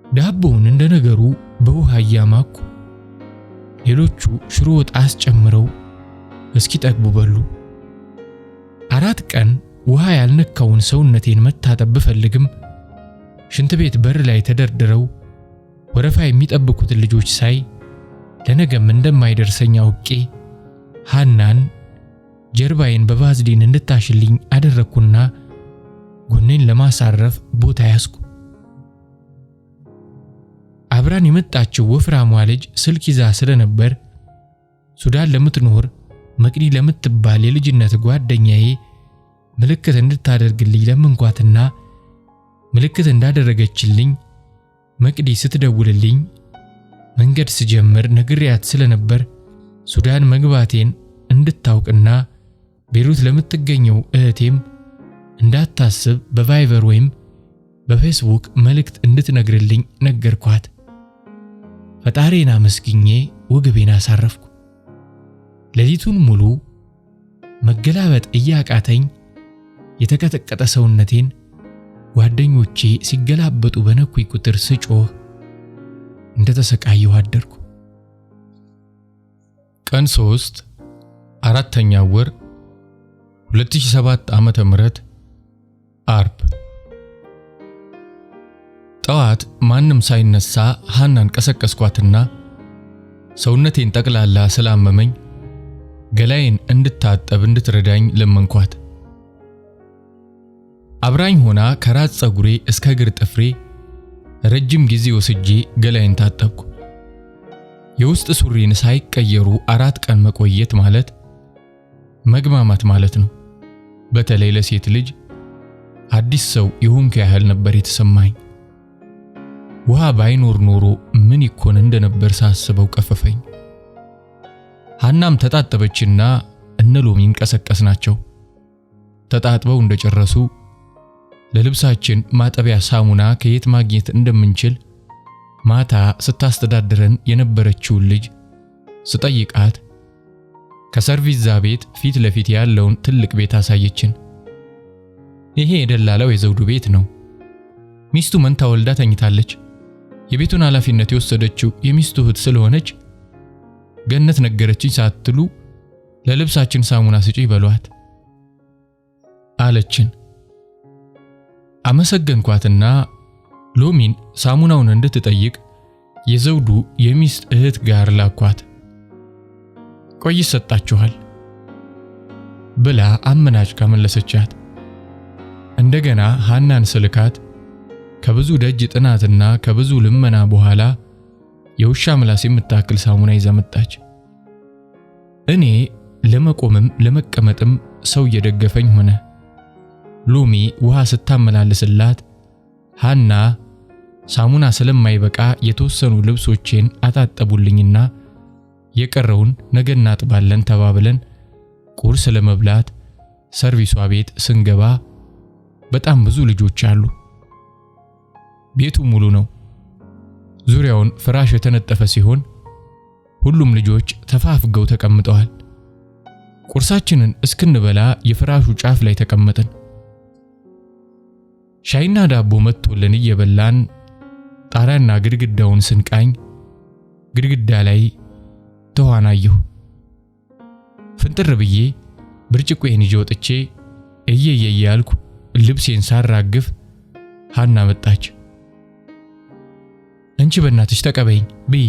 ዳቦውን እንደነገሩ በውሃ እያማኩ ሌሎቹ ሽሮ ወጥ አስጨምረው እስኪጠግቡ በሉ። 4 ቀን ውሃ ያልነካውን ሰውነቴን መታጠብ ብፈልግም ሽንት ቤት በር ላይ ተደርድረው ወረፋ የሚጠብቁትን ልጆች ሳይ ለነገም እንደማይደርሰኝ አውቄ ሃናን ጀርባዬን በቫዝሊን እንድታሽልኝ አደረኩና ጎኔን ለማሳረፍ ቦታ ያዝኩ። አብራን የመጣችው ወፍራሟ ልጅ ስልክ ይዛ ስለነበር ሱዳን ለምትኖር መቅዲ ለምትባል የልጅነት ጓደኛዬ ምልክት እንድታደርግልኝ ለምንኳትና ምልክት እንዳደረገችልኝ መቅዲ ስትደውልልኝ መንገድ ስጀምር ነግሬያት ስለነበር ሱዳን መግባቴን እንድታውቅና ቤሩት ለምትገኘው እህቴም እንዳታስብ በቫይበር ወይም በፌስቡክ መልእክት እንድትነግርልኝ ነገርኳት። ፈጣሪና መስግኜ ወገቤን አሳረፍኩ። ሌሊቱን ሙሉ መገላበጥ እያቃተኝ የተቀጠቀጠ ሰውነቴን ጓደኞቼ ሲገላበጡ በነኩኝ ቁጥር ስጮህ እንደተሰቃየሁ አደርኩ። ቀን 3 4ኛ ወር 2007 ዓመተ ምህረት አርብ ጠዋት ማንም ሳይነሳ ሃናን ቀሰቀስኳትና ሰውነቴን ጠቅላላ ስላመመኝ ገላዬን እንድታጠብ እንድትረዳኝ ለመንኳት። አብራኝ ሆና ከራስ ፀጉሬ እስከ እግር ጥፍሬ ረጅም ጊዜ ወስጄ ገላዬን ታጠብኩ። የውስጥ ሱሪን ሳይቀየሩ 4 ቀን መቆየት ማለት መግማማት ማለት ነው። በተለይ ለሴት ልጅ አዲስ ሰው ይሁንከ ያህል ነበር የተሰማኝ። ውሃ ባይኖር ኖሮ ምን ይኮን እንደነበር ሳስበው ቀፈፈኝ። ሃናም ተጣጠበችና እነሎሚን ቀሰቀስናቸው። ተጣጥበው እንደጨረሱ ለልብሳችን ማጠቢያ ሳሙና ከየት ማግኘት እንደምንችል ማታ ስታስተዳድረን የነበረችውን ልጅ ስጠይቃት ከሰርቪስ ቤት ፊት ለፊት ያለውን ትልቅ ቤት አሳየችን። ይሄ የደላላው የዘውዱ ቤት ነው። ሚስቱ መንታ ወልዳ ተኝታለች። የቤቱን ኃላፊነት የወሰደችው የሚስቱ እህት ስለሆነች ገነት ነገረችኝ ሳትሉ ለልብሳችን ሳሙና ስጪ በሏት አለችን። አመሰገንኳትና ሎሚን ሳሙናውን እንድትጠይቅ የዘውዱ የሚስት እህት ጋር ላኳት። ቆይ ሰጣችኋል ብላ አመናጭቃ መለሰቻት። እንደገና ሃናን ስልካት ከብዙ ደጅ ጥናትና ከብዙ ልመና በኋላ የውሻ ምላስ የምታክል ሳሙና ይዛ መጣች። እኔ ለመቆምም ለመቀመጥም ሰው እየደገፈኝ ሆነ። ሎሚ ውሃ ስታመላልስላት ሃና ሳሙና ስለማይበቃ የተወሰኑ ልብሶቼን አጣጠቡልኝና የቀረውን ነገ እናጥባለን ተባብለን ቁርስ ለመብላት ሰርቪሷ ቤት ስንገባ በጣም ብዙ ልጆች አሉ። ቤቱ ሙሉ ነው። ዙሪያውን ፍራሽ የተነጠፈ ሲሆን ሁሉም ልጆች ተፋፍገው ተቀምጠዋል። ቁርሳችንን እስክንበላ የፍራሹ ጫፍ ላይ ተቀመጥን። ሻይና ዳቦ መጥቶልን እየበላን ጣራና ግድግዳውን ስንቃኝ ግድግዳ ላይ ተዋናየሁ። ፍንጥር ብዬ ብርጭቆዬን ይዤ ወጥቼ እየየ ያልኩ ልብሴን ሳራግፍ ሃና መጣች። እንቺ በእናትሽ ተቀበይኝ ብይ።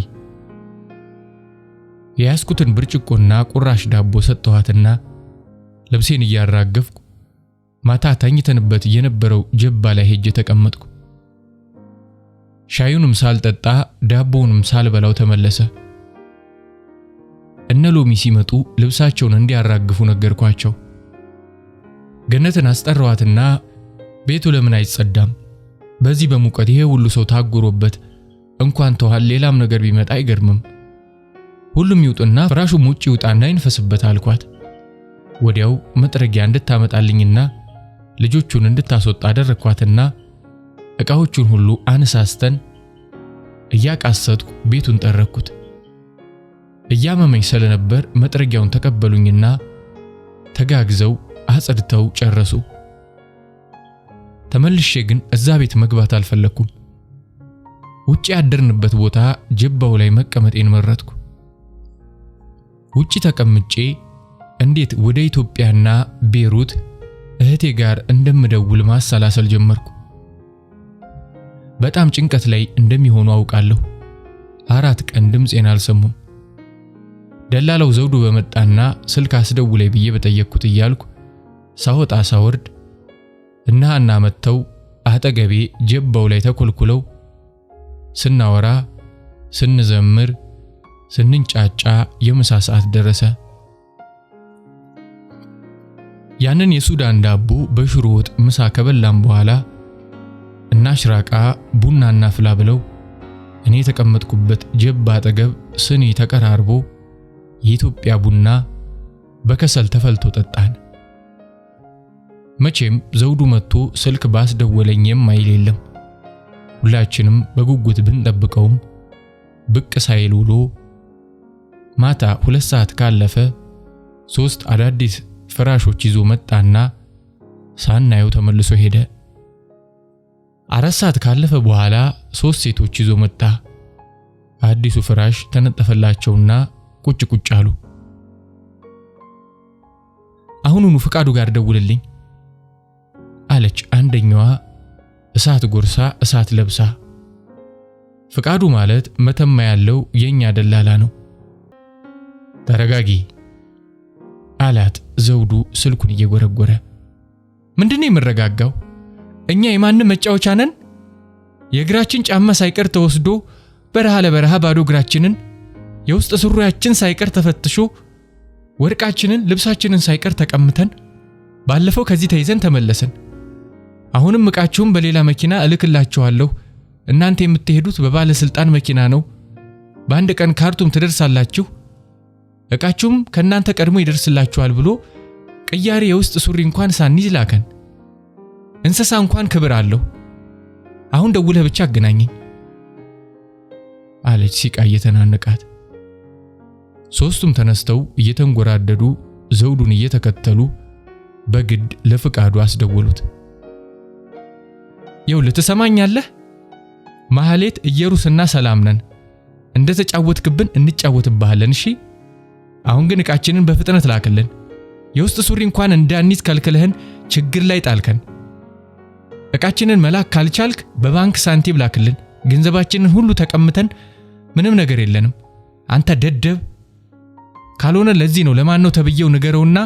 የያዝኩትን ብርጭቆና ቁራሽ ዳቦ ሰጠኋትና ልብሴን እያራገፍኩ ማታ ተኝተንበት የነበረው ጀባ ላይ ሄጄ ተቀመጥኩ። ሻዩንም ሳልጠጣ ዳቦውንም ሳልበላው ተመለሰ። እነ ሎሚ ሲመጡ ልብሳቸውን እንዲያራግፉ ነገርኳቸው። ገነትን አስጠራዋትና ቤቱ ለምን አይጸዳም? በዚህ በሙቀት ይሄ ሁሉ ሰው ታጉሮበት እንኳን ተዋል ሌላም ነገር ቢመጣ አይገርምም። ሁሉም ይውጡና ፍራሹም ውጪ ይውጣና ይንፈስበት አልኳት። ወዲያው መጥረጊያ እንድታመጣልኝና ልጆቹን እንድታስወጣ አደረኳትና ዕቃዎቹን ሁሉ አነሳስተን እያቃሰትኩ ቤቱን ጠረኩት። እያመመኝ ስለነበር መጥረጊያውን ተቀበሉኝና ተጋግዘው አጽድተው ጨረሱ። ተመልሼ ግን እዛ ቤት መግባት አልፈለኩም። ውጪ ያደርንበት ቦታ ጀባው ላይ መቀመጤን መረጥኩ። ውጪ ተቀምጬ እንዴት ወደ ኢትዮጵያና ቤሩት እህቴ ጋር እንደምደውል ማሰላሰል ጀመርኩ። በጣም ጭንቀት ላይ እንደሚሆኑ አውቃለሁ። 4 ቀን ድምጼን አልሰሙም። ደላላው ዘውዱ በመጣና ስልክ አስደውለኝ ብዬ በጠየቅኩት እያልኩ ሳወጣ ሳወርድ እና ሃና መተው አጠገቤ ጀባው ላይ ተኮልኩለው ስናወራ ስንዘምር ስንንጫጫ የምሳ ሰዓት ደረሰ። ያንን የሱዳን ዳቦ በሽሮ ወጥ ምሳ ከበላም በኋላ እና ሽራቃ ቡና እናፍላ ብለው እኔ የተቀመጥኩበት ጀባ አጠገብ ስኒ ተቀራርቦ የኢትዮጵያ ቡና በከሰል ተፈልቶ ጠጣን። መቼም ዘውዱ መጥቶ ስልክ ባስደወለኝ የማይል የለም። ሁላችንም በጉጉት ብንጠብቀውም ብቅ ሳይል ውሎ ማታ 2 ሰዓት ካለፈ 3 አዳዲስ ፍራሾች ይዞ መጣና ሳናየው ተመልሶ ሄደ። 4 ሰዓት ካለፈ በኋላ 3 ሴቶች ይዞ መጣ። አዲሱ ፍራሽ ተነጠፈላቸውና ቁጭ ቁጭ አሉ። አሁኑኑ ፍቃዱ ጋር ደውልልኝ አለች አንደኛዋ እሳት ጎርሳ እሳት ለብሳ። ፍቃዱ ማለት መተማ ያለው የኛ ደላላ ነው። ተረጋጊ አላት ዘውዱ ስልኩን እየጎረጎረ። ምንድነው የምረጋጋው? እኛ የማንም መጫወቻ ነን? የእግራችን ጫማ ሳይቀር ተወስዶ በረሃ ለበረሃ ባዶ እግራችንን የውስጥ ሱሪያችን ሳይቀር ተፈትሾ ወርቃችንን ልብሳችንን ሳይቀር ተቀምተን ባለፈው ከዚህ ተይዘን ተመለስን። አሁንም ዕቃችሁን በሌላ መኪና እልክላችኋለሁ። እናንተ የምትሄዱት በባለስልጣን መኪና ነው። በአንድ ቀን ካርቱም ትደርሳላችሁ። ዕቃችሁም ከናንተ ቀድሞ ይደርስላችኋል ብሎ ቅያሬ የውስጥ ሱሪ እንኳን ሳንይዝ ላከን። እንስሳ እንኳን ክብር አለው። አሁን ደውለህ ብቻ አገናኘኝ አለች ሲቃ እየተናነቃት። ሶስቱም ተነስተው እየተንጎራደዱ ዘውዱን እየተከተሉ በግድ ለፍቃዱ አስደወሉት። ይኸውልህ ትሰማኛለህ? ማህሌት ኢየሩስና ሰላም ነን። እንደተጫወትክብን እንጫወትብሃለን። እሺ አሁን ግን ዕቃችንን በፍጥነት ላክልን። የውስጥ ሱሪ እንኳን እንዳንይዝ ከልክለህን ችግር ላይ ጣልከን። ዕቃችንን መላክ ካልቻልክ በባንክ ሳንቲም ላክልን። ገንዘባችንን ሁሉ ተቀምተን ምንም ነገር የለንም። አንተ ደደብ! ካልሆነ ለዚህ ነው ለማን ነው ተብየው ንገረውና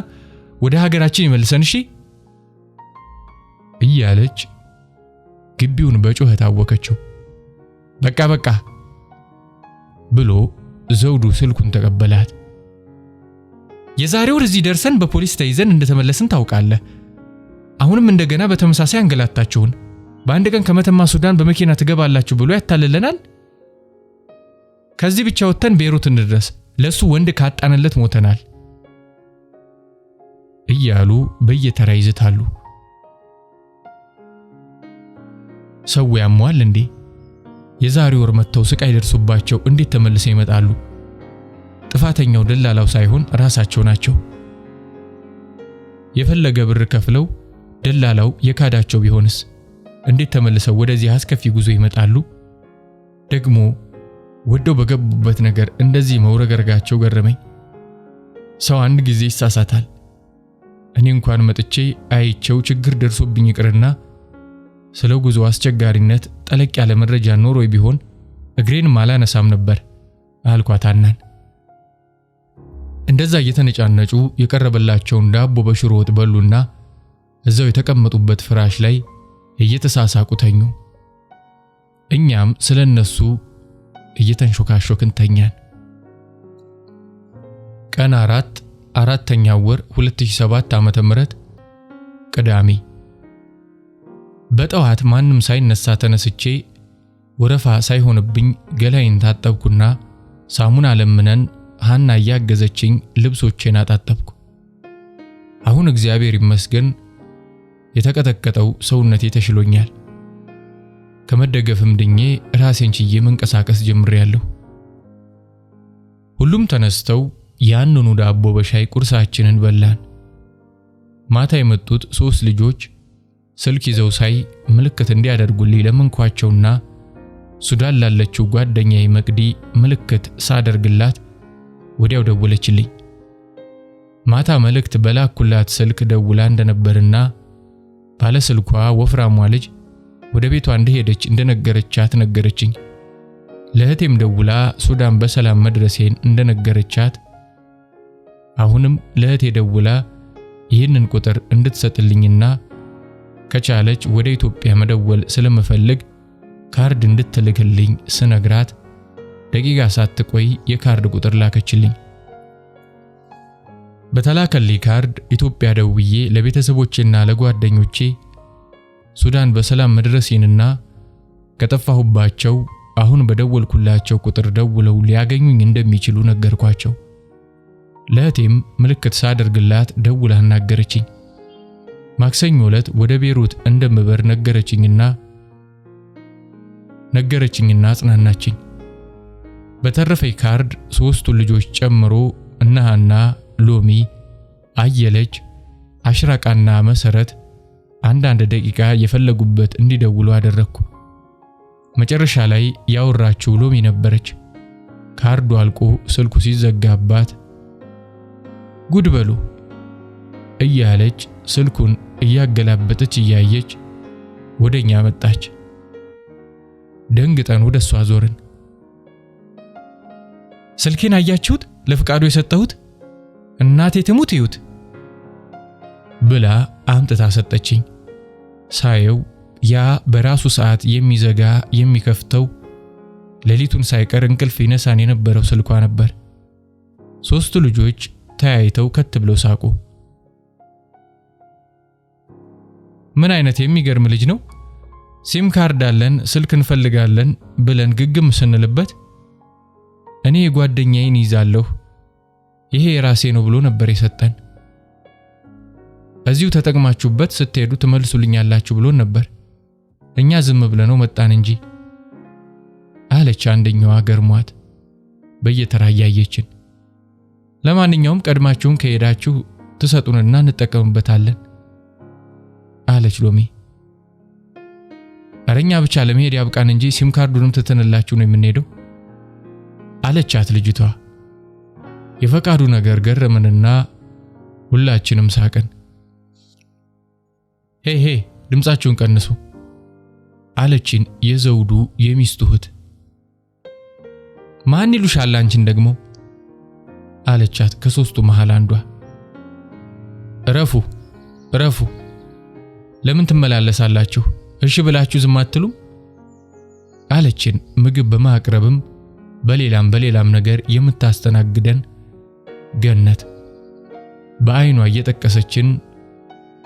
ወደ ሀገራችን ይመልሰን እሺ እያለች ግቢውን በጩኸት አወከችው። በቃ ብሎ ዘውዱ ስልኩን ተቀበላት። የዛሬው ወር እዚህ ደርሰን በፖሊስ ተይዘን እንደተመለስን ታውቃለህ። አሁንም እንደገና በተመሳሳይ አንገላታችሁን። በአንድ ቀን ከመተማ ሱዳን በመኪና ትገባላችሁ ብሎ ያታልለናል። ከዚህ ብቻ ወጥተን ቤሩት እንድረስ፣ ለሱ ወንድ ካጣንለት ሞተናል እያሉ በየተራ ይዝታሉ። ሰው ያሟል እንዴ? የዛሬው ወር መተው ስቃይ ደርሶባቸው እንዴት ተመልሰው ይመጣሉ? ጥፋተኛው ደላላው ሳይሆን ራሳቸው ናቸው። የፈለገ ብር ከፍለው ደላላው የካዳቸው ቢሆንስ እንዴት ተመልሰው ወደዚህ አስከፊ ጉዞ ይመጣሉ? ደግሞ ወደው በገቡበት ነገር እንደዚህ መውረገርጋቸው ገረመኝ። ሰው አንድ ጊዜ ይሳሳታል። እኔ እንኳን መጥቼ አይቼው ችግር ደርሶብኝ ይቅርና ስለ ጉዞ አስቸጋሪነት ጠለቅ ያለ መረጃ ኖሮ ቢሆን እግሬን ማላነሳም ነበር አልኳት ሐናን። እንደዛ እየተነጫነጩ የቀረበላቸውን ዳቦ በሽሮ ወጥ በሉና እዛው የተቀመጡበት ፍራሽ ላይ እየተሳሳቁ ተኙ። እኛም ስለነሱ እየተንሾካሾክን ተኛን። ቀን 4 4ኛው ወር 2007 ዓመተ ምህረት ቅዳሜ። በጠዋት ማንም ሳይነሳ ተነስቼ ወረፋ ሳይሆንብኝ ገላይን ታጠብኩና ሳሙና ለምነን ሐና ያገዘችኝ ልብሶቼን አጣጠብኩ። አሁን እግዚአብሔር ይመስገን የተቀጠቀጠው ሰውነቴ ተሽሎኛል። ከመደገፍም ድኜ ራሴን ችዬ መንቀሳቀስ ጀምሬያለሁ። ሁሉም ተነስተው ያንኑ ዳቦ በሻይ ቁርሳችንን በላን። ማታ የመጡት 3 ልጆች ስልክ ይዘው ሳይ ምልክት እንዲያደርጉልኝ ለመንኳቸውና ሱዳን ላለችው ጓደኛዬ መቅዲ ምልክት ሳደርግላት ወዲያው ደወለችልኝ። ማታ መልእክት በላኩላት ስልክ ደውላ እንደነበርና ባለ ስልኳ ወፍራሟ ልጅ ወደ ቤቷ እንደሄደች እንደነገረቻት ነገረችኝ። ለእህቴም ደውላ ሱዳን በሰላም መድረሴን እንደነገረቻት አሁንም ለእህቴ ደውላ ይህንን ቁጥር እንድትሰጥልኝና ከቻለች ወደ ኢትዮጵያ መደወል ስለመፈልግ ካርድ እንድትልክልኝ ስነግራት ደቂቃ ሳትቆይ የካርድ ቁጥር ላከችልኝ። በተላከልኝ ካርድ ኢትዮጵያ ደውዬ ለቤተሰቦቼና ለጓደኞቼ ሱዳን በሰላም መድረሴንና ከጠፋሁባቸው አሁን በደወልኩላቸው ቁጥር ደውለው ሊያገኙኝ እንደሚችሉ ነገርኳቸው። ለእህቴም ምልክት ሳደርግላት ደውላ አናገረችኝ። ማክሰኞ ዕለት ወደ ቤሩት እንደምበር ነገረችኝና አጽናናችኝ። በተረፈኝ ካርድ 3 ልጆች ጨምሮ እነሃና ሎሚ፣ አየለች፣ አሽራቃና መሰረት አንዳንድ ደቂቃ የፈለጉበት እንዲደውሉ አደረግኩ። መጨረሻ ላይ ያወራችው ሎሚ ነበረች። ካርዱ አልቆ ስልኩ ሲዘጋባት ጉድ በሉ እያለች ስልኩን እያገላበጠች እያየች ወደኛ መጣች። ደንግጠን ወደሷ ዞርን። ስልኬን አያችሁት? ለፍቃዱ የሰጠሁት እናቴ ትሙት ይዩት ብላ አምጥታ ሰጠችኝ። ሳየው ያ በራሱ ሰዓት የሚዘጋ የሚከፍተው ሌሊቱን ሳይቀር እንቅልፍ ይነሳን የነበረው ስልኳ ነበር። 3 ልጆች ተያይተው ከት ብለው ሳቁ። ምን አይነት የሚገርም ልጅ ነው! ሲም ካርድ አለን ስልክ እንፈልጋለን ብለን ግግም ስንልበት እኔ የጓደኛዬን ይዛለሁ ይሄ የራሴ ነው ብሎ ነበር የሰጠን። እዚሁ ተጠቅማችሁበት ስትሄዱ ትመልሱልኛላችሁ ብሎ ነበር። እኛ ዝም ብለነው መጣን እንጂ አለች አንደኛዋ ገርሟት በየተራ ያየችን። ለማንኛውም ቀድማችሁን ከሄዳችሁ ትሰጡንና እንጠቀምበታለን አለች ሎሚ። አረኛ ብቻ ለመሄድ ያብቃን እንጂ ሲም ካርዱንም ትተንላችሁ ነው የምንሄደው አለቻት ልጅቷ። የፈቃዱ ነገር ገረመንና ሁላችንም ሳቅን። ሄ ድምጻችሁን ቀንሱ አለችን የዘውዱ የሚስቱ እህት። ማን ይሉሻል አንቺን ደግሞ? አለቻት ከሶስቱ መሃል አንዷ። እረፉ ለምን ትመላለሳላችሁ? እሺ ብላችሁ ዝም አትሉ? አለችን ምግብ በማቅረብም በሌላም ነገር የምታስተናግደን ገነት በአይኗ እየጠቀሰችን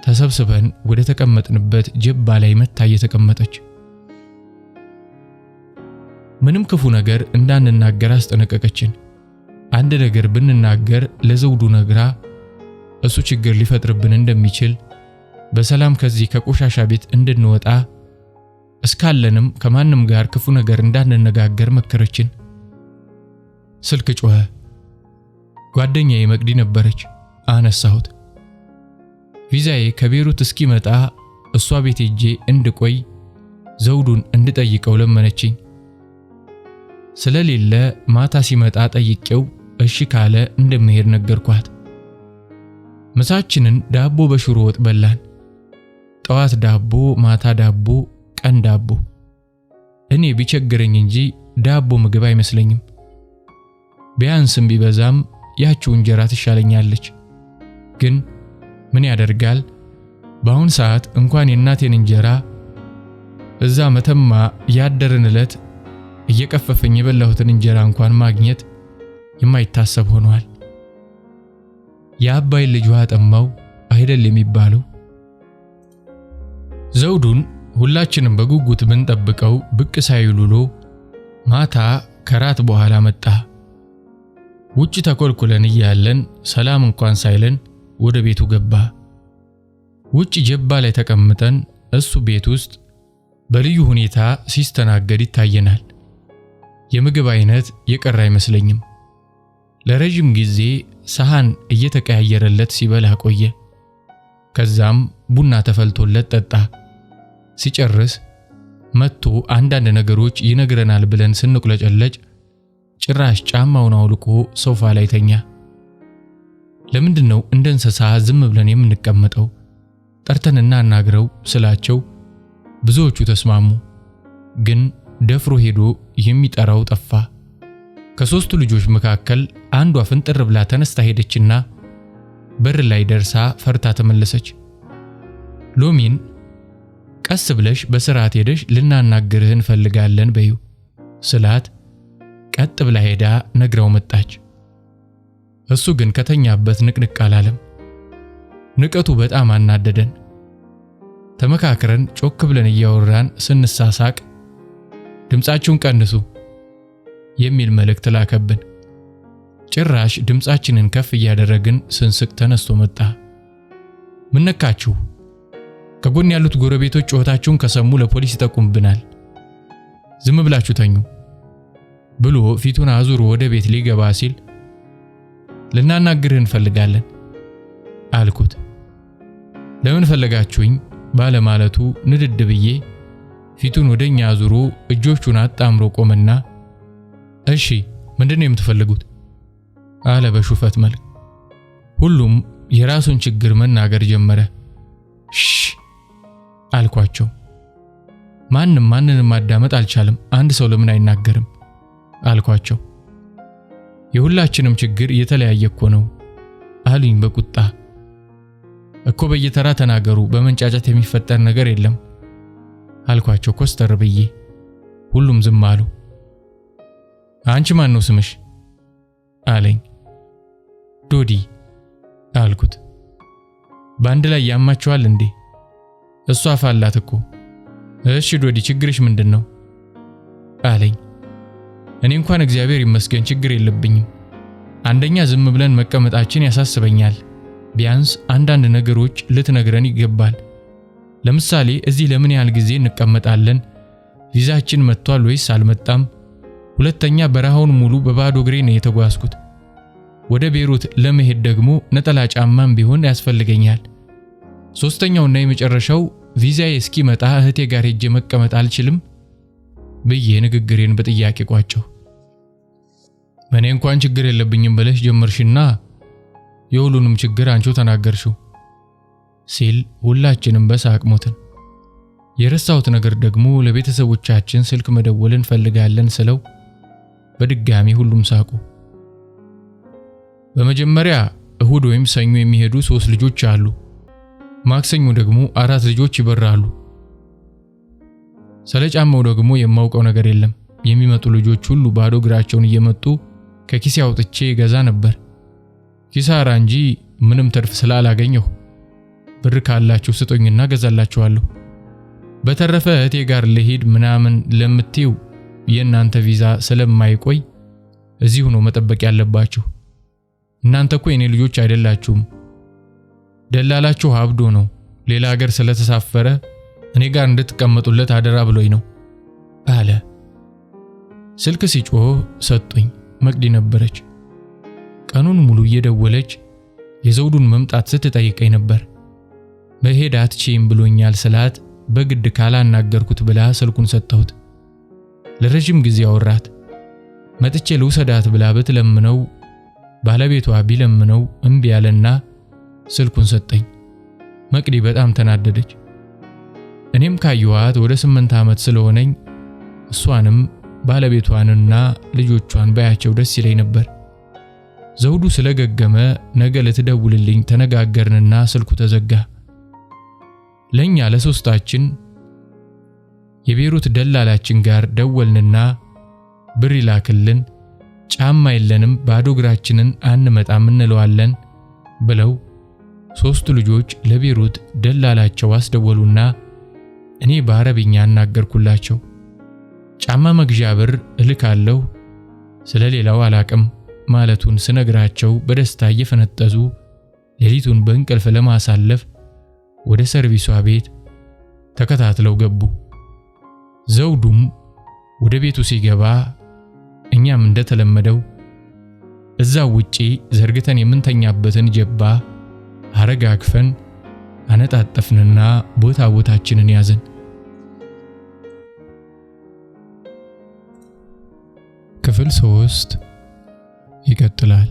ተሰብስበን ወደ ተቀመጥንበት ጀባ ላይ መታ እየተቀመጠች ምንም ክፉ ነገር እንዳንናገር አስጠነቀቀችን። አንድ ነገር ብንናገር ለዘውዱ ነግራ እሱ ችግር ሊፈጥርብን እንደሚችል በሰላም ከዚህ ከቆሻሻ ቤት እንድንወጣ እስካለንም ከማንም ጋር ክፉ ነገር እንዳንነጋገር መከረችን። ስልክ ጮኸ። ጓደኛዬ መቅዲ ነበረች። አነሳሁት። ቪዛዬ ከቤሩት እስኪመጣ እሷ ቤት ሄጄ እንድቆይ ዘውዱን እንድጠይቀው ለመነችኝ። ስለሌለ ማታ ሲመጣ ጠይቄው እሺ ካለ እንደምሄድ ነገርኳት። ምሳችንን ዳቦ በሽሮ ወጥ በላን። ጠዋት ዳቦ፣ ማታ ዳቦ፣ ቀን ዳቦ። እኔ ቢቸግረኝ እንጂ ዳቦ ምግብ አይመስለኝም። ቢያንስም ቢበዛም ያቺው እንጀራ ትሻለኛለች። ግን ምን ያደርጋል በአሁን ሰዓት እንኳን የእናቴን እንጀራ እዛ መተማ ያደረን ዕለት እየቀፈፈኝ የበላሁትን እንጀራ እንኳን ማግኘት የማይታሰብ ሆኗል። የአባይ ልጅ ውሃ ጠማው አይደል የሚባለው። ዘውዱን ሁላችንም በጉጉት ብንጠብቀው ብቅ ሳይል ውሎ ማታ ከራት በኋላ መጣ። ውጭ ተኮልኩለን እያለን ሰላም እንኳን ሳይለን ወደ ቤቱ ገባ። ውጭ ጀባ ላይ ተቀምጠን እሱ ቤት ውስጥ በልዩ ሁኔታ ሲስተናገድ ይታየናል። የምግብ አይነት የቀረ አይመስለኝም። ለረጅም ጊዜ ሰሃን እየተቀያየረለት ሲበላ ቆየ። ከዛም ቡና ተፈልቶለት ጠጣ። ሲጨርስ መጥቶ አንዳንድ ነገሮች ይነግረናል ብለን ስንቁለጨለጭ ጭራሽ ጫማውን አውልቆ ሶፋ ላይ ተኛ። ለምንድነው እንደ እንስሳ ዝም ብለን የምንቀመጠው? ጠርተን እናናግረው ስላቸው ብዙዎቹ ተስማሙ። ግን ደፍሮ ሄዶ የሚጠራው ጠፋ። ከሶስቱ ልጆች መካከል አንዷ ፍንጥር ብላ ተነስታ ሄደችና በር ላይ ደርሳ ፈርታ ተመለሰች። ሎሚን ቀስ ብለሽ በስርዓት ሄደሽ ልናናግርህ እንፈልጋለን በዩ ስላት ቀጥ ብላ ሄዳ ነግራው መጣች። እሱ ግን ከተኛበት ንቅንቅ አላለም። ንቀቱ በጣም አናደደን። ተመካክረን ጮክ ብለን እያወራን ስንሳሳቅ ድምጻችሁን ቀንሱ የሚል መልእክት ላከብን። ጭራሽ ድምጻችንን ከፍ እያደረግን ስንስቅ ተነስቶ መጣ። ምን ነካችሁ? ከጎን ያሉት ጎረቤቶች ጮታችሁን ከሰሙ ለፖሊስ ይጠቁምብናል። ዝም ብላችሁ ተኙ ብሎ ፊቱን አዙሮ ወደ ቤት ሊገባ ሲል ልናናግርህ እንፈልጋለን አልኩት። ለምን ፈለጋችሁኝ ባለማለቱ ንድድ ብዬ ፊቱን ወደኛ አዙሮ እጆቹን አጣምሮ ቆመና እሺ ምንድነው የምትፈልጉት አለ በሹፈት መልክ። ሁሉም የራሱን ችግር መናገር ጀመረ። አልኳቸው። ማንንም ማዳመጥ አልቻለም። አንድ ሰው ለምን አይናገርም አልኳቸው። የሁላችንም ችግር የተለያየ እኮ ነው አሉኝ በቁጣ። እኮ በየተራ ተናገሩ፣ በመንጫጫት የሚፈጠር ነገር የለም አልኳቸው ኮስተር ብዬ። ሁሉም ዝም አሉ። አንቺ ማን ነው ስምሽ አለኝ። ዶዲ አልኩት። ባንድ ላይ ያማችኋል እንዴ? እሷ አፋላት እኮ። እሺ ዶዲ ችግርሽ ምንድነው አለኝ። እኔ እንኳን እግዚአብሔር ይመስገን ችግር የለብኝም። አንደኛ ዝም ብለን መቀመጣችን ያሳስበኛል። ቢያንስ አንዳንድ ነገሮች ልትነግረን ይገባል። ለምሳሌ እዚህ ለምን ያህል ጊዜ እንቀመጣለን? ቪዛችን መጥቷል ወይስ አልመጣም? ሁለተኛ በረሃውን ሙሉ በባዶ እግሬ ነው የተጓዝኩት። ወደ ቤሩት ለመሄድ ደግሞ ነጠላ ጫማም ቢሆን ያስፈልገኛል። ሶስተኛውና የመጨረሻው ቪዛዬ እስኪመጣ እህቴ ጋር ሄጄ መቀመጥ አልችልም ብዬ ንግግሬን በጥያቄ ቋጨው። እኔ እንኳን ችግር የለብኝም ብለሽ ጀመርሽና የሁሉንም ችግር አንቺው ተናገርሽው ሲል ሁላችንም በሳቅ ሞትን። የረሳሁት ነገር ደግሞ ለቤተሰቦቻችን ስልክ መደወል እንፈልጋለን ስለው በድጋሚ ሁሉም ሳቁ። በመጀመሪያ እሁድ ወይም ሰኞ የሚሄዱ 3 ልጆች አሉ። ማክሰኞ ደግሞ 4 ልጆች ይበራሉ። ስለ ጫማው ደግሞ የማውቀው ነገር የለም። የሚመጡ ልጆች ሁሉ ባዶ እግራቸውን እየመጡ ከኪሴ አውጥቼ ገዛ ነበር። ኪሳራ እንጂ ምንም ትርፍ ስላላገኘሁ ብር ካላችሁ ስጡኝና ገዛላችኋለሁ። በተረፈ እህቴ ጋር ልሂድ ምናምን ለምትዩ የእናንተ ቪዛ ስለማይቆይ እዚሁ ነው መጠበቅ ያለባችሁ። እናንተ እኮ የኔ ልጆች አይደላችሁም። ደላላችሁ አብዶ ነው ሌላ ሀገር ስለተሳፈረ እኔ ጋር እንድትቀመጡለት አደራ ብሎኝ ነው አለ። ስልክ ሲጮህ ሰጡኝ። መቅዲ ነበረች። ቀኑን ሙሉ እየደወለች የዘውዱን መምጣት ስትጠይቀኝ ነበር። መሄድ አትችይም ብሎኛል ስላት በግድ ካላናገርኩት ብላ ስልኩን ሰጠሁት። ለረጅም ጊዜ አወራት። መጥቼ ልውሰዳት ብላ ብትለምነው ባለቤቷ ቢለምነው እምቢ ያለና ስልኩን ሰጠኝ። መቅዲ በጣም ተናደደች። እኔም ካየኋት ወደ 8 ዓመት ስለሆነኝ እሷንም ባለቤቷንና ልጆቿን ባያቸው ደስ ይለኝ ነበር። ዘውዱ ስለገገመ ነገ ልትደውልልኝ ተነጋገርንና ስልኩ ተዘጋ። ለኛ ለሶስታችን የቤሩት ደላላችን ጋር ደወልንና ብር ይላክልን፣ ጫማ የለንም፣ ባዶ እግራችንን አንመጣም እንለዋለን ብለው 3 ልጆች ለቤሩት ደላላቸው አስደወሉና እኔ በአረብኛ አናገርኩላቸው። ጫማ መግዣ ብር እልካለሁ ስለሌላው አላቅም ማለቱን ስነግራቸው በደስታ እየፈነጠዙ ሌሊቱን በእንቅልፍ ለማሳለፍ ወደ ሰርቪሷ ቤት ተከታትለው ገቡ። ዘውዱም ወደ ቤቱ ሲገባ እኛም እንደተለመደው እዛው ውጪ ዘርግተን የምንተኛበትን ጀባ አረጋግፈን አነጣጠፍንና ቦታችንን ያዝን። ክፍል 3 ይቀጥላል።